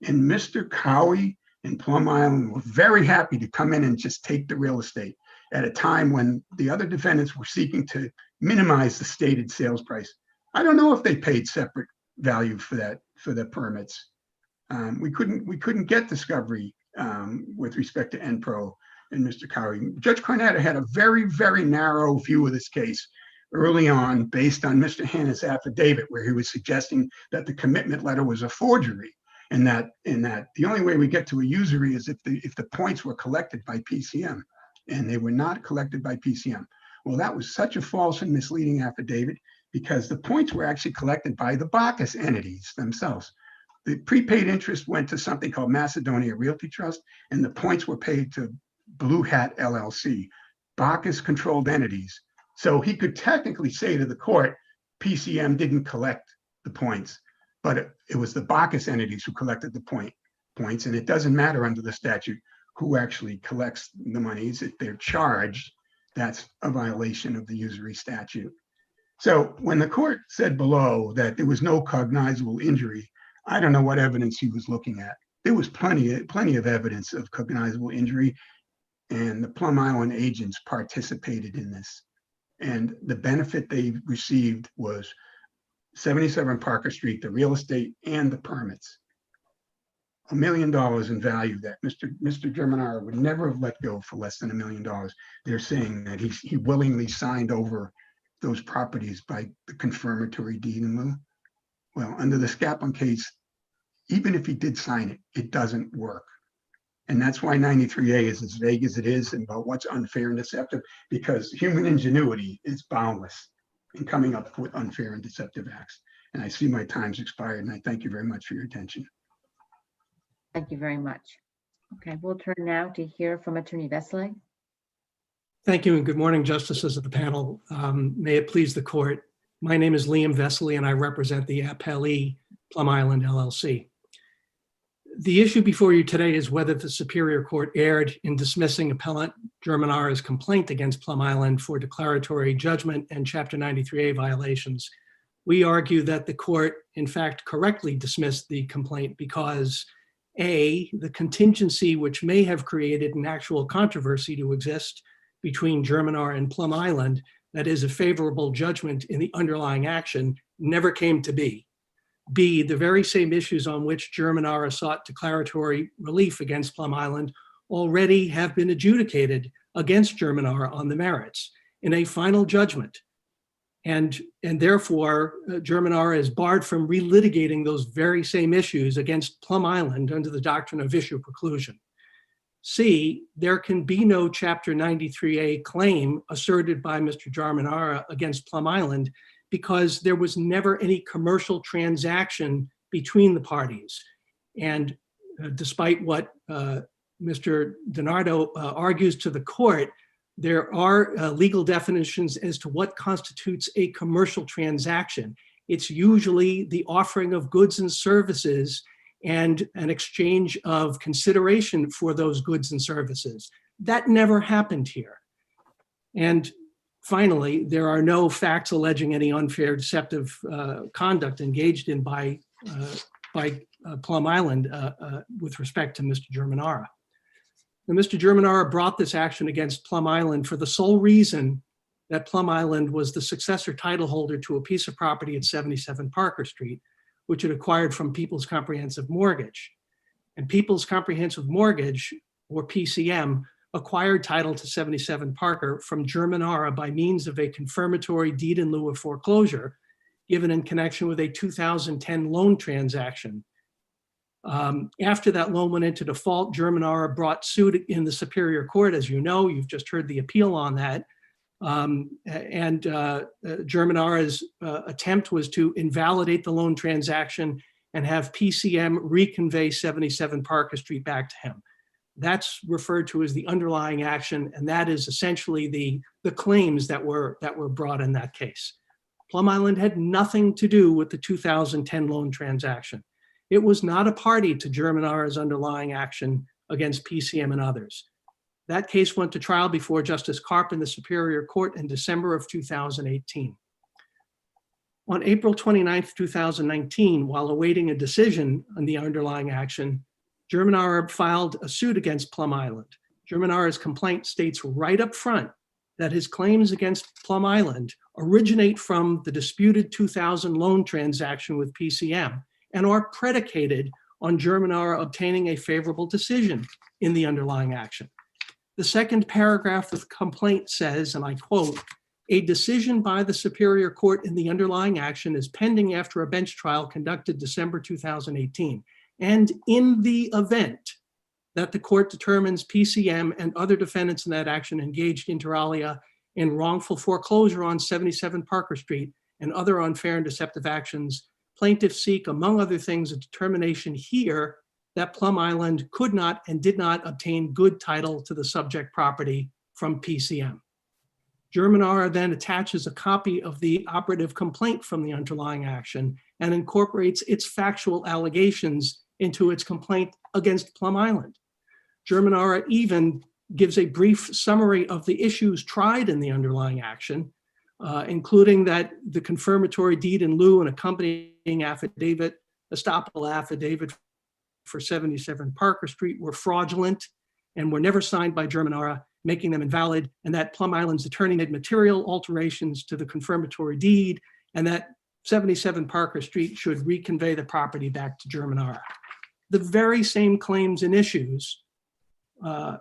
And Mr. Cowie and Plum Island were very happy to come in and just take the real estate at a time when the other defendants were seeking to minimize the stated sales price. I don't know if they paid separate value for that, for the permits. We couldn't get discovery with respect to Enpro and Mr. Cowie. Judge Cornetta had a very, very narrow view of this case early on based on Mr. Hanna's affidavit, where he was suggesting that the commitment letter was a forgery, and that the only way we get to a usury is if the points were collected by PCM, and they were not collected by PCM. Well, that was such a false and misleading affidavit because the points were actually collected by the Bacchus entities themselves. The prepaid interest went to something called Macedonia Realty Trust, and the points were paid to Blue Hat LLC, Bacchus controlled entities. So he could technically say to the court, PCM didn't collect the points, but it was the Bacchus entities who collected the points, and it doesn't matter under the statute who actually collects the monies. If they're charged, that's a violation of the usury statute. So when the court said below that there was no cognizable injury, I don't know what evidence he was looking at. There was plenty of evidence of cognizable injury, and the Plum Island agents participated in this. And the benefit they received was 77 Parker Street, the real estate and the permits. $1 million in value that Mr. Germanar would never have let go for less than $1 million. They're saying that he willingly signed over those properties by the confirmatory deed in lieu. Well, under the Scaplan case, even if he did sign it, it doesn't work. And that's why 93A is as vague as it is about what's unfair and deceptive, because human ingenuity is boundless in coming up with unfair and deceptive acts. And I see my time's expired, and I thank you very much for your attention. Thank you very much. Okay, we'll turn now to hear from Attorney Vesely. Thank you, and good morning, justices of the panel. May it please the court. My name is Liam Vesely, and I represent the appellee Plum Island LLC. The issue before you today is whether the Superior Court erred in dismissing appellant Germanar's complaint against Plum Island for declaratory judgment and Chapter 93A violations. We argue that the court, in fact, correctly dismissed the complaint because A, the contingency which may have created an actual controversy to exist between Germanar and Plum Island, that is a favorable judgment in the underlying action, never came to be. B, the very same issues on which Germanar sought declaratory relief against Plum Island already have been adjudicated against Germanar on the merits in a final judgment. And therefore, Germanar is barred from relitigating those very same issues against Plum Island under the doctrine of issue preclusion. C, there can be no Chapter 93A claim asserted by Mr. Germanar against Plum Island because there was never any commercial transaction between the parties. And despite what Mr. DiNardo argues to the court, there are legal definitions as to what constitutes a commercial transaction. It's usually the offering of goods and services and an exchange of consideration for those goods and services. That never happened here. And finally, there are no facts alleging any unfair, deceptive conduct engaged in by Plum Island with respect to Mr. Germanara. Now, Mr. Germanara brought this action against Plum Island for the sole reason that Plum Island was the successor title holder to a piece of property at 77 Parker Street, which it acquired from People's Comprehensive Mortgage. And People's Comprehensive Mortgage, or PCM, acquired title to 77 Parker from Germanara by means of a confirmatory deed in lieu of foreclosure given in connection with a 2010 loan transaction. After that loan went into default, Germanara brought suit in the Superior Court. As you know, you've just heard the appeal on that. Germanara's attempt was to invalidate the loan transaction and have PCM reconvey 77 Parker Street back to him. That's referred to as the underlying action, and that is essentially the claims that were brought in that case. Plum Island had nothing to do with the 2010 loan transaction. It was not a party to Germanara's underlying action against PCM and others. That case went to trial before Justice Karp in the Superior Court in December of 2018. On April 29, 2019, while awaiting a decision on the underlying action, Germanara filed a suit against Plum Island. Germanara's complaint states right up front that his claims against Plum Island originate from the disputed 2000 loan transaction with PCM and are predicated on Germanara obtaining a favorable decision in the underlying action. The second paragraph of the complaint says, and I quote, "A decision by the Superior Court in the underlying action is pending after a bench trial conducted December 2018. And in the event that the court determines PCM and other defendants in that action engaged inter alia in wrongful foreclosure on 77 Parker Street and other unfair and deceptive actions, plaintiffs seek, among other things, a determination here that Plum Island could not and did not obtain good title to the subject property from PCM." Germanara then attaches a copy of the operative complaint from the underlying action and incorporates its factual allegations into its complaint against Plum Island. Germanara even gives a brief summary of the issues tried in the underlying action, including that the confirmatory deed in lieu and accompanying affidavit, estoppel affidavit for 77 Parker Street were fraudulent and were never signed by Germanara, making them invalid, and that Plum Island's attorney made material alterations to the confirmatory deed, and that 77 Parker Street should reconvey the property back to Germanara. The very same claims and issues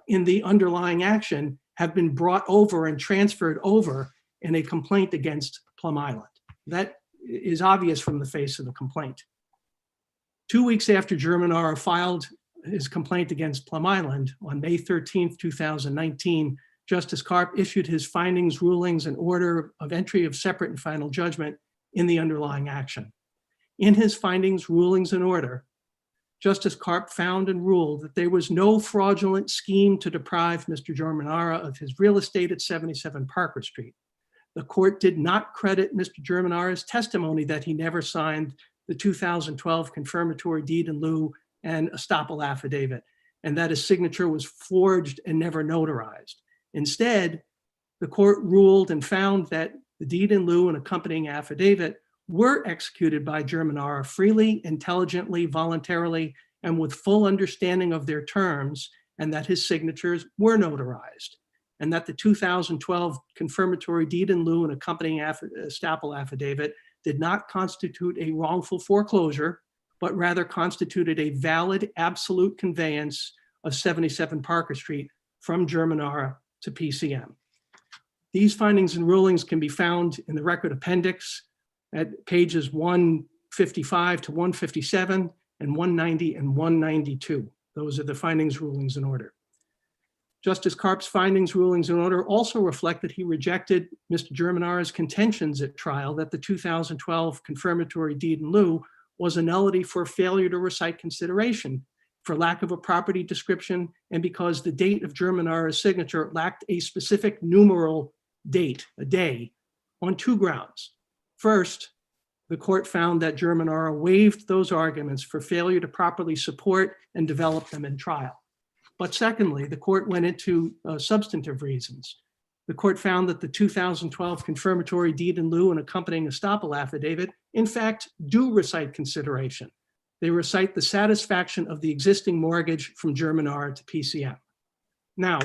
in the underlying action have been brought over and transferred over in a complaint against Plum Island. That is obvious from the face of the complaint. 2 weeks after Germanara filed his complaint against Plum Island, on May 13, 2019, Justice Karp issued his findings, rulings, and order of entry of separate and final judgment in the underlying action. In his findings, rulings, and order, Justice Karp found and ruled that there was no fraudulent scheme to deprive Mr. Germanara of his real estate at 77 Parker Street. The court did not credit Mr. Germanara's testimony that he never signed the 2012 confirmatory deed in lieu and estoppel affidavit, and that his signature was forged and never notarized. Instead, the court ruled and found that the deed in lieu and accompanying affidavit were executed by Germanara freely, intelligently, voluntarily, and with full understanding of their terms, and that his signatures were notarized, and that the 2012 confirmatory deed in lieu and accompanying estoppel affidavit did not constitute a wrongful foreclosure, but rather constituted a valid absolute conveyance of 77 Parker Street from Germanara to PCM. These findings and rulings can be found in the record appendix at pages 155 to 157 and 190 and 192. Those are the findings, rulings, and order. Justice Karp's findings, rulings, and order also reflect that he rejected Mr. Germanara's contentions at trial that the 2012 confirmatory deed in lieu was a nullity for failure to recite consideration, for lack of a property description, and because the date of Germanara's signature lacked a specific numeral date, a day, on two grounds. First, the court found that Germanara waived those arguments for failure to properly support and develop them in trial. But secondly, the court went into substantive reasons. The court found that the 2012 confirmatory deed in lieu and accompanying estoppel affidavit, in fact, do recite consideration. They recite the satisfaction of the existing mortgage from Germinara to PCM. Now,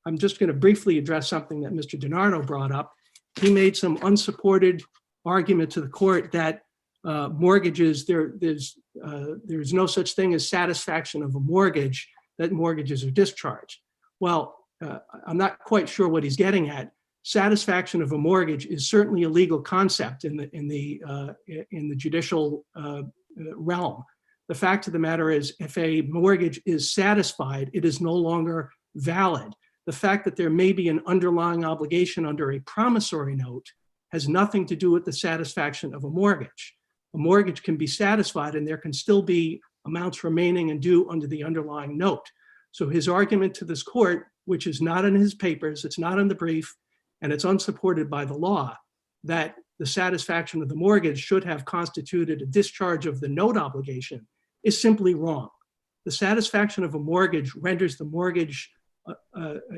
I'm just going to briefly address something that Mr. DiNardo brought up. He made some unsupported argument to the court that mortgages, there's no such thing as satisfaction of a mortgage, that mortgages are discharged. Well, I'm not quite sure what he's getting at. Satisfaction of a mortgage is certainly a legal concept in the judicial realm. The fact of the matter is, if a mortgage is satisfied, it is no longer valid. The fact that there may be an underlying obligation under a promissory note has nothing to do with the satisfaction of a mortgage. A mortgage can be satisfied and there can still be amounts remaining and due under the underlying note. So his argument to this court, which is not in his papers, it's not in the brief, and it's unsupported by the law, that the satisfaction of the mortgage should have constituted a discharge of the note obligation, is simply wrong. The satisfaction of a mortgage renders the mortgage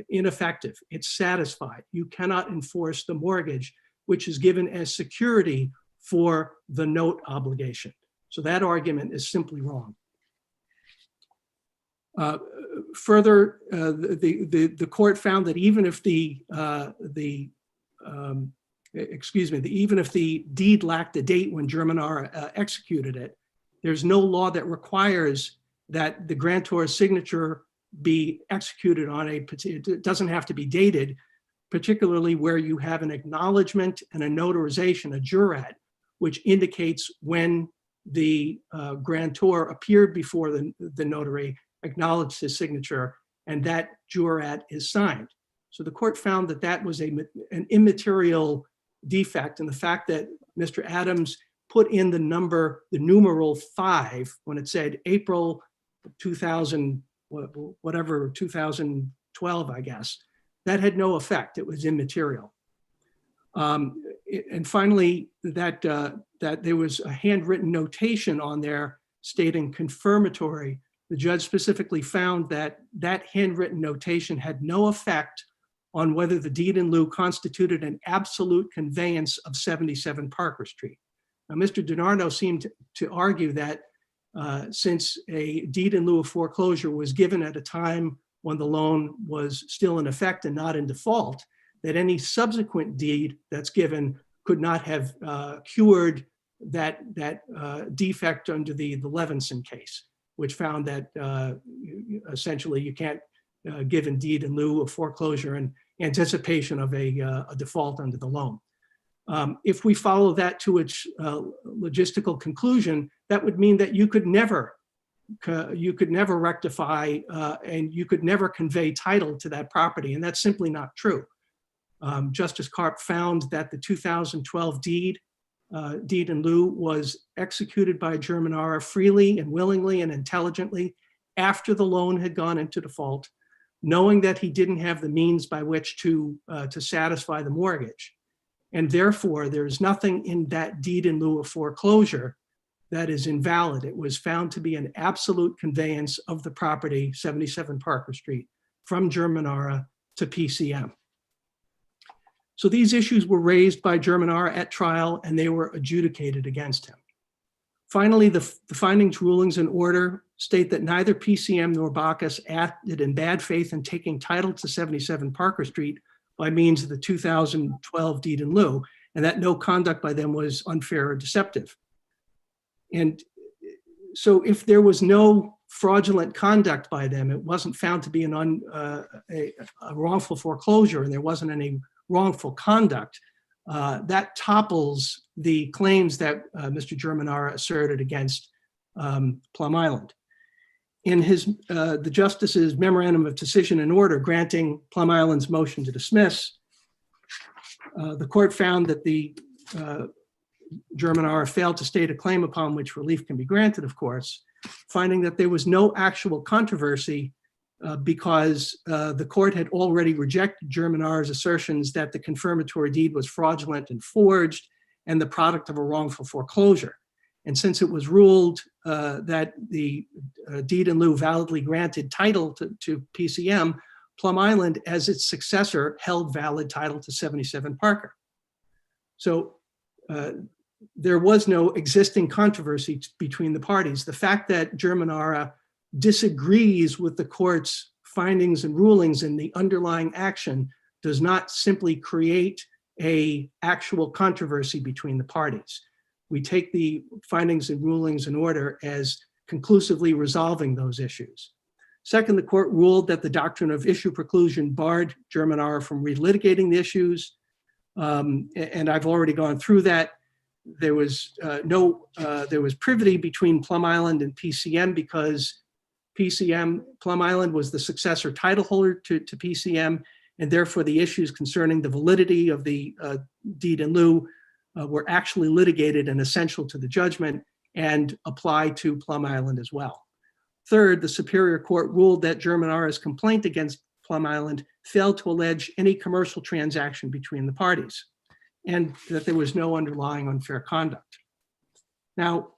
ineffective. It's satisfied. You cannot enforce the mortgage, which is given as security for the note obligation. So that argument is simply wrong. Further, the court found that even if even if the deed lacked a date when Germinara executed it, there's no law that requires that the grantor's signature be executed on it doesn't have to be dated, particularly where you have an acknowledgement and a notarization, a jurat, which indicates when the grantor appeared before the notary, acknowledged his signature, and that jurat is signed. So the court found that that was an immaterial defect, and the fact that Mr. Adams put in the numeral 5 when it said April 2000, whatever, 2012, I guess, that had no effect. It was immaterial. And finally, that there was a handwritten notation on there stating confirmatory. The judge specifically found that that handwritten notation had no effect on whether the deed in lieu constituted an absolute conveyance of 77 Parker Street. Now, Mr. DiNardo seemed to argue that since a deed in lieu of foreclosure was given at a time when the loan was still in effect and not in default, that any subsequent deed that's given could not have cured that defect under the Levinson case, which found that essentially you can't give a deed in lieu of foreclosure in anticipation of a default under the loan. If we follow that to its logistical conclusion, that would mean that you could never rectify and you could never convey title to that property, and that's simply not true. Justice Karp found that the 2012 deed in lieu was executed by Germinara freely and willingly and intelligently after the loan had gone into default, knowing that he didn't have the means by which to satisfy the mortgage. And therefore, there's nothing in that deed in lieu of foreclosure that is invalid. It was found to be an absolute conveyance of the property, 77 Parker Street, from Germinara to PCM. So these issues were raised by Germinara at trial and they were adjudicated against him. Finally, the findings, rulings, and order state that neither PCM nor Bacchus acted in bad faith in taking title to 77 Parker Street by means of the 2012 deed in lieu, and that no conduct by them was unfair or deceptive. And so if there was no fraudulent conduct by them, it wasn't found to be a wrongful foreclosure and there wasn't any wrongful conduct, that topples the claims that Mr. Germinara asserted against Plum Island. In the Justice's memorandum of decision and order granting Plum Island's motion to dismiss, the court found that the Germinara failed to state a claim upon which relief can be granted, of course, finding that there was no actual controversy because the court had already rejected Germinara's assertions that the confirmatory deed was fraudulent and forged and the product of a wrongful foreclosure. And since it was ruled that the deed in lieu validly granted title to PCM, Plum Island, as its successor, held valid title to 77 Parker. So there was no existing controversy between the parties. The fact that Germanara disagrees with the court's findings and rulings in the underlying action does not simply create an actual controversy between the parties. We take the findings and rulings in order as conclusively resolving those issues. Second, the court ruled that the doctrine of issue preclusion barred Germanara from relitigating the issues. And I've already gone through that. There was there was privity between Plum Island and PCM because Plum Island was the successor title holder to PCM, and therefore the issues concerning the validity of the deed in lieu were actually litigated and essential to the judgment and apply to Plum Island as well. Third, the Superior Court ruled that Germanara's complaint against Plum Island failed to allege any commercial transaction between the parties and that there was no underlying unfair conduct. Now,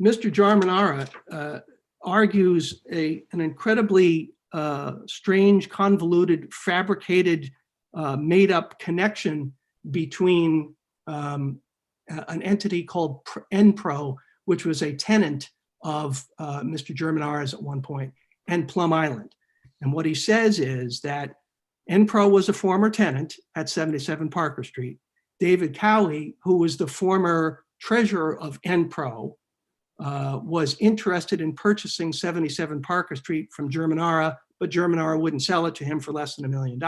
Mr. Germanara argues an incredibly strange, convoluted, fabricated, made-up connection between an entity called NPRO, which was a tenant of Mr. Germanara's at one point, and Plum Island. And what he says is that NPRO was a former tenant at 77 Parker Street. David Cowie, who was the former treasurer of NPRO, was interested in purchasing 77 Parker Street from Germanara, but Germanara wouldn't sell it to him for less than $1 million.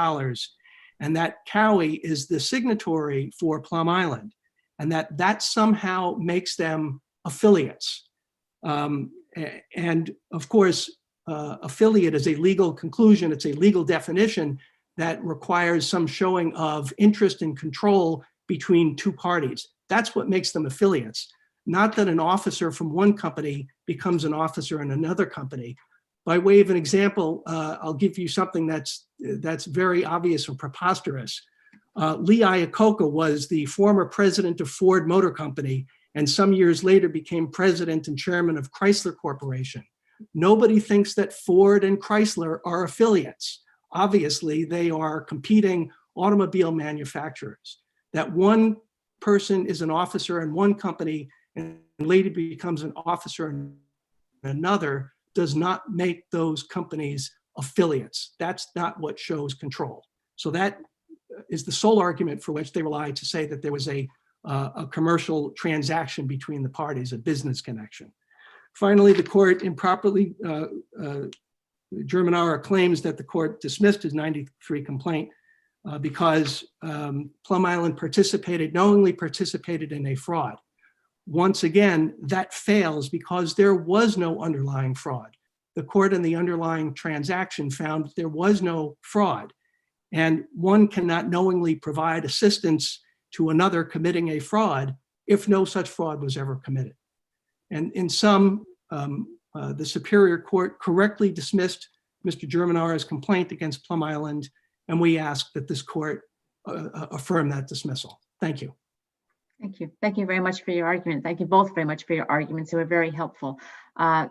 And that Cowie is the signatory for Plum Island, and that somehow makes them affiliates. And of course, affiliate is a legal conclusion. It's a legal definition that requires some showing of interest and control between two parties. That's what makes them affiliates. Not that an officer from one company becomes an officer in another company. By way of an example, I'll give you something that's very obvious and preposterous. Lee Iacocca was the former president of Ford Motor Company, and some years later became president and chairman of Chrysler Corporation. Nobody thinks that Ford and Chrysler are affiliates. Obviously, they are competing automobile manufacturers. That one person is an officer in one company and later becomes an officer in another does not make those companies affiliates. That's not what shows control. So that is the sole argument for which they rely to say that there was a commercial transaction between the parties, a business connection. Finally, the court improperly, Germanara claims that the court dismissed his 93 complaint because Plum Island knowingly participated in a fraud. Once again, that fails because there was no underlying fraud. The court in the underlying transaction found there was no fraud, and one cannot knowingly provide assistance to another committing a fraud if no such fraud was ever committed. And in sum, the Superior Court correctly dismissed Mr. Germanara's complaint against Plum Island, and we ask that this court affirm that dismissal. Thank you. Thank you. Thank you very much for your argument. Thank you both very much for your arguments. They were very helpful. The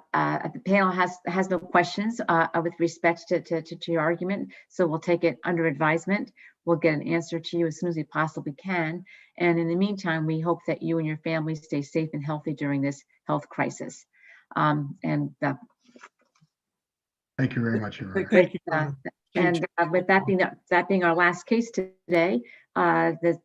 panel has no questions with respect to your argument, so we'll take it under advisement. We'll get an answer to you as soon as we possibly can. And in the meantime, we hope that you and your family stay safe and healthy during this health crisis. Thank you very much. Thank you. And with that being our last case today, the